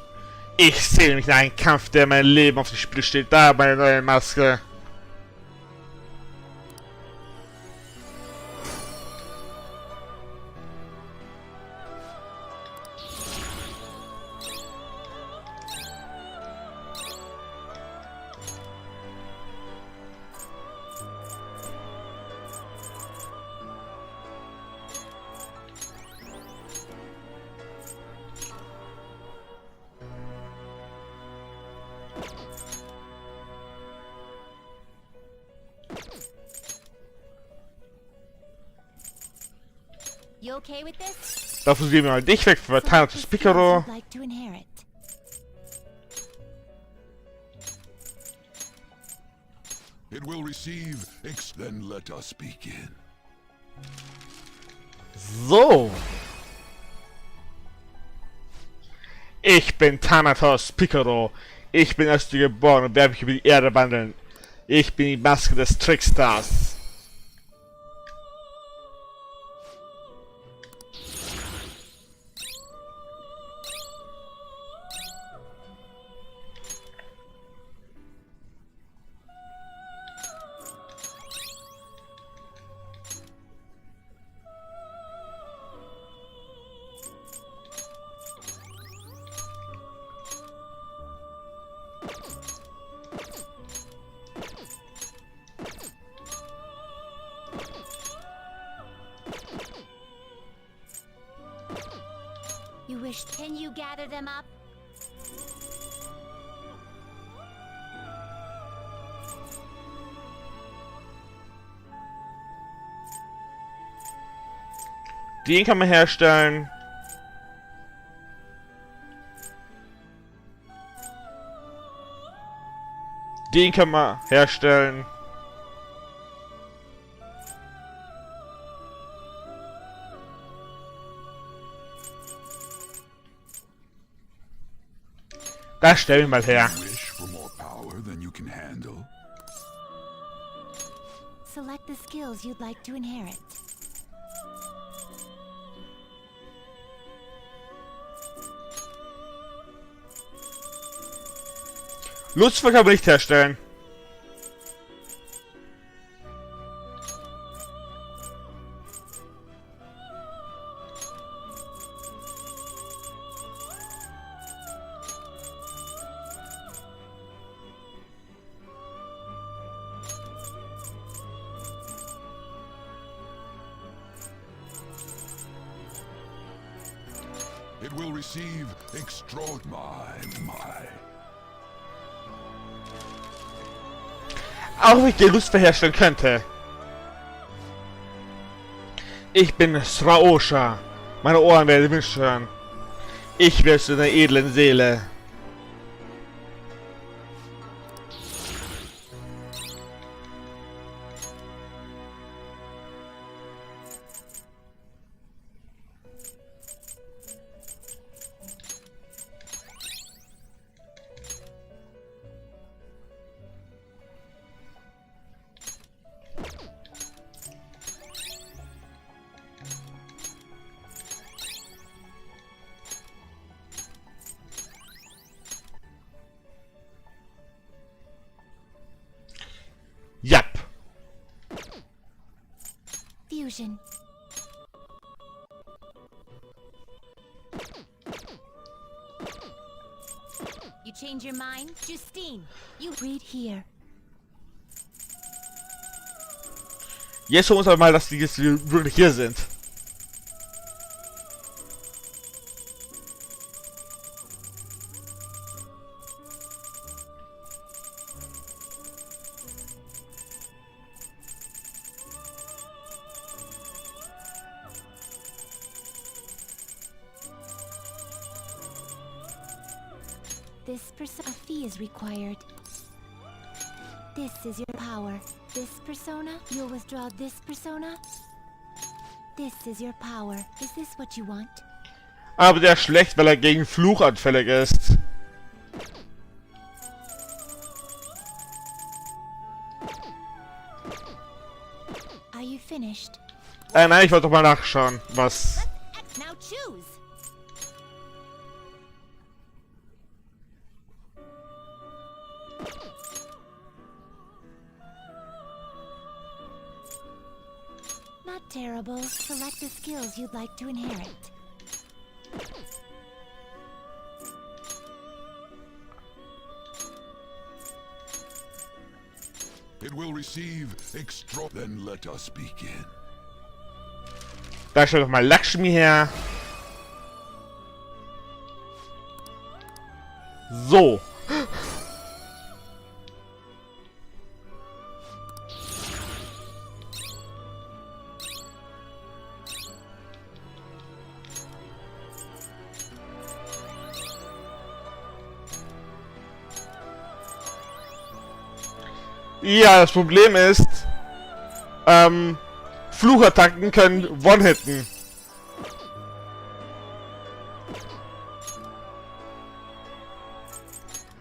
Ich sehe mich in einen Kampf, der mein Leben auf dem Spiel steht. Da, meine neue Maske. You okay with this? Dafür sehen wir mal dich weg für Thanatos Picaro. You'd like to inherit. It will receive. Then let us begin. So. Ich bin Thanatos Picaro. Ich bin erst geboren und werde mich über die Erde wandeln. Ich bin die Maske des Trickstars. You wish. Can you gather them up? Den kann man herstellen. Den kann man herstellen. Das stell ich mal her. Wish for more power than you can handle. Select the skills you'd like to inherit. Lucifer kann man nicht herstellen. It will receive my. Auch wenn ich den Lucifer herstellen könnte. Ich bin Sraosha. Meine Ohren werden mich hören. Ich werde zu einer edlen Seele. Yep. Fusion. You change your mind? Justine, you read here. Jetzt holen wir uns aber mal, dass die jetzt wirklich hier sind. This a fee is required. This is your power. This persona, you'll withdraw this persona. This is your power. Is this what you want? Aber der ist schlecht, weil er gegen Fluch anfällig ist. Are you finished? Nein, ich wollte doch mal nachschauen, was... Now choose. Not terrible. Select the skills you'd like to inherit. It will receive Then let us begin. Da stellt doch mal Lakshmi her. So. Ja, das Problem ist, Fluchattacken können One-Hitten.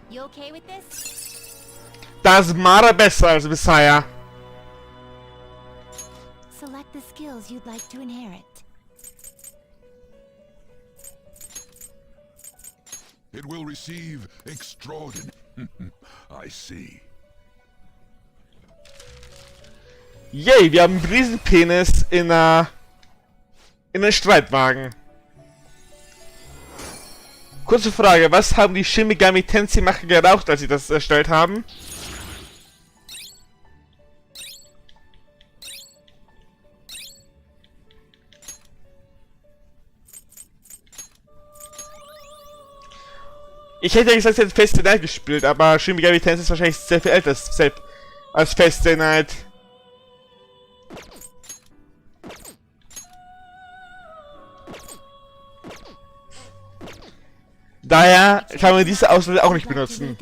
You okay with this? Da ist Mara besser als Messiah. Select the skills you'd like to inherit. It will receive extraordinary. I see. Yay, wir haben einen Riesenpenis in einem Streitwagen. Kurze Frage, was haben die Shin Megami Tensei Macher geraucht, als sie das erstellt haben? Ich hätte ja gesagt, sie hätten Feste Night gespielt, aber Shin Megami Tensei ist wahrscheinlich sehr viel älter als Feste Night. Daher kann man diese Ausrede auch nicht benutzen.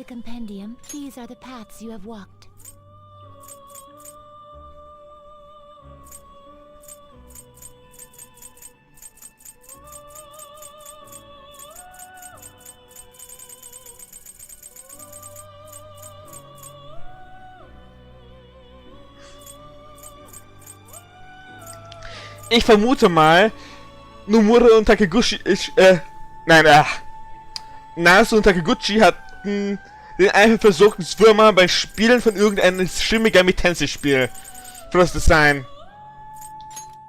Ich vermute mal, Nomura und Takeguchi Nasu und Takeguchi hatten den einfach versucht, das Firma beim Spielen von irgendeinem Shin Megami Tensei Spiel für das Design.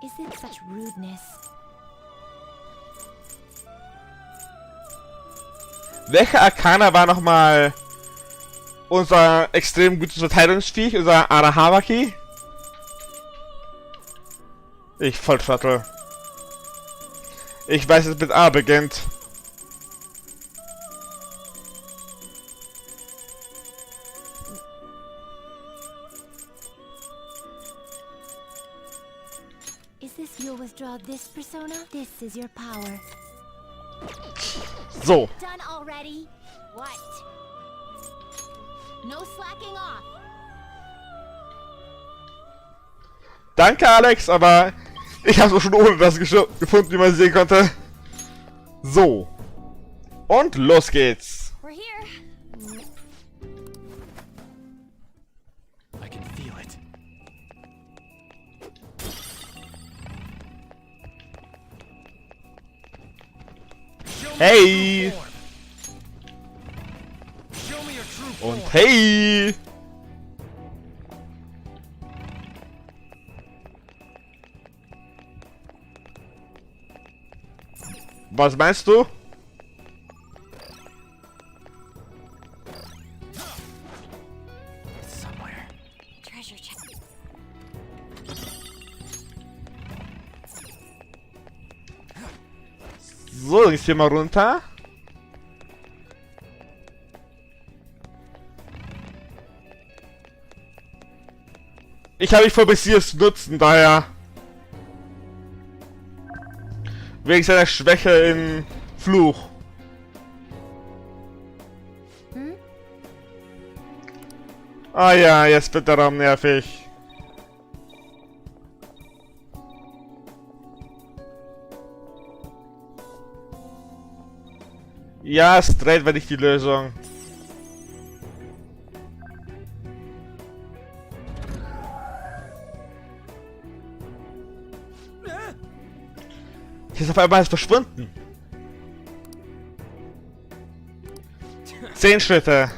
Is it such rudeness? Welcher Arcana war nochmal unser extrem gutes Verteidigungsviech, unser Arahabaki? Ich Volltrottel. Ich weiß, es mit A beginnt. You'll withdraw this persona. This is your power. So. Done already? What? No slacking off. Danke, Alex, aber ich habe es auch schon ohne das gefunden, wie man sehen konnte. So. Und los geht's. We're here. I can feel it. Hey! Und hey! Was meinst du? Somewhere. Treasure chest. So, ich hier mal runter. Ich habe mich vor, bis hier zu nutzen, daher. Wegen seiner Schwäche in Fluch. Ah ja, jetzt wird der Raum nervig. Ja, straight war nicht die Lösung. Hier ist auf einmal verschwunden. 10 Schritte.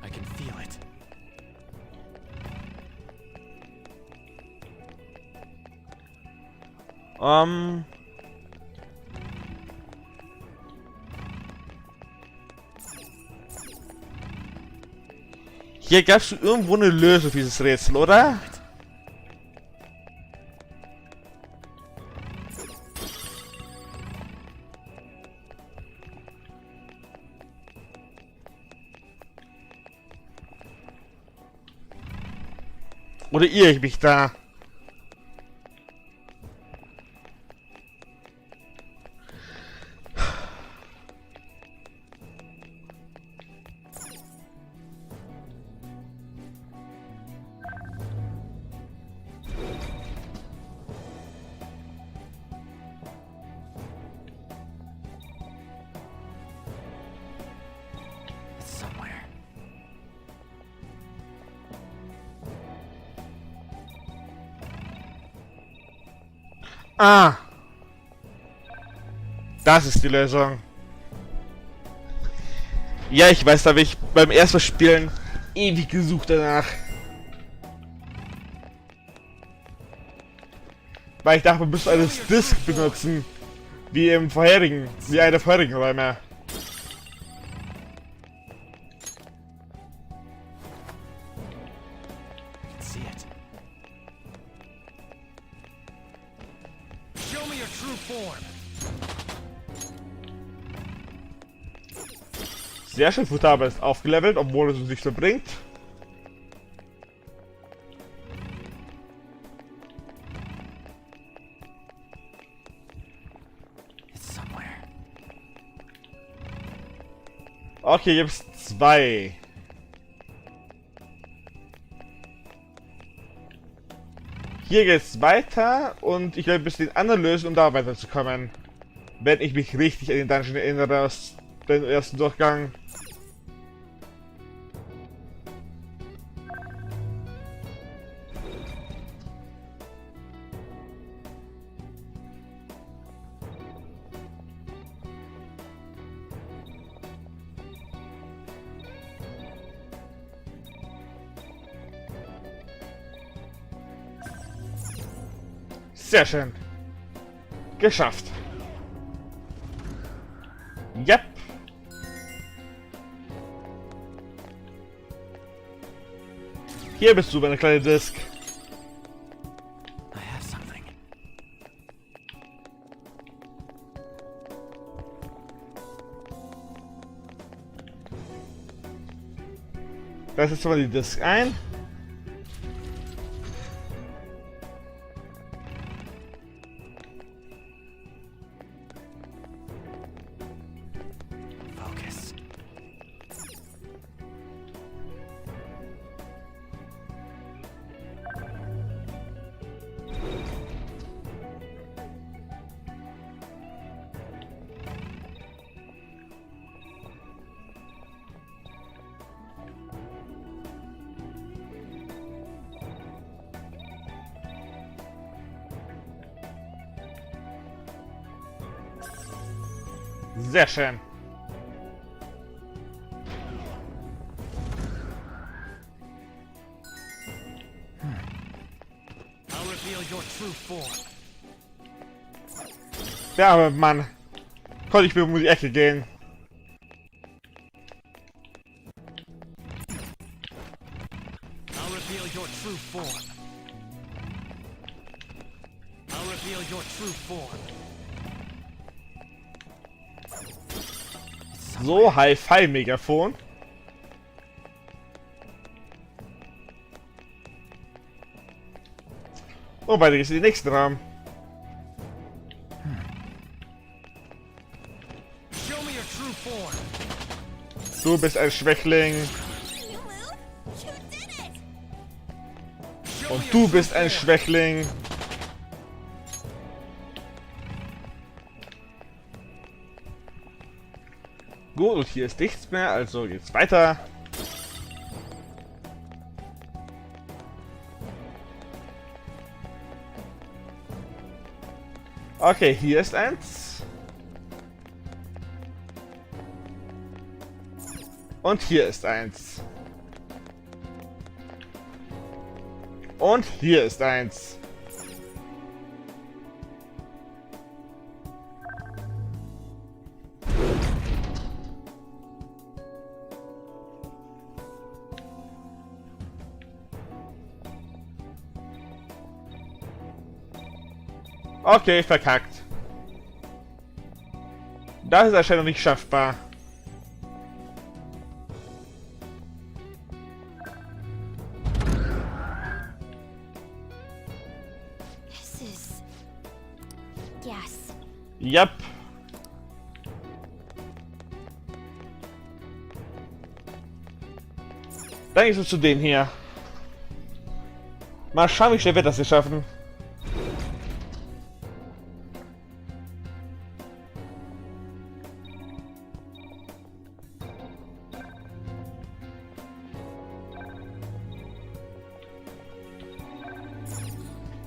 I can feel it. Hier gab es irgendwo eine Lösung für dieses Rätsel, oder? Oder irre ich mich da? Ah! Das ist die Lösung. Ja, ich weiß, da habe ich beim ersten Spielen ewig gesucht danach. Weil ich dachte, man müsste eine Disk benutzen. Wie im vorherigen, wie eine der vorherigen Räume. See it. Show me your true form. Sehr schön, Futaba ist aufgelevelt, obwohl es uns nicht so bringt. Okay, gibt's 2. Hier geht's weiter und ich werde ein bisschen den anderen lösen, um da weiterzukommen. Wenn ich mich richtig an den Dungeon erinnere aus dem ersten Durchgang. Sehr schön. Geschafft. Yep. Hier bist du, meine kleine Disk. I have something. Da ist jetzt mal die Disk ein. Sehr schön. I'll reveal your true form. Der arme Mann. Konnte ich mir um die Ecke gehen. I'll reveal your true form. I'll reveal your true form. So, Hi-Fi-Megafon. Und weiter geht's in den nächsten Raum. Show me your true form. Du bist ein Schwächling. Und du bist ein Schwächling. Gut, und hier ist nichts mehr, also geht's weiter. Okay, hier ist eins. Und hier ist eins. Und hier ist eins. Okay, verkackt. Das ist anscheinend nicht schaffbar. This is... Yes. Yep. Dann ist es zu dem hier. Mal schauen, wie schnell wir das hier schaffen.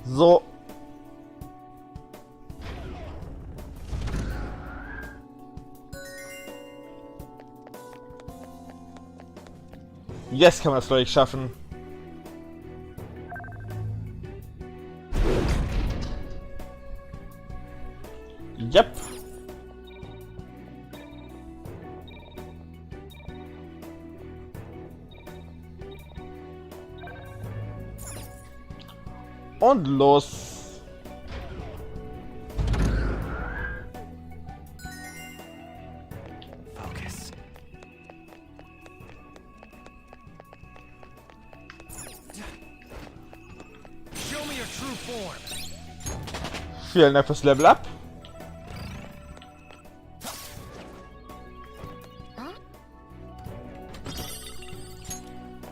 So. Jetzt kann man es, glaube ich, schaffen. Yep. Und los. Focus. Show me your true form. Vielen Dank fürs Level Up.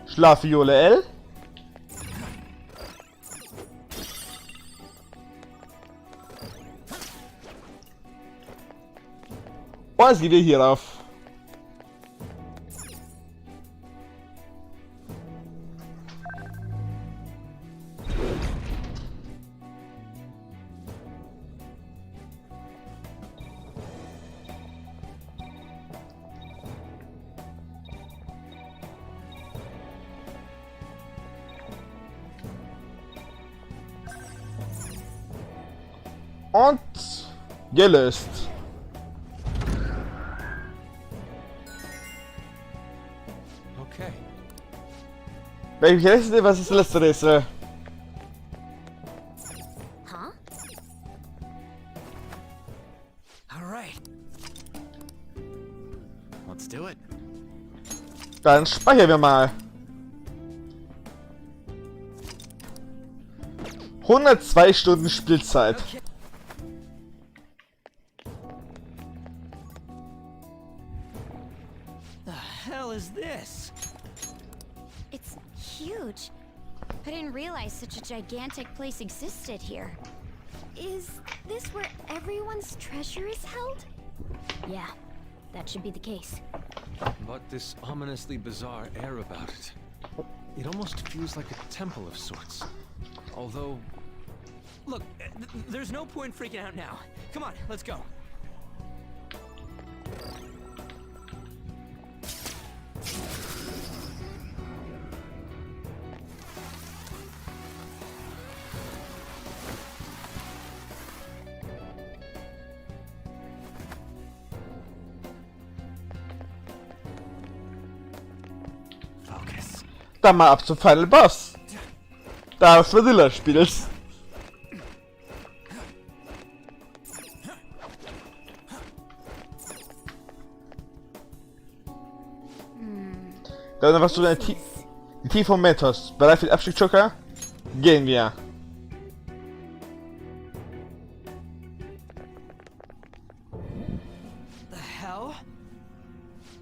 Schlafviole L. Was geht hier drauf? Und gelöst. Okay. Welches letzte, was ist das letzte Rätsel? Huh? All right. Let's do it. Dann speichern wir mal. 102 Stunden Spielzeit. Okay. The hell is this? It's huge. I didn't realize such a gigantic place existed here. Is this where everyone's treasure is held? Yeah, that should be the case. But this ominously bizarre air about it. It almost feels like a temple of sorts. Although... Look, there's no point freaking out now. Come on, let's go. Focus. Dann mal ab zum Final Boss. Da ist Vanilla spielst. Dann was du dein die Tiefe vom Mentos. Bereit für den Abstieg-Joker? Gehen wir. The hell?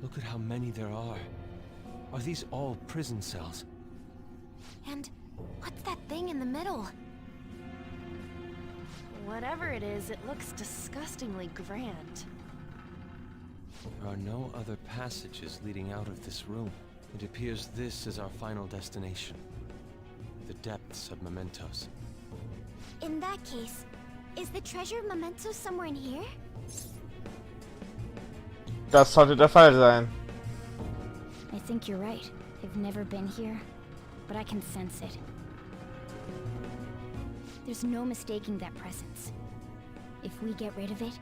Look at how many there are. Are these all prison cells? And what's that thing in the middle? Whatever it is, it looks disgustingly grand. There are no other passages leading out of this room. It appears this is our final destination. The depths of Mementos. In that case, is the treasure memento somewhere in here? Das sollte der Fall sein. I think you're right. I've never been here, but I can sense it. There's no mistaking that presence. If we get rid of it...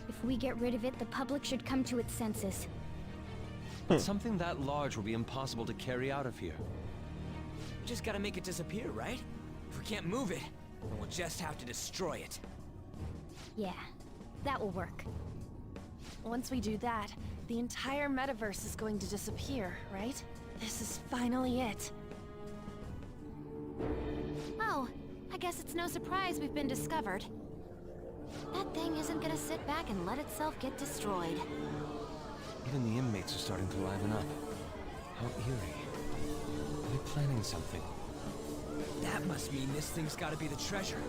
If we get rid of it, the public should come to its senses. But something that large will be impossible to carry out of here. We just gotta make it disappear, right? If we can't move it, then we'll just have to destroy it. Yeah, that will work. Once we do that, the entire metaverse is going to disappear, right? This is finally it. Oh, I guess it's no surprise we've been discovered. That thing isn't gonna sit back and let itself get destroyed. Even the inmates are starting to liven up. How eerie. Are they planning something? That must mean this thing's gotta be the treasure.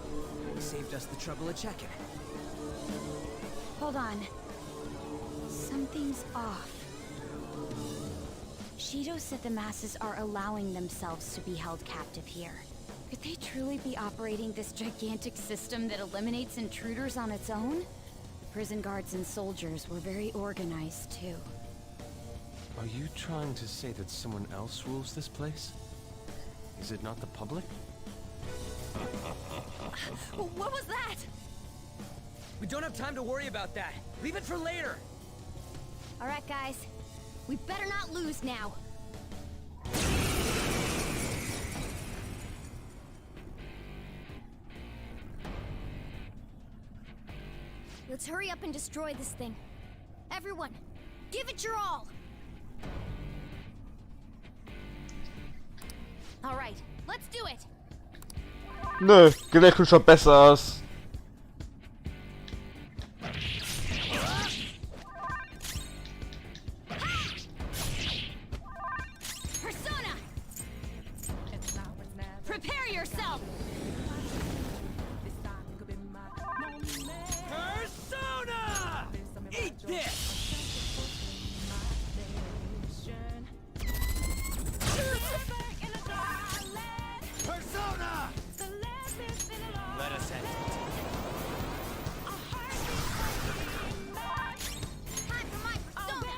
He saved us the trouble of checking. Hold on. Something's off. Shidos said the masses are allowing themselves to be held captive here. Could they truly be operating this gigantic system that eliminates intruders on its own? Prison guards and soldiers were very organized, too. Are you trying to say that someone else rules this place? Is it not the public? What was that? We don't have time to worry about that. Leave it for later. Alright, guys. We better not lose now. Let's hurry up and destroy this thing. Everyone, give it your all! Alright, let's do it! Nö, Gerät sieht schon besser aus. Persona! Prepare yourself! Persona! Eat this! Persona! Let us end it. Time for my persona!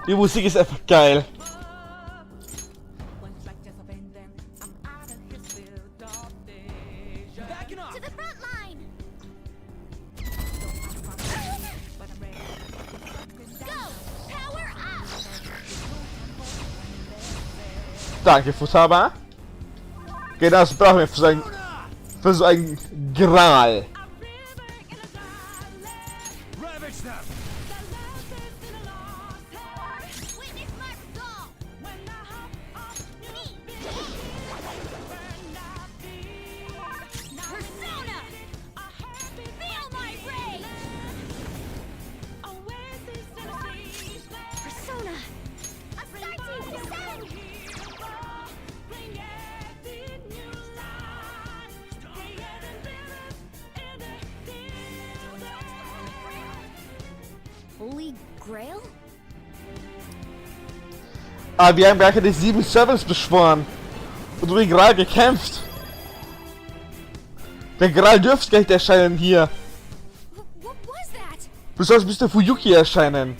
Die Musik ist einfach geil. To the front line! Go! Power up! Danke, Futaba. Genau, das brauchen wir für so ein Gral. Ravage them! Witness my resolve! Persona! Feel my rage! Persona! Astartes descend! Holy Grail? Ah, wir haben gar keine 7 Servants beschworen. Und um den Gral gekämpft. Der Gral dürfte gar nicht erscheinen hier. What was that? Du sollst Mr. Fuyuki erscheinen.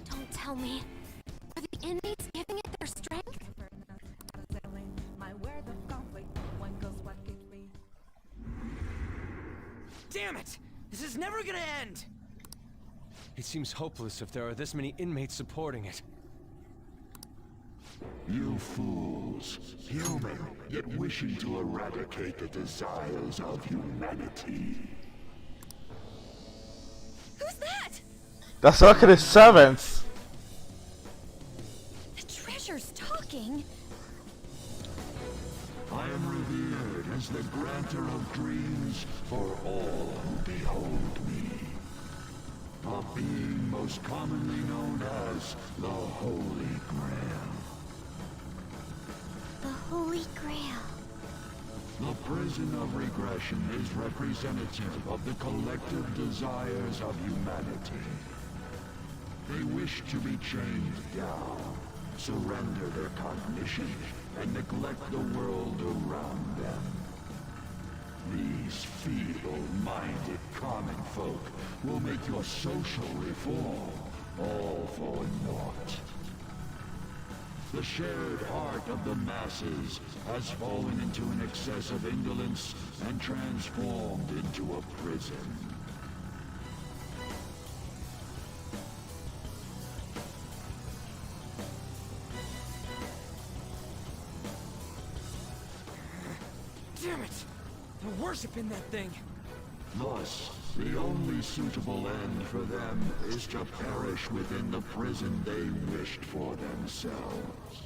Don't tell me. Are the inmates giving it their strength? Damn it! This is never gonna end! It seems hopeless if there are this many inmates supporting it. You fools. Human, yet wishing to eradicate the desires of humanity. Who's that? Das war keine Servants. The treasure's talking. I am revered as the granter of dreams for all who behold me. A being most commonly known as the Holy Grail. The Holy Grail. The prison of regression is representative of the collective desires of humanity. They wish to be chained down, surrender their cognition, and neglect the world around them. These feeble-minded common folk will make your social reform all for naught. The shared heart of the masses has fallen into an excess of indolence and transformed into a prison. Damn it! They're worshipping that thing! Thus, the only suitable end for them is to perish within the prison they wished for themselves.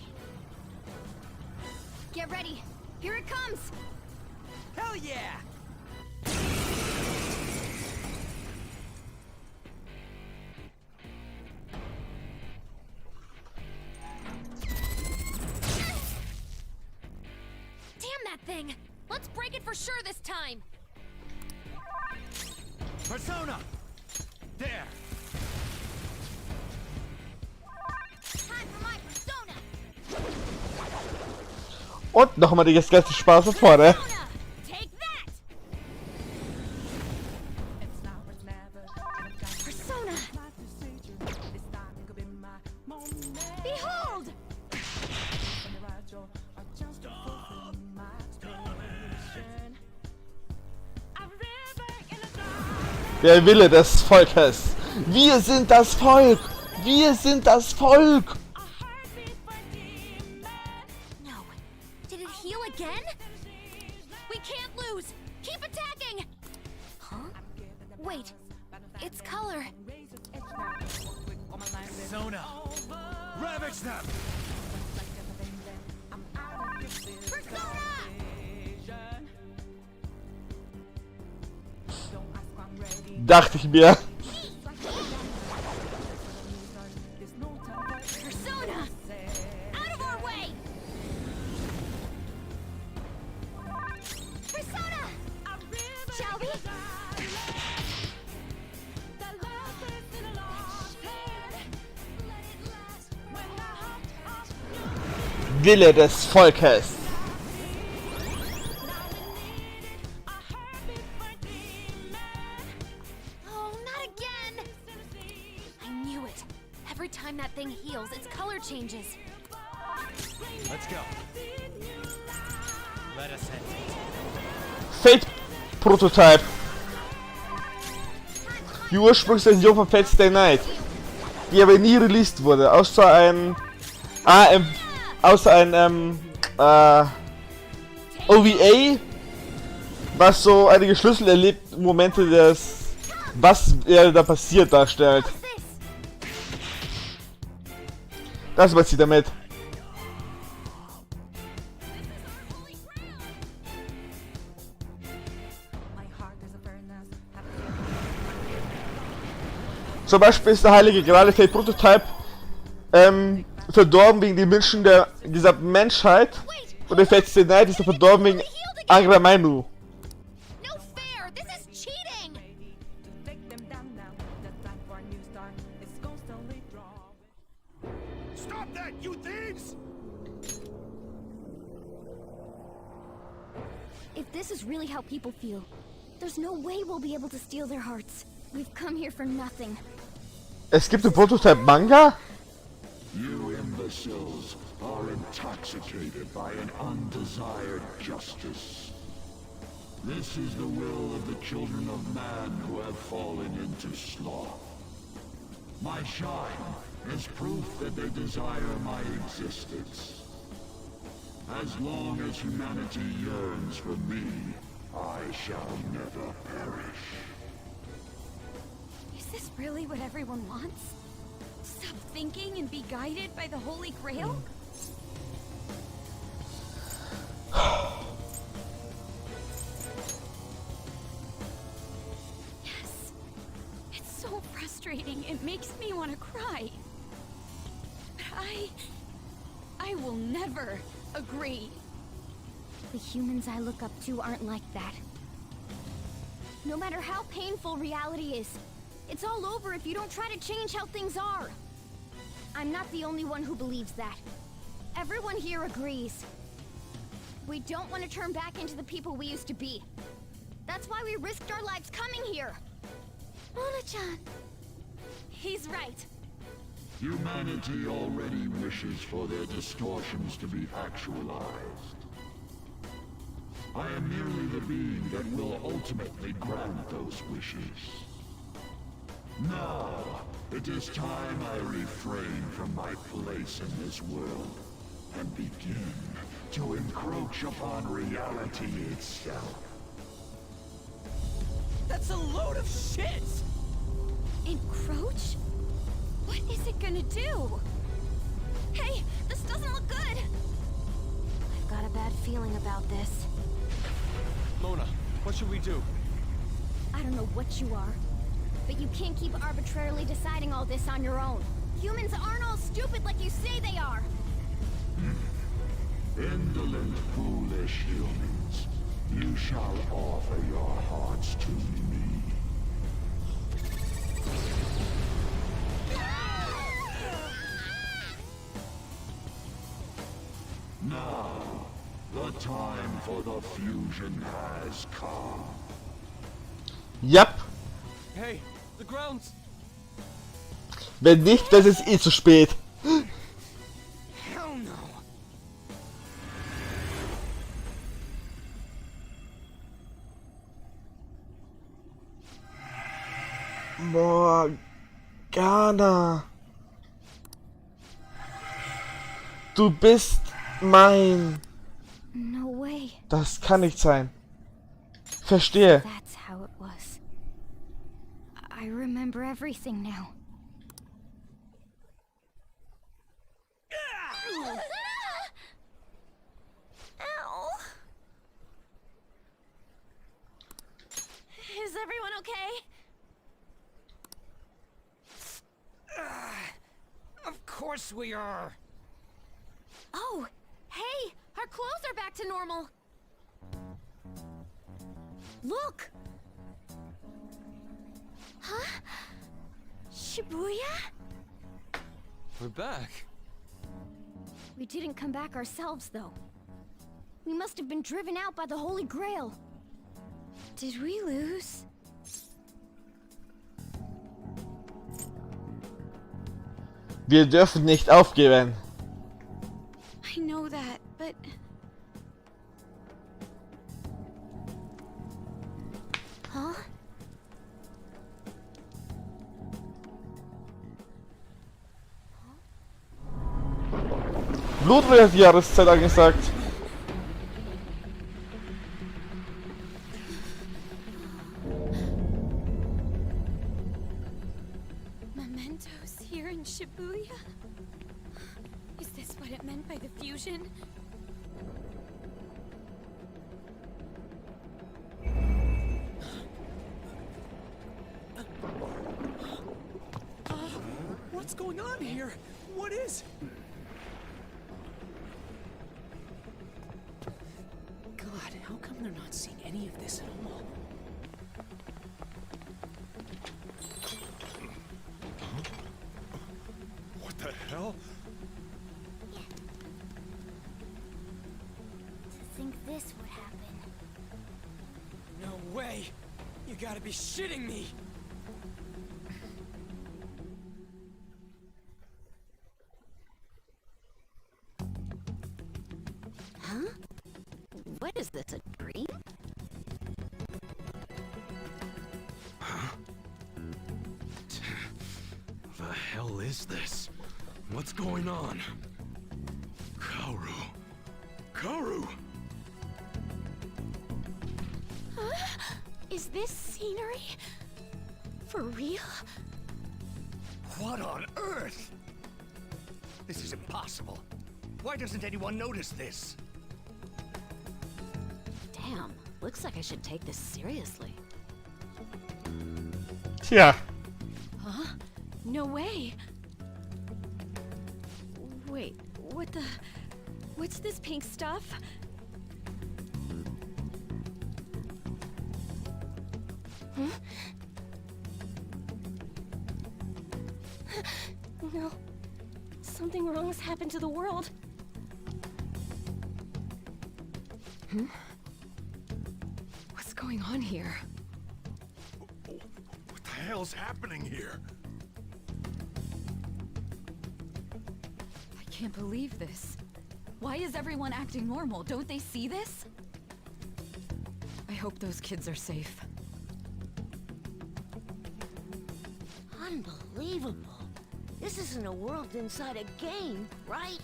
Get ready. Here it comes. Hell yeah! Damn that thing! Let's break it for sure this time! Persona! Und nochmal die ganze Spaß von vorne. Der Wille des Volkes. Wir sind das Volk. Wir sind das Volk. No. Did it heal again? We can't lose. Keep attacking. Huh? Wait. Its color. Persona! Ravage them! Dachte ich mir. Persona! Out of our way! Persona! Shall we? Wille des Volkes. Oh, not again! I knew it. Every time that thing heals, its color changes. Let's go. Let us head. Fate Prototype. Die Ursprungsversion von Fate Stay Night, die aber nie released wurde, außer ein OVA, was so einige Schlüsselerlebmomente des, was da passiert, darstellt. Das meint sie damit. Zum Beispiel ist der Heilige Gral Fate Prototype verdorben wegen den Menschen der gesamten Menschheit und der Fate Stay Night ist er verdorben wegen Angra Mainyu. Stop that, you thieves! If this is really how people feel, there's no way we'll be able to steal their hearts. We've come here for nothing. Es gibt einen Prototype-Manga? You imbeciles are intoxicated by an undesired justice. This is the will of the children of man who have fallen into sloth. My shine is proof that they desire my existence. As long as humanity yearns for me, I shall never perish. Is this really what everyone wants? Stop thinking and be guided by the Holy Grail? Yes. It's so frustrating. It makes me want to cry. But I will never agree. The humans I look up to aren't like that. No matter how painful reality is, it's all over if you don't try to change how things are. I'm not the only one who believes that. Everyone here agrees. We don't want to turn back into the people we used to be. That's why we risked our lives coming here. Mona-chan. He's right. Humanity already wishes for their distortions to be actualized. I am merely the being that will ultimately grant those wishes. Now, it is time I refrain from my place in this world and begin to encroach upon reality itself. That's a load of shit! Encroach? What is it gonna do? Hey, this doesn't look good! I've got a bad feeling about this. Mona, what should we do? I don't know what you are, but you can't keep arbitrarily deciding all this on your own. Humans aren't all stupid like you say they are. Indolent, foolish humans, you shall offer your hearts to me. Now, time for the fusion has come. Yep. Hey, the grounds. Wenn nicht, das ist eh zu spät. Hell no. Morgana. Du bist mein. No way. Das kann nicht sein. Verstehe. That's how it was. I remember everything now. Ow! Is everyone okay? Of course we are. Oh, hey! Our clothes are back to normal! Look! Huh? Shibuya? We're back. We didn't come back ourselves, though. We must have been driven out by the Holy Grail. Did we lose? Wir dürfen nicht aufgeben. I know that, but... Huh? Blut wird die Jahreszeit angesagt. Mementos here in Shibuya? Is this what it meant by the fusion? What's going on here? What is... God, how come they're not seeing any of this at all? What the hell? To think this would happen. No way! You gotta be shitting me! Huh? What is this, a dream? The hell is this? What's going on? Kaoru. Kaoru! Is this scenery? For real? What on earth? This is impossible. Why doesn't anyone notice this? Damn, looks like I should take this seriously. Tja. Huh? No way. Wait, what the... What's this pink stuff? Huh? No. Something wrong has happened to the world. Hmm? What's going on here? What the hell's happening here? I can't believe this. Why is everyone acting normal? Don't they see this? I hope those kids are safe. Unbelievable. This isn't a world inside a game, right?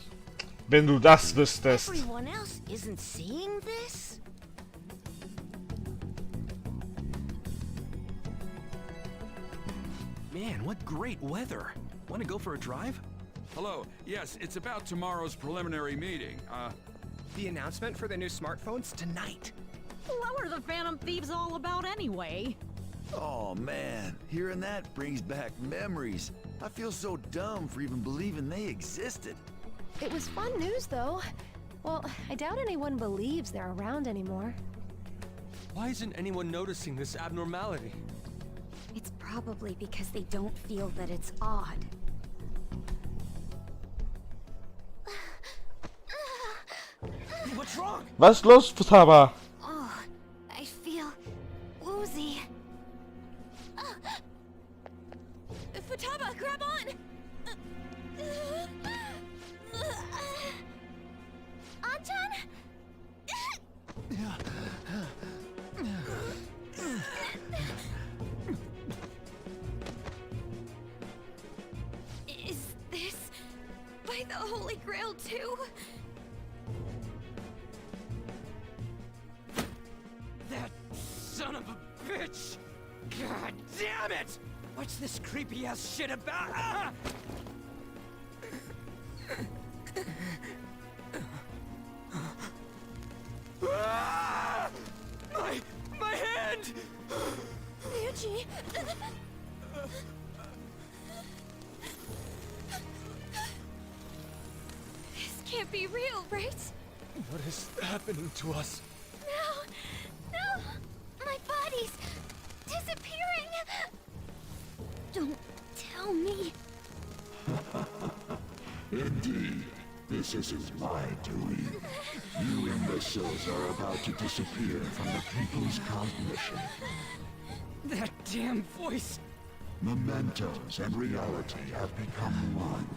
Wenn du das wüsstest. Everyone else isn't seeing this? Man, what great weather. Want to go for a drive? Hello. Yes, it's about tomorrow's preliminary meeting. The announcement for the new smartphones tonight. What were the Phantom Thieves all about anyway? Oh man, hearing that brings back memories. I feel so dumb for even believing they existed. It was fun news, though. Well, I doubt anyone believes they're around anymore. Why isn't anyone noticing this abnormality? It's probably because they don't feel that it's odd. What What's wrong? Was ist los, Futaba? Oh, I feel woozy. Futaba, grab on! Anchan? Is this by the Holy Grail too? That son of a bitch! God damn it! What's this creepy ass shit about? Ah! Ah! My hand! Ryuji! This can't be real, right? What is happening to us? No! My body's disappearing! Don't tell me. Indeed, this isn't my doing. You imbeciles are about to disappear from the people's cognition. That damn voice! Mementos and reality have become one.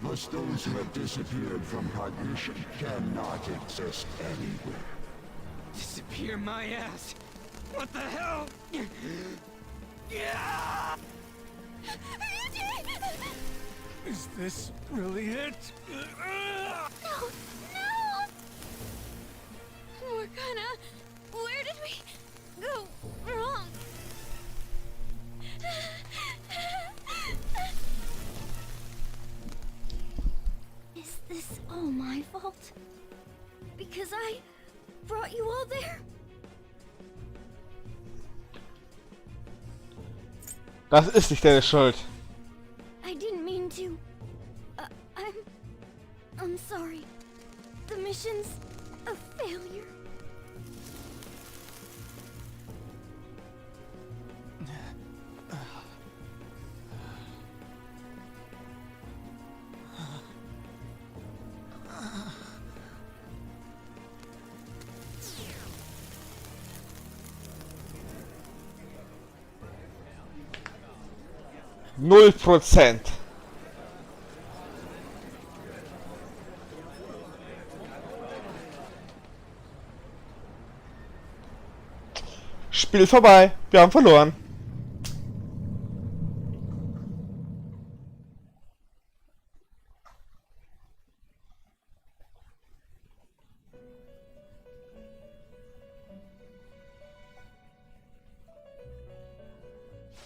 Thus those who have disappeared from cognition cannot exist anywhere. Disappear my ass! What the hell? Yeah! Is this really it? No! Morgana, where did we go wrong? Is this all my fault? Because I brought you all there? Das ist nicht deine Schuld. I didn't mean to. I'm sorry. The mission's a failure. Null Prozent. Spiel vorbei. Wir haben verloren.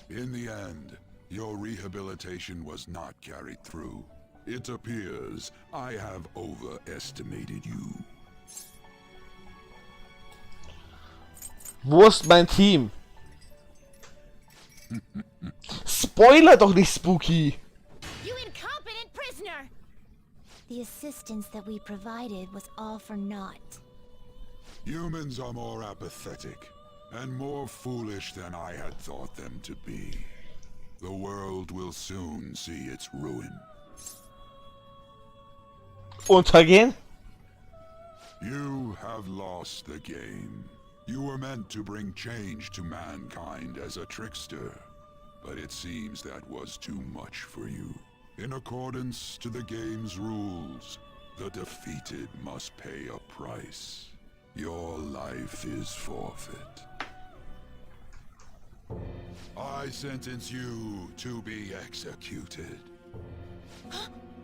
In the end, your rehabilitation was not carried through. It appears I have overestimated you. Wo ist mein Team? Spoiler doch nicht, Spooky! You incompetent prisoner! The assistance that we provided was all for naught. Humans are more apathetic, and more foolish than I had thought them to be. The world will soon see its ruin. Untergehen? You have lost the game. You were meant to bring change to mankind as a trickster, but it seems that was too much for you. In accordance to the game's rules, the defeated must pay a price. Your life is forfeit. I sentence you to be executed.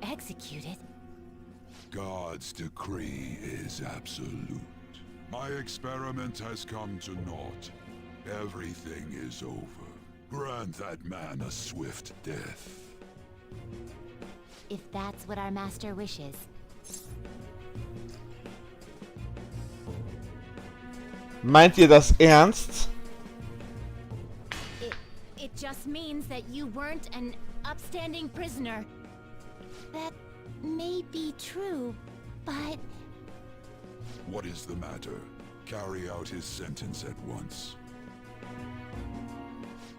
Executed? God's decree is absolute. My experiment has come to naught. Everything is over. Grant that man a swift death. If that's what our master wishes. Meint ihr das ernst? It just means that you weren't an upstanding prisoner. That may be true, but... What is the matter? Carry out his sentence at once.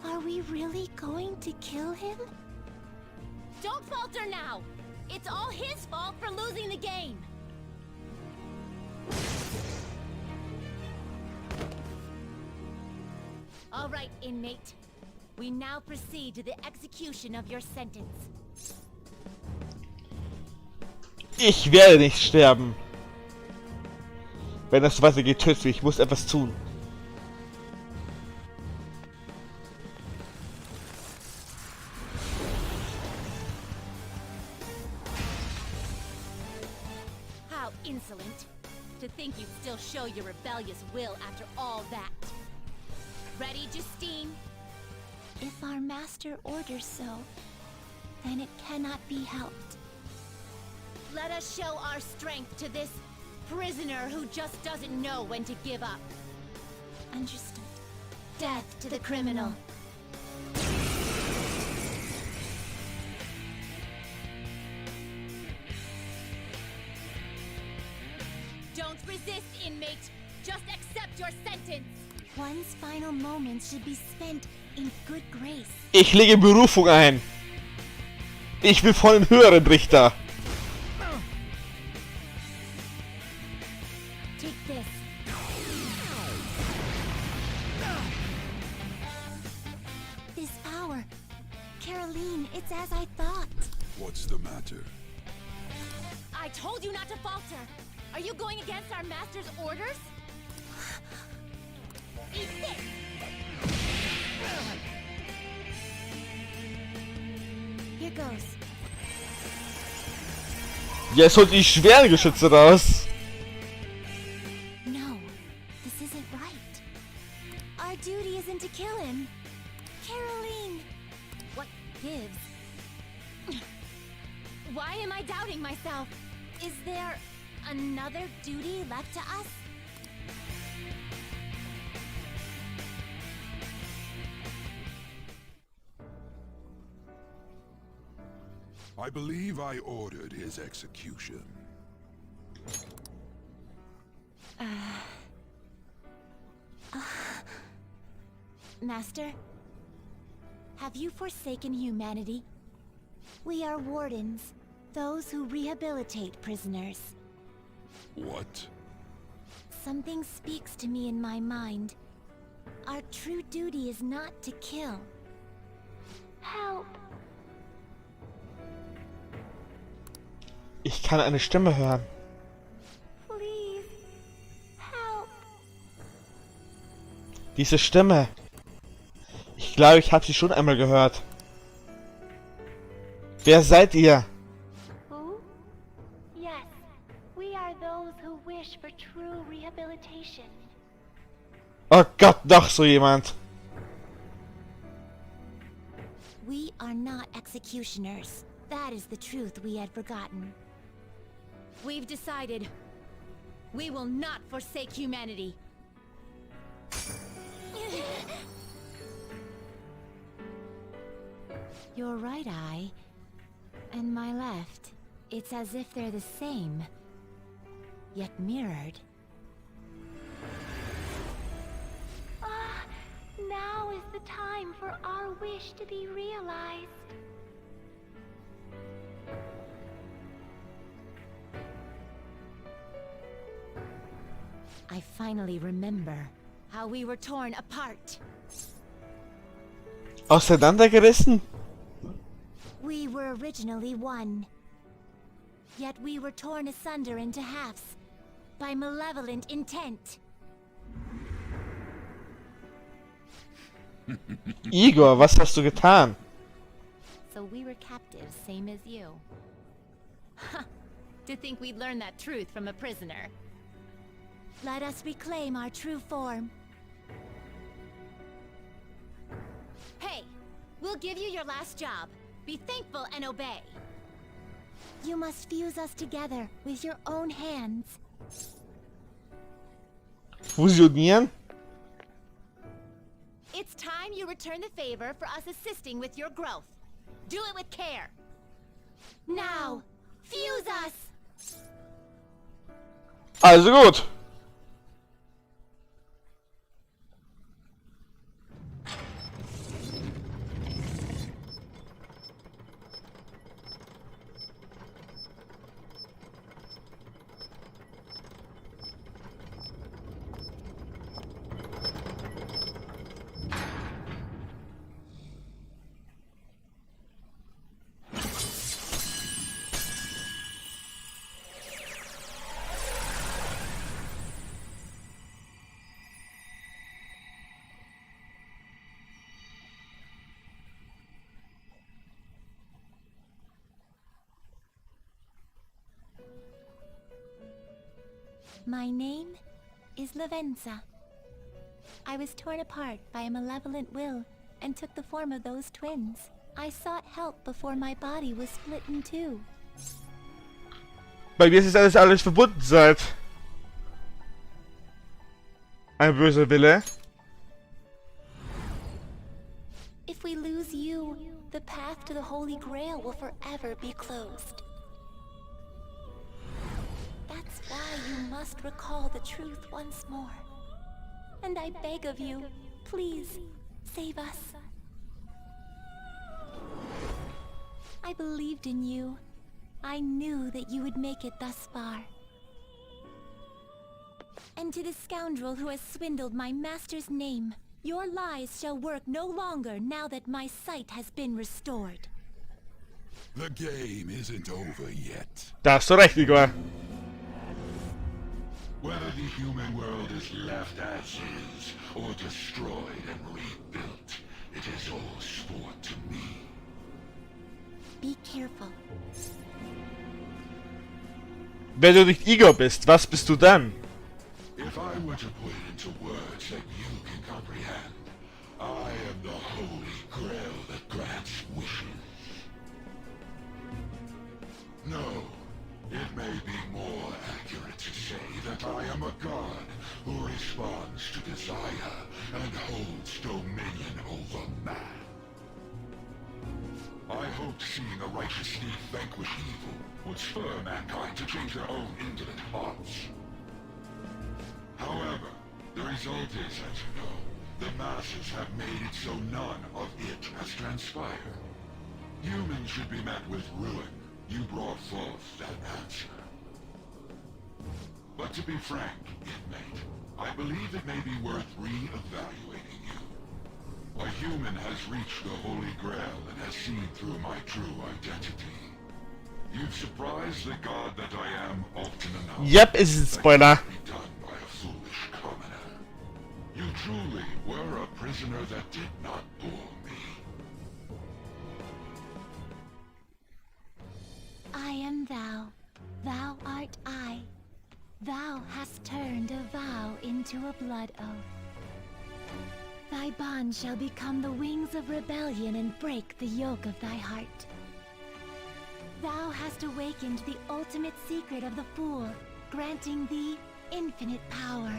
Are we really going to kill him? Don't falter now! It's all his fault for losing the game! All right, inmate. We now proceed to the execution of your sentence. Ich werde nicht sterben. Wenn das so weitergeht, tötest du mich. Ich muss etwas tun. How insolent. To think you'd still show your rebellious will after all that. Ready, Justine? If our master orders so, then it cannot be helped. Let us show our strength to this prisoner who just doesn't know when to give up. Understood. Death to the criminal. Don't resist, inmate. Just accept your sentence. One's final moments should be spent in good grace. Ich lege Berufung ein. Ich will vor den höheren Richter. Take this. This power. Caroline, it's as I thought. What's the matter? I told you not to falter. Are you going against our master's orders? Eat this! Here goes. Jetzt holt die schweren Geschütze raus. No, this isn't right. Our duty isn't to kill him. Caroline! What gives? Why am I doubting myself? Is there another duty left to us? I believe I ordered his execution. Master, have you forsaken humanity? We are wardens, those who rehabilitate prisoners. What? Something speaks to me in my mind. Our true duty is not to kill. Help! Ich kann eine Stimme hören. Please, help! Diese Stimme. Ich glaube, ich habe sie schon einmal gehört. Wer seid ihr? Who? Yes, we are those who wish for true rehabilitation. Oh Gott, noch so jemand. We are not executioners. That is the truth we had forgotten. We've decided. We will not forsake humanity. Your right eye and my left. It's as if they're the same, yet mirrored. Ah, now is the time for our wish to be realized. I finally remember how we were torn apart. Auseinandergerissen? We were originally one. Yet we were torn asunder into halves by malevolent intent. Igor, was hast du getan? So we were captives, same as you. To think we'd learn that truth from a prisoner. Let us reclaim our true form. Hey, we'll give you your last job. Be thankful and obey. You must fuse us together with your own hands. Fusionieren? It's time you return the favor for us assisting with your growth. Do it with care. Now, fuse us! Also gut. My name is Lavenza. I was torn apart by a malevolent will and took the form of those twins. I sought help before my body was split in two. Bei mir ist es alles verbunden seit. Ein böser Wille. If we lose you, the path to the Holy Grail will forever be closed. That's why you must recall the truth once more. And I beg of you, please, save us. I believed in you. I knew that you would make it thus far. And to the scoundrel who has swindled my master's name, your lies shall work no longer now that my sight has been restored. The game isn't over yet. Da hast du recht, Igor. Whether the human world is left as is, or destroyed and rebuilt, it is all sport to me. Be careful. Wenn du nicht Igor bist, was bist du dann? If I were to put it into words that you can comprehend, I am the Holy Grail that grants wishes. No, it may be more accurate to say that I am a god who responds to desire and holds dominion over man. I hoped seeing a righteous deed vanquish evil would spur mankind to change their own indolent hearts. However, the result is, as you know, the masses have made it so none of it has transpired. Humans should be met with ruin. You brought forth that answer. But to be frank, inmate, I believe it may be worth re-evaluating you. A human has reached the Holy Grail and has seen through my true identity. You've surprised the god that I am often enough. Yep, es ist ein Spoiler. Foolish commoner. You truly were a prisoner that did not bore me. I am thou. Thou art I. Thou hast turned a vow into a blood oath. Thy bond shall become the wings of rebellion and break the yoke of thy heart. Thou hast awakened the ultimate secret of the Fool, granting thee infinite power.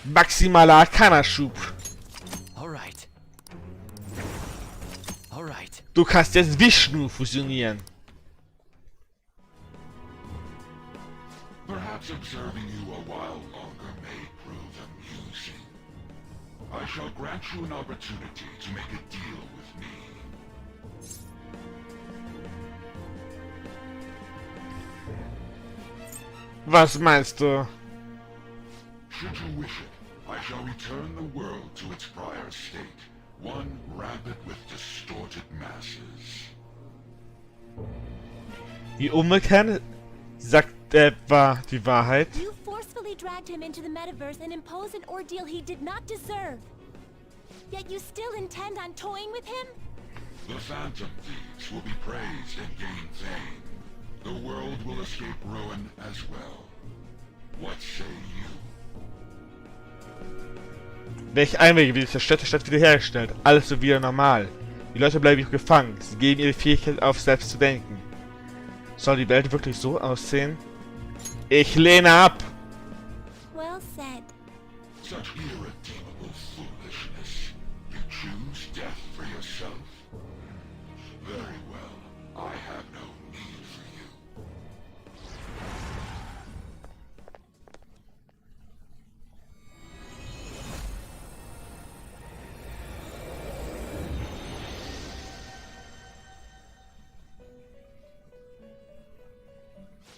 Maximaler Arcana-Schub. Alright. Alright. Du kannst jetzt Vishnu fusionieren. Perhaps observing you a while longer may prove amusing. I shall grant you an opportunity to make a deal with me. Was meinst du? Should you wish it, I shall return the world to its prior state, one rampant with distorted masses. Die Unbekannte sagt etwa die Wahrheit. You forcefully dragged him into the metaverse and imposed an ordeal he did not deserve. Yet you still intend on toying with him? The Phantom Thieves will be praised and gain fame. The world will escape ruin as well. What say you? Welche Einwege wird die zerstörte Stadt wiederhergestellt? Alles so wieder normal. Die Leute bleiben nicht gefangen. Sie geben ihre Fähigkeit auf, selbst zu denken. Soll die Welt wirklich so aussehen? Ich lehne ab! Well said. Such irredeemable foolishness. You choose death for yourself? Very well. I have no need for you.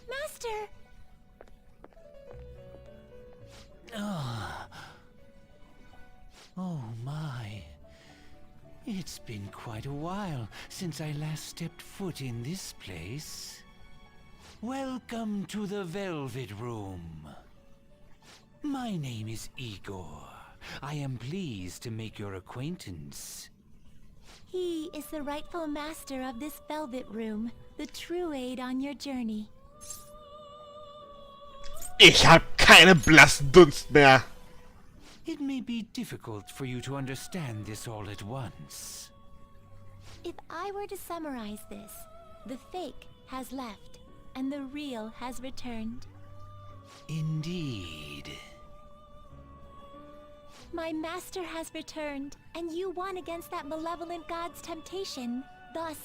Master! Oh my. It's been quite a while since I last stepped foot in this place. Welcome to the Velvet Room. My name is Igor. I am pleased to make your acquaintance. He is the rightful master of this velvet room, the true aid on your journey. Ich hab keinen blassen Dunst mehr. It may be difficult for you to understand this all at once. If I were to summarize this, the fake has left, and the real has returned. Indeed. My master has returned, and you won against that malevolent god's temptation. Thus,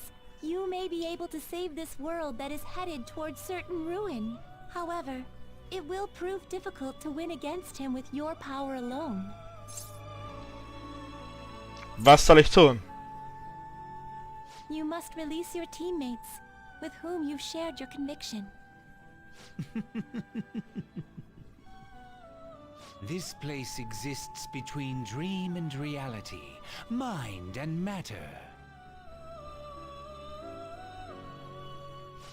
you may be able to save this world that is headed towards certain ruin. However, it will prove difficult to win against him with your power alone. Was soll ich tun? You must release your teammates, with whom you've shared your conviction. This place exists between dream and reality, mind and matter.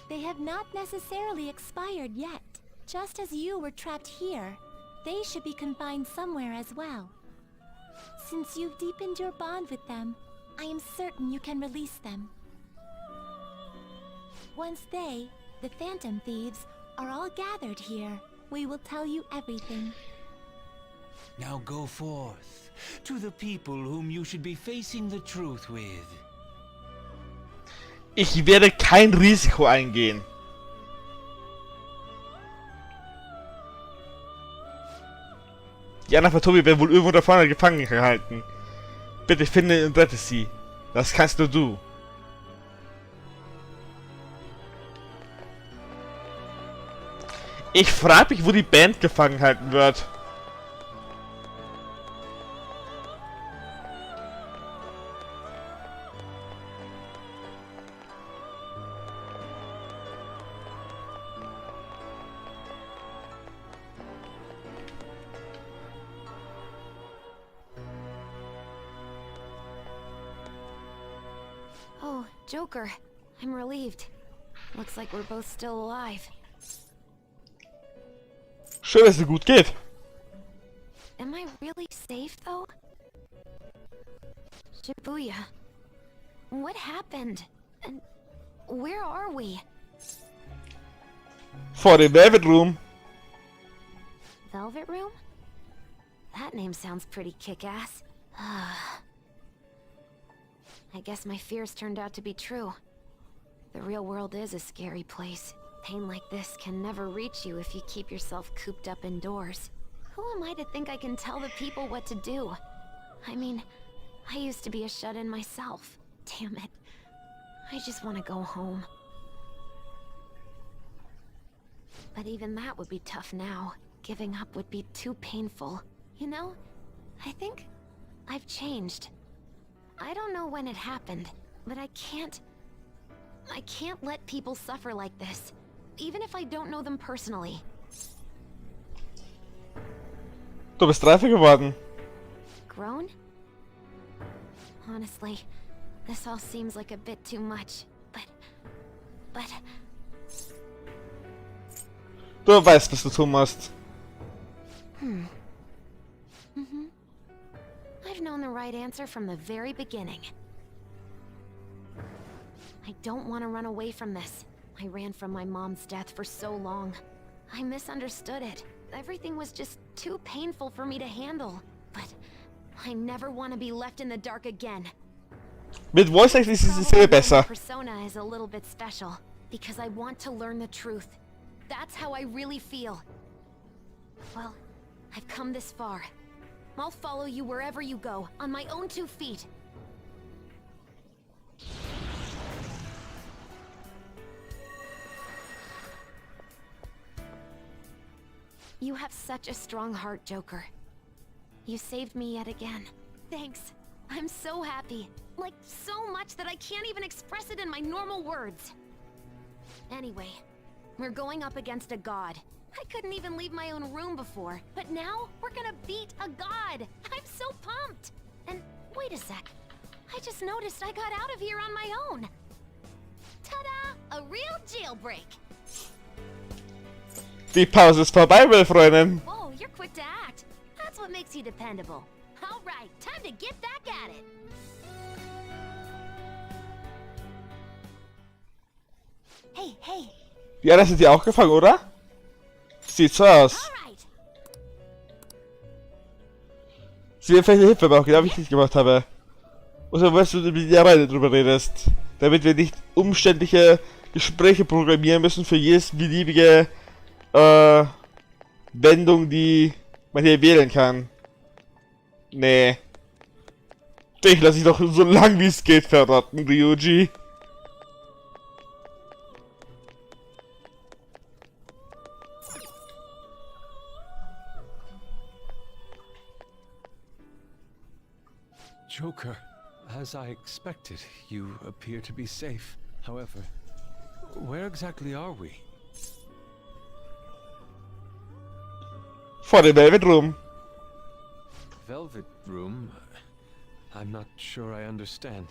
They have not necessarily expired yet. Just as you were trapped here, they should be confined somewhere as well. Since you've deepened your bond with them, I am certain you can release them. Once they, the Phantom Thieves, are all gathered here, we will tell you everything. Now go forth, to the people whom you should be facing the truth with. Ich werde kein Risiko eingehen. Die Anna von Tobi werden wohl irgendwo da vorne gefangen gehalten. Bitte finde und rette sie. Das kannst nur du. Ich frage mich, wo die Band gefangen halten wird. Oh, Joker. I'm relieved. Looks like we're both still alive. Schön, dass es gut geht. Am I really safe, though? Shibuya. What happened? And where are we? Vor dem Velvet Room. Velvet Room? That name sounds pretty kick-ass. I guess my fears turned out to be true. The real world is a scary place. Pain like this can never reach you if you keep yourself cooped up indoors. Who am I to think I can tell the people what to do? I mean, I used to be a shut-in myself. Damn it. I just want to go home. But even that would be tough now. Giving up would be too painful. You know, I think I've changed. I don't know when it happened, but I can't let people suffer like this, even if I don't know them personally. Du bist reifer geworden. Grown? Honestly, this all seems like a bit too much, but... Du weißt, was du tun musst. I've known the right answer from the very beginning. I don't want to run away from this. I ran from my mom's death for so long. I misunderstood it. Everything was just too painful for me to handle. But I never want to be left in the dark again. Mit Voice Acting ist die Serie besser. Persona is a little bit special because I want to learn the truth. That's how I really feel. Well, I've come this far. I'll follow you wherever you go, on my own 2 feet. You have such a strong heart, Joker. You saved me yet again. Thanks. I'm so happy. Like, so much that I can't even express it in my normal words. Anyway, we're going up against a god. I couldn't even leave my own room before, but now we're gonna beat a god! I'm so pumped! And wait a sec. I just noticed I got out of here on my own. Ta-da! A real jailbreak! Die Pause ist vorbei, meine Freundin. Whoa, you're quick to act. That's what makes you dependable. All right, time to get back at it. Hey, hey. Die anderen sind ja auch gefangen, oder? Sieht so aus. Sie werden vielleicht eine Hilfe brauchen, genau wie ich nicht gemacht habe. Oder weißt du, mit der Reihe drüber redest. Damit wir nicht umständliche Gespräche programmieren müssen für jedes beliebige Wendung, die man hier wählen kann. Nee. Dich lasse ich doch so lang wie es geht verraten, Ryuji. Joker, as I expected, you appear to be safe. However, where exactly are we? Vor dem Velvet Room. Velvet Room? I'm not sure I understand.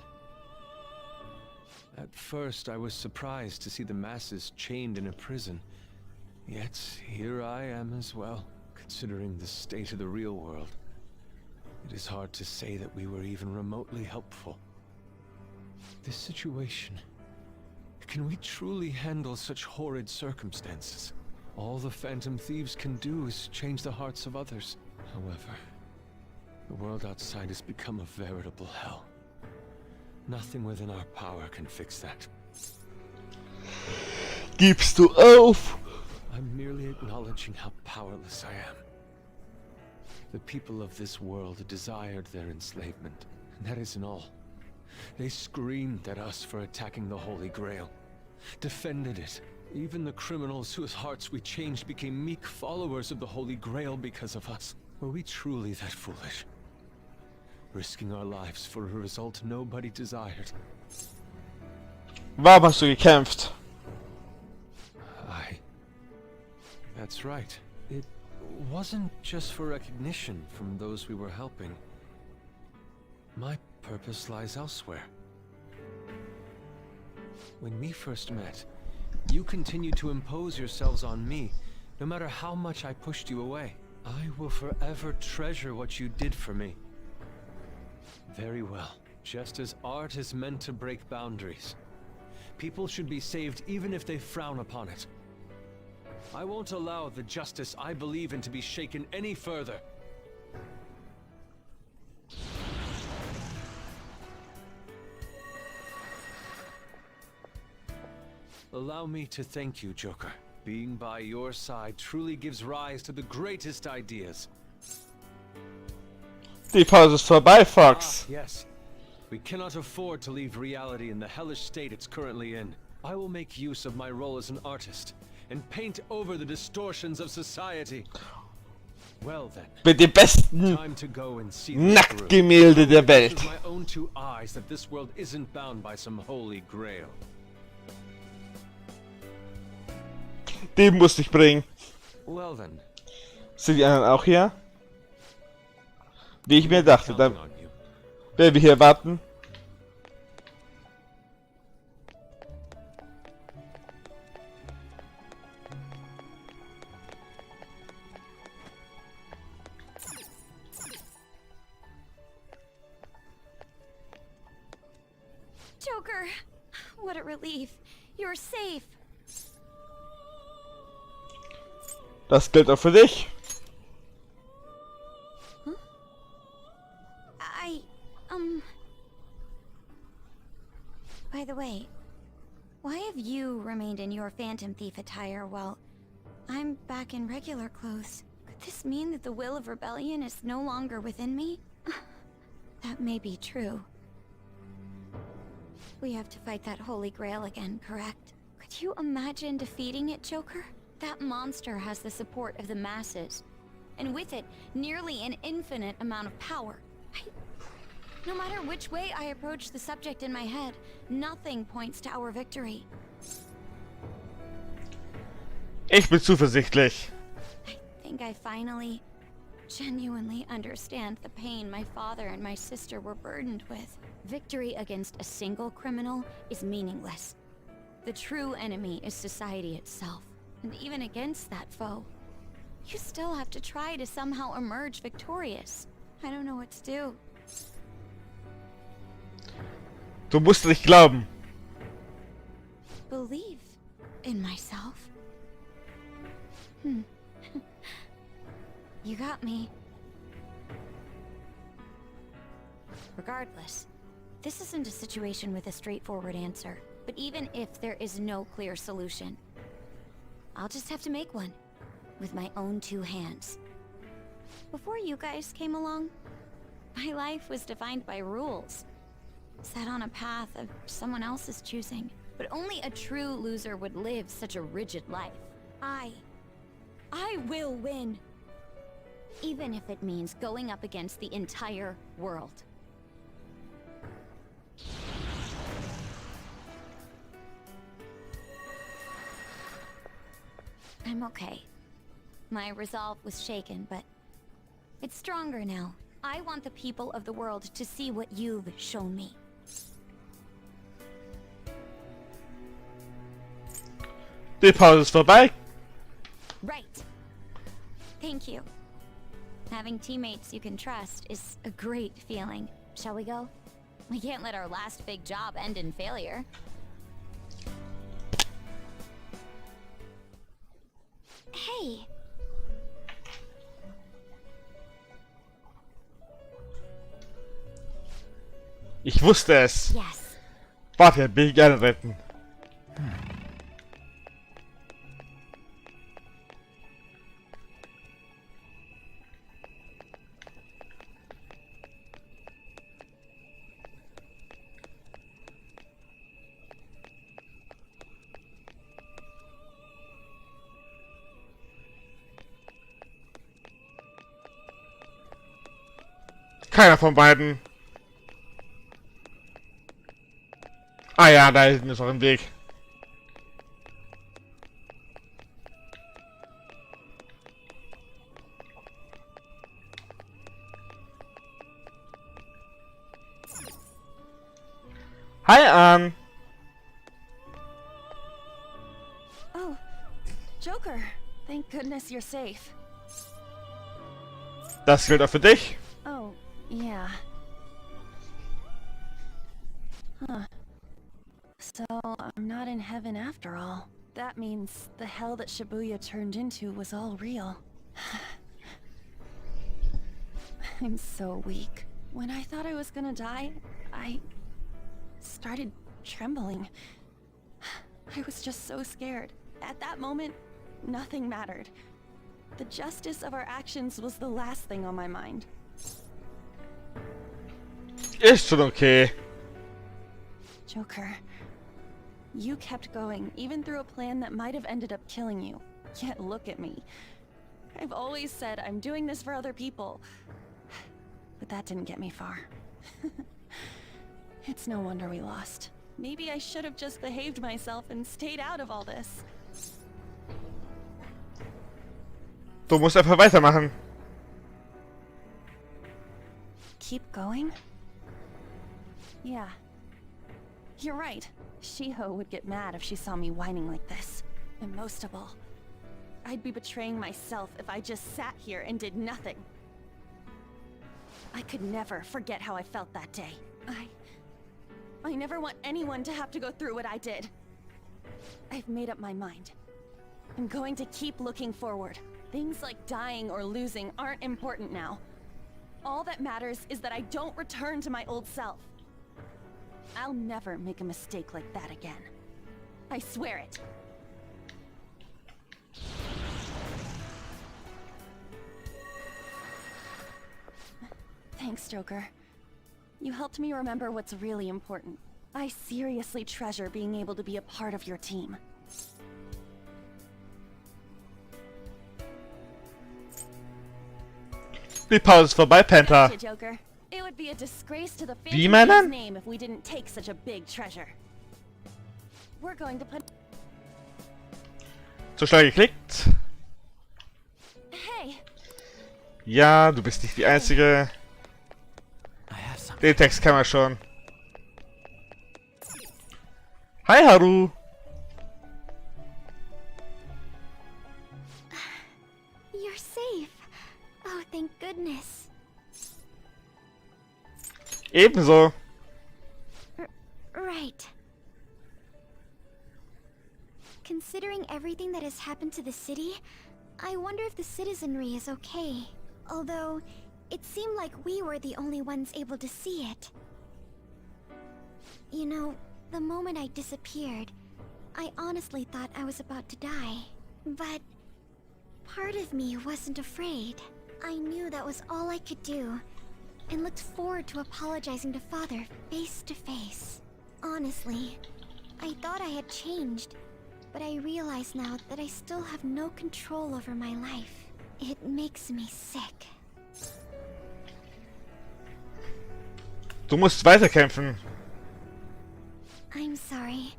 At first, I was surprised to see the masses chained in a prison. Yet, here I am as well, considering the state of the real world. It is hard to say that we were even remotely helpful. This situation... Can we truly handle such horrid circumstances? All the Phantom Thieves can do is change the hearts of others. However, the world outside has become a veritable hell. Nothing within our power can fix that. Gibst du auf? I'm merely acknowledging how powerless I am. The people of this world desired their enslavement, and that isn't all. They screamed at us for attacking the Holy Grail, defended it. Even the criminals whose hearts we changed became meek followers of the Holy Grail because of us. Were we truly that foolish? Risking our lives for a result nobody desired. Warum hast du gekämpft? That's right. It wasn't just for recognition from those we were helping. My purpose lies elsewhere. When we first met, you continued to impose yourselves on me, no matter how much I pushed you away. I will forever treasure what you did for me. Very well. Just as art is meant to break boundaries. People should be saved even if they frown upon it. I won't allow the justice I believe in to be shaken any further. Allow me to thank you, Joker. Being by your side truly gives rise to the greatest ideas. Die Pause ist vorbei, Fox. Yes. We cannot afford to leave reality in the hellish state it's currently in. I will make use of my role as an artist and paint over the distortions of society. Well then. Mit den besten Nacktgemälde der Welt. With my own two eyes that this world isn't bound by some holy grail. Den musste ich bringen. Well then. Sind die anderen auch hier? Wie ich mir dachte, dann werden wir hier warten. Joker, what a relief. You're safe. Das gilt auch für dich. By the way, why have you remained in your Phantom Thief attire while I'm back in regular clothes? Could this mean that the will of rebellion is no longer within me? That may be true. We have to fight that Holy Grail again, correct? Could you imagine defeating it, Joker? That monster has the support of the masses, and with it, nearly an infinite amount of power. No matter which way I approach the subject in my head, nothing points to our victory. Ich bin zuversichtlich. I think I finally, genuinely understand the pain my father and my sister were burdened with. Victory against a single criminal is meaningless. The true enemy is society itself. And even against that foe, you still have to try to somehow emerge victorious. I don't know what to do. Du musst nicht glauben. Believe? in myself. You got me. Regardless, this isn't a situation with a straightforward answer. But even if there is no clear solution, I'll just have to make one. With my own two hands. Before you guys came along, my life was defined by rules. Set on a path of someone else's choosing. But only a true loser would live such a rigid life. I will win. Even if it means going up against the entire world. I'm okay. My resolve was shaken, but it's stronger now. I want the people of the world to see what you've shown me. Die Pause ist vorbei. Right. Thank you. Having teammates you can trust is a great feeling. Shall we go? We can't let our last big job end in failure. Hey. Ich wusste es. Yes. Warte, will ich gerne retten. Keiner von beiden. Ah ja, da hinten ist noch ein Weg. Hi, Ann. Oh, Joker. Thank goodness you're safe. Das gilt auch für dich. Oh, yeah. Huh. So, I'm not in heaven after all. That means the hell that Shibuya turned into was all real. I'm so weak. When I thought I was gonna die, I started trembling. I was just so scared. At that moment, nothing mattered. The justice of our actions was the last thing on my mind. Ist schon okay. Joker, you kept going, even through a plan that might have ended up killing you. Yet look at me. I've always said I'm doing this for other people. But that didn't get me far. It's no wonder we lost. Maybe I should have just behaved myself and stayed out of all this. Du musst einfach weitermachen. Keep going? Yeah. You're right. Shiho would get mad if she saw me whining like this. And most of all, I'd be betraying myself if I just sat here and did nothing. I could never forget how I felt that day. I never want anyone to have to go through what I did. I've made up my mind. I'm going to keep looking forward. Things like dying or losing aren't important now. All that matters is that I don't return to my old self. I'll never make a mistake like that again. I swear it. Thanks, Joker. You helped me remember what's really important. I seriously treasure being able to be a part of your team. Die Pause ist vorbei, Penta. Gotcha, Joker. It would be a disgrace to the Wie, meinen? name if we didn't take such a big treasure. We're going to put. Zu schnell geklickt. Hey. Ja, du bist nicht die Einzige. Den Text kann man schon. Hi, Haru. You're safe. Oh, thank goodness. Ebenso. Right. Consider Considering everything that has happened to the city, I wonder if the citizenry is okay. Although, it seemed like we were the only ones able to see it. You know, the moment I disappeared, I honestly thought I was about to die. But part of me wasn't afraid. I knew that was all I could do, and looked forward to apologizing to Father face to face. Honestly, I thought I had changed, but I realize now that I still have no control over my life. It makes me sick. Du musst weiterkämpfen. I'm sorry.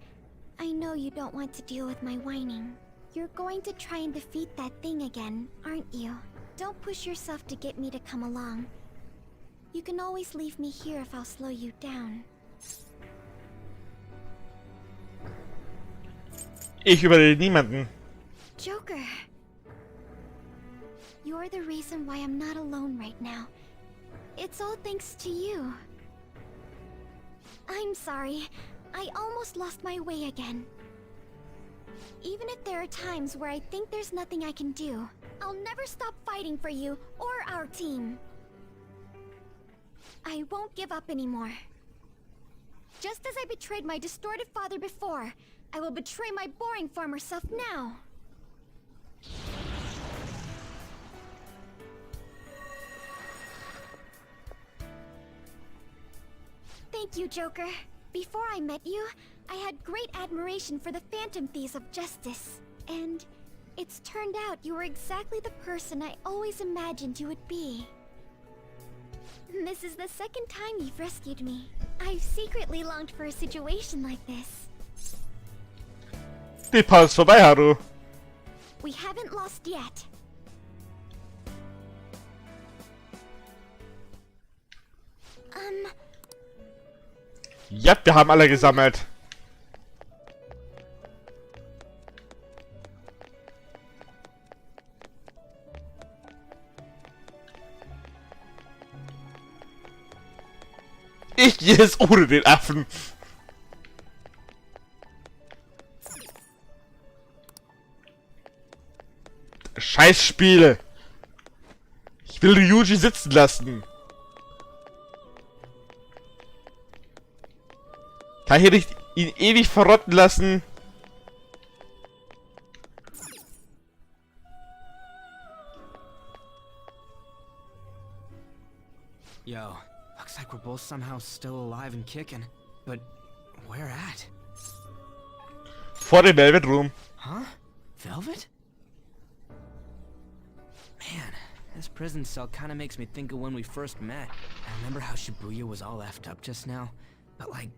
I know you don't want to deal with my whining. You're going to try and defeat that thing again, aren't you? Don't push yourself to get me to come along. You can always leave me here if I'll slow you down. Ich überrede niemanden. Joker! You're the reason why I'm not alone right now. It's all thanks to you. I'm sorry. I almost lost my way again. Even if there are times where I think there's nothing I can do, I'll never stop fighting for you or our team. I won't give up anymore. Just as I betrayed my distorted father before, I will betray my boring former self now. Thank you, Joker. Before I met you, I had great admiration for the Phantom Thieves of Justice. And it's turned out you were exactly the person I always imagined you would be. This is the second time you've rescued me. I've secretly longed for a situation like this. Die Pause ist vorbei, Haru. We haven't lost yet. Ja, wir haben alle gesammelt. Ich gehe es ohne den Affen. Scheißspiel. Ich will Ryuji sitzen lassen. Kann ich nicht ihn ewig verrotten lassen? Yo, looks like we're both somehow still alive and kicking. But where at? Vor dem Velvet Room. Huh? Velvet? Man, this prison cell kinda makes me think of when we first met. I remember how Shibuya was all effed up just now, but like,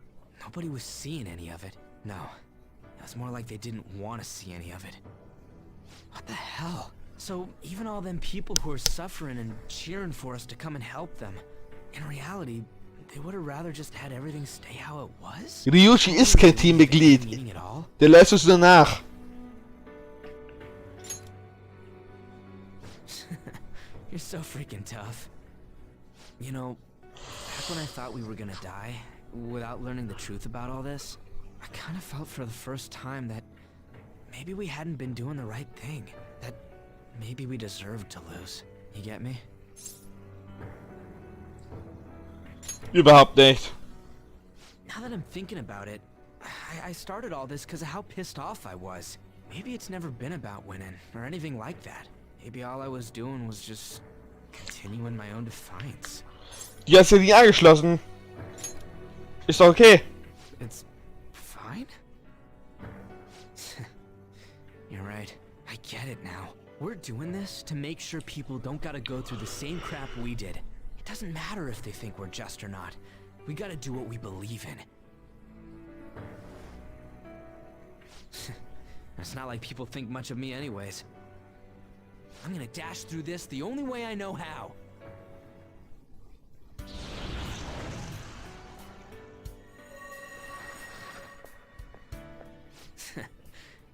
nobody was seeing any of it. No, it was more like they didn't want to see any of it. What the hell? So even all them people who are suffering and cheering for us to come and help them, in reality, they would have rather just had everything stay how it was? Ryuji ist kein Teammitglied. Der lässt uns nur nach. You're so freaking tough. You know, back when I thought we were gonna die, without learning the truth about all this, I kind of felt for the first time that maybe we hadn't been doing the right thing. That maybe we deserved to lose. You get me? Überhaupt nicht. Now that I'm thinking about it, I started all this because of how pissed off I was. Maybe it's never been about winning, or anything like that. Maybe all I was doing was just continuing my own defiance. Die hast du nie angeschlossen. Ist doch okay. It's fine? You're right. I get it now. We're doing this to make sure people don't gotta go through the same crap we did. It doesn't matter if they think we're just or not. We gotta do what we believe in. It's not like people think much of me anyways. I'm gonna dash through this the only way I know how.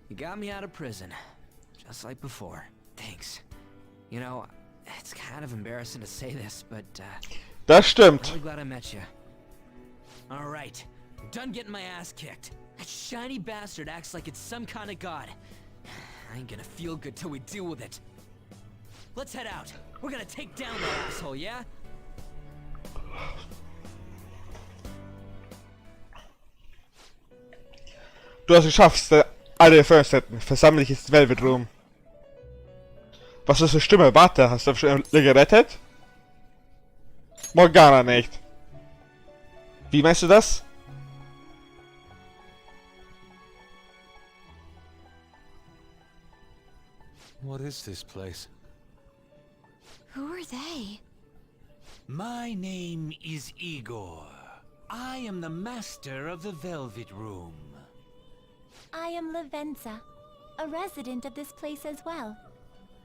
You got me out of prison, just like before. Thanks. You know, it's kind of embarrassing to say this, but das stimmt. I'm really glad I met you. All right, I'm done getting my ass kicked. That shiny bastard acts like it's some kind of god. I ain't gonna feel good till we deal with it. Let's head out. We're gonna take down that asshole, yeah? Du hast geschafft, alle First-Setten. Versammle dich ins Velvet Room. Was ist das für Stimme? Warte, hast du schon gerettet? Morgana nicht. Wie meinst du das? What is this place? Who are they? My name is Igor. I am the master of the Velvet Room. I am Lavenza, a resident of this place as well.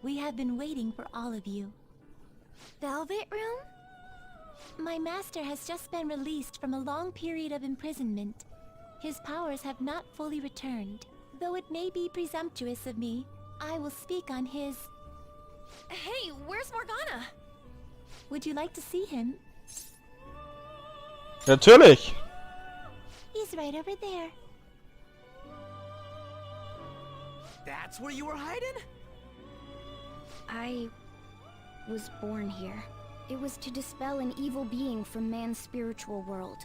We have been waiting for all of you. Velvet Room? My master has just been released from a long period of imprisonment. His powers have not fully returned. Though it may be presumptuous of me, I will speak on his... Hey, where's Morgana? Would you like to see him? Natürlich. He's right over there. That's where you were hiding? I was born here. It was to dispel an evil being from man's spiritual world.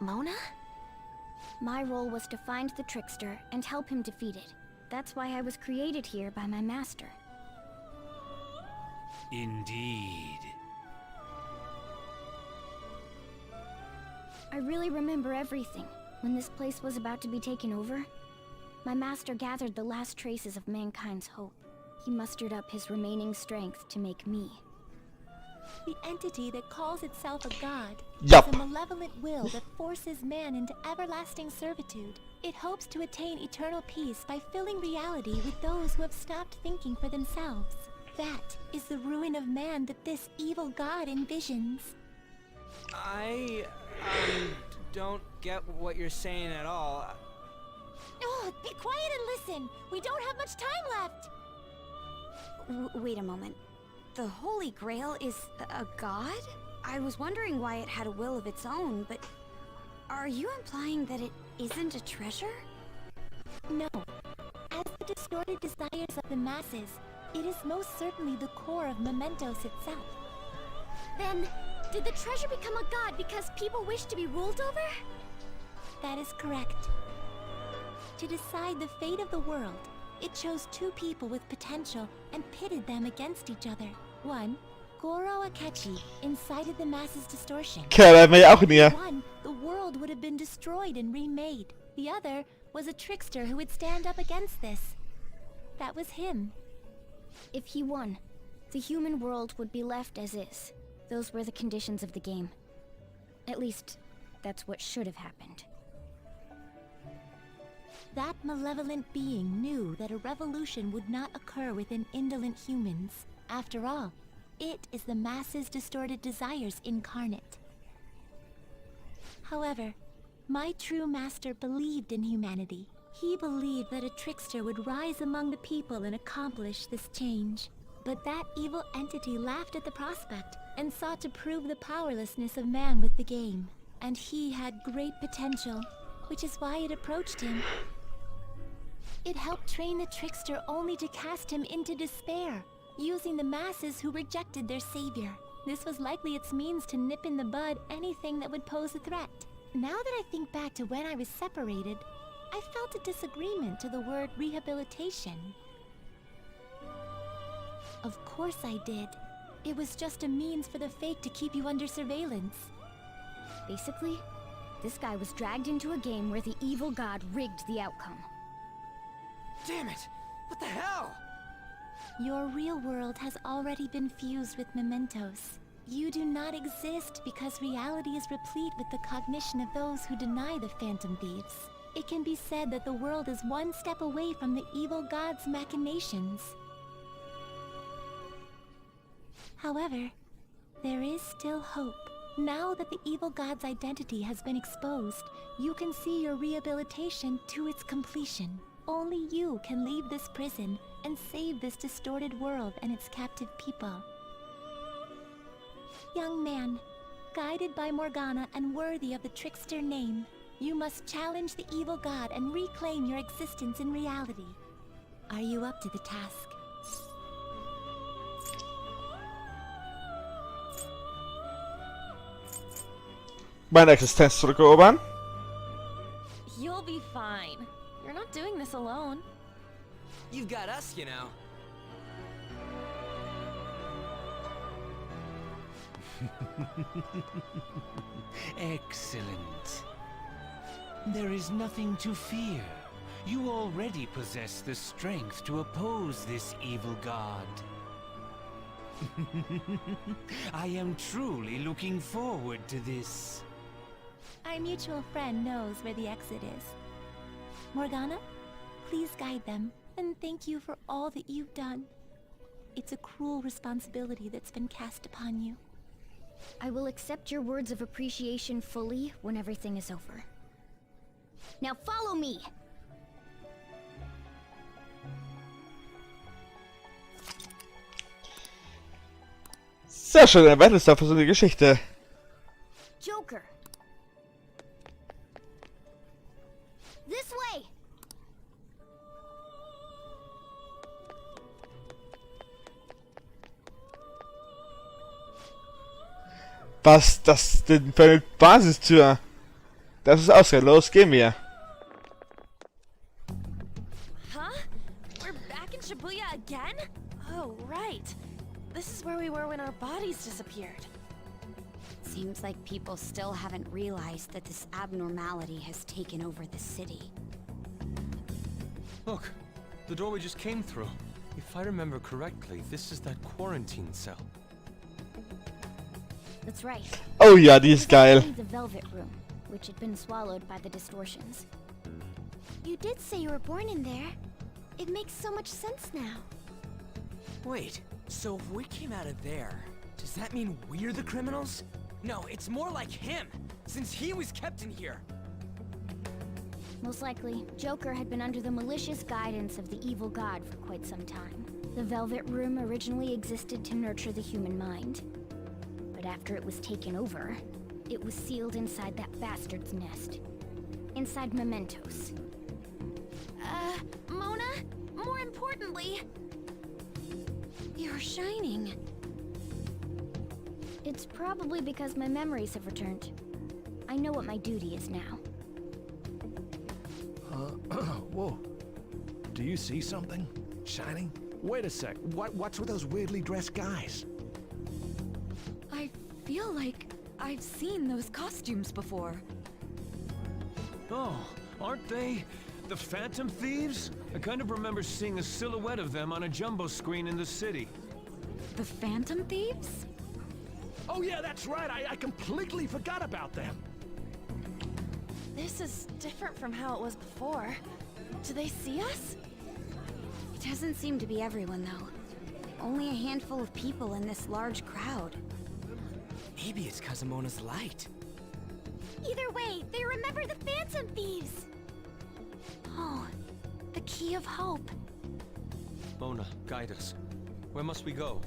Mona? My role was to find the trickster and help him defeat it. That's why I was created here by my master. Indeed. I really remember everything. When this place was about to be taken over, my master gathered the last traces of mankind's hope. He mustered up his remaining strength to make me. The entity that calls itself a god Yup. is a malevolent will that forces man into everlasting servitude. It hopes to attain eternal peace by filling reality with those who have stopped thinking for themselves. That is the ruin of man that this evil god envisions. I, don't get what you're saying at all. Oh, be quiet and listen! We don't have much time left! Wait a moment. The Holy Grail is a god? I was wondering why it had a will of its own, but... Are you implying that it isn't a treasure? No. As the distorted desires of the masses, it is most certainly the core of Mementos itself. Then, did the treasure become a god because people wish to be ruled over? That is correct. To decide the fate of the world, it chose two people with potential and pitted them against each other. One, Goro Akechi, incited the masses' distortion. One, the world would have been destroyed and remade. The other was a trickster who would stand up against this. That was him. If he won, the human world would be left as is. Those were the conditions of the game. At least, that's what should have happened. That malevolent being knew that a revolution would not occur within indolent humans. After all, it is the masses' distorted desires incarnate. However, my true master believed in humanity. He believed that a trickster would rise among the people and accomplish this change. But that evil entity laughed at the prospect and sought to prove the powerlessness of man with the game. And he had great potential, which is why it approached him. It helped train the trickster only to cast him into despair, using the masses who rejected their savior. This was likely its means to nip in the bud anything that would pose a threat. Now that I think back to when I was separated, I felt a disagreement to the word rehabilitation. Of course I did. It was just a means for the fake to keep you under surveillance. Basically, this guy was dragged into a game where the evil god rigged the outcome. Damn it! What the hell? Your real world has already been fused with Mementos. You do not exist because reality is replete with the cognition of those who deny the Phantom Thieves. It can be said that the world is one step away from the evil god's machinations. However, there is still hope. Now that the evil god's identity has been exposed, you can see your rehabilitation to its completion. Only you can leave this prison and save this distorted world and its captive people. Young man, guided by Morgana and worthy of the trickster name, you must challenge the evil god and reclaim your existence in reality. Are you up to the task? Meine Existenz zurückerobern. You'll be fine. You're not doing this alone. You've got us, you know. Excellent. There is nothing to fear. You already possess the strength to oppose this evil god. I am truly looking forward to this. Our mutual friend knows where the exit is. Morgana, please guide them, and thank you for all that you've done. It's a cruel responsibility that's been cast upon you. I will accept your words of appreciation fully when everything is over. Now follow me! Sehr schön, ein weiteres Dafür so eine Geschichte. Joker! This way! Was das denn für eine Basistür? Das ist ausgegangen. Los, gehen wir. Huh? We're back in Shibuya again? Oh, right. This is where we were when our bodies disappeared. Seems like people still haven't realized that this abnormality has taken over the city. Look, the door we just came through. If I remember correctly, this is that quarantine cell. That's right. Oh ja, die ist geil. The Velvet Room, which had been swallowed by the distortions. You did say you were born in there. It makes so much sense now. Wait, so if we came out of there, does that mean we're the criminals? No, it's more like him, since he was kept in here. Most likely, Joker had been under the malicious guidance of the evil god for quite some time. The Velvet Room originally existed to nurture the human mind. But after it was taken over, it was sealed inside that bastard's nest. Inside mementos. Mona? More importantly... You're shining. It's probably because my memories have returned. I know what my duty is now. Whoa. Do you see something? Shining? Wait a sec. What's with those weirdly dressed guys? I feel like I've seen those costumes before. Oh, aren't they the Phantom Thieves? I kind of remember seeing a silhouette of them on a jumbo screen in the city. The Phantom Thieves? Oh yeah, that's right. I completely forgot about them. This is different from how it was before. Do they see us? It doesn't seem to be everyone, though. Only a handful of people in this large crowd. Maybe it's Kazumona's light. Either way, they remember the Phantom Thieves! Oh, the Key of Hope. Mona, guide us. Where must we go?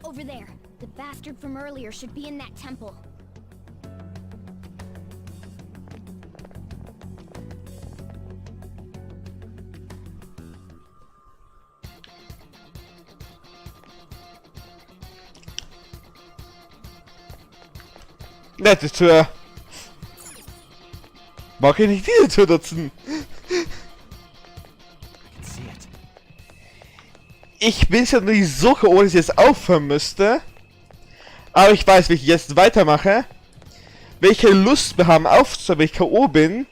Over there. The bastard from earlier should be in that temple. Nette Tür. Warum kann ich diese Tür nutzen? Ich bin ja nicht so chaotisch, dass ich jetzt aufhören müsste. Aber ich weiß, wie ich jetzt weitermache. Welche Lust wir haben aufzuhören, wenn ich K.O. bin.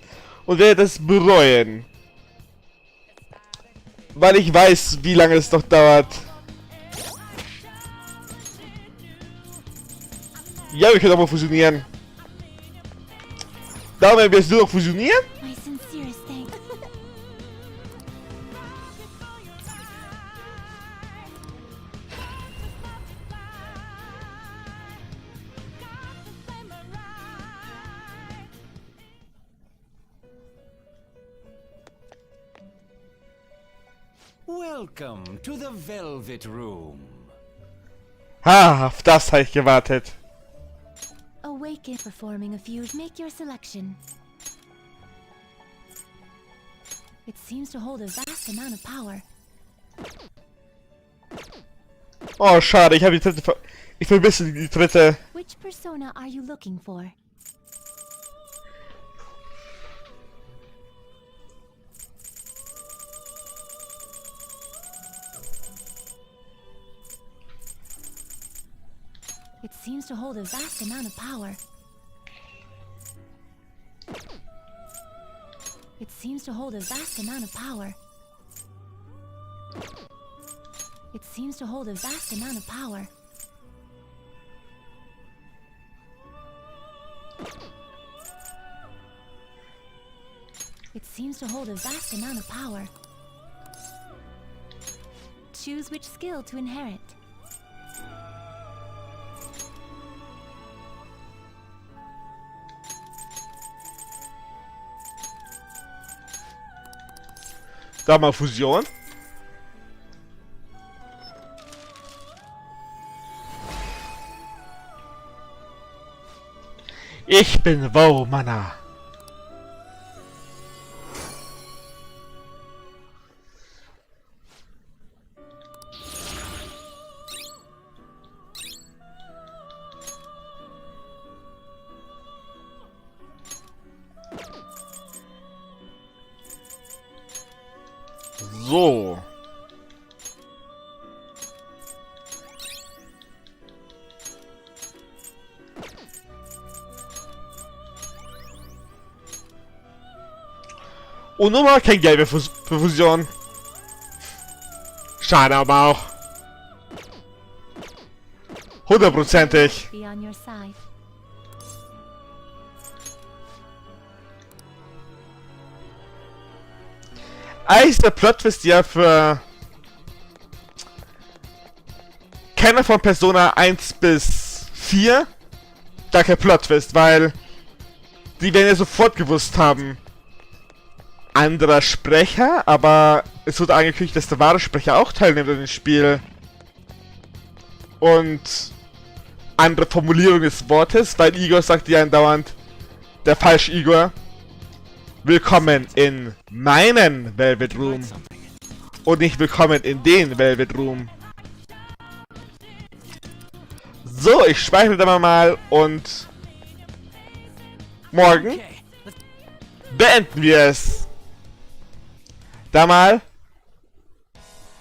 Und werde das bereuen. Weil ich weiß, wie lange es noch dauert. Ja, wir können auch mal fusionieren. Darum werden wir jetzt nur noch fusionieren. My sincerest thanks. Welcome to the Velvet Room. Ha, auf das habe ich gewartet. Awaken performing a feud. Make your selection. It seems to hold a vast amount of power. Oh, schade, ich habe die dritte... Ich vermisse die dritte... Which persona are you looking for? It seems to hold a vast amount of power. It seems to hold a vast amount of power. It seems to hold a vast amount of power. It seems to hold a vast amount of power. Choose which skill to inherit. Da mal Fusion. Ich bin Wow-Mana. So. Und nochmal kein Geld für Fusion. Schade aber auch. 100%ig. Be on your side. Eigentlich ist der Plot-Twist ja für keiner von Persona 1 bis 4 gar kein Plot-Twist, weil die werden ja sofort gewusst haben. Anderer Sprecher, aber es wurde angekündigt, dass der wahre Sprecher auch teilnimmt an dem Spiel. Und andere Formulierung des Wortes, weil Igor sagt ja andauernd, der falsche Igor, willkommen in meinen Velvet Room und nicht willkommen in den Velvet Room. So, ich speichere da mal und morgen beenden wir es. Da mal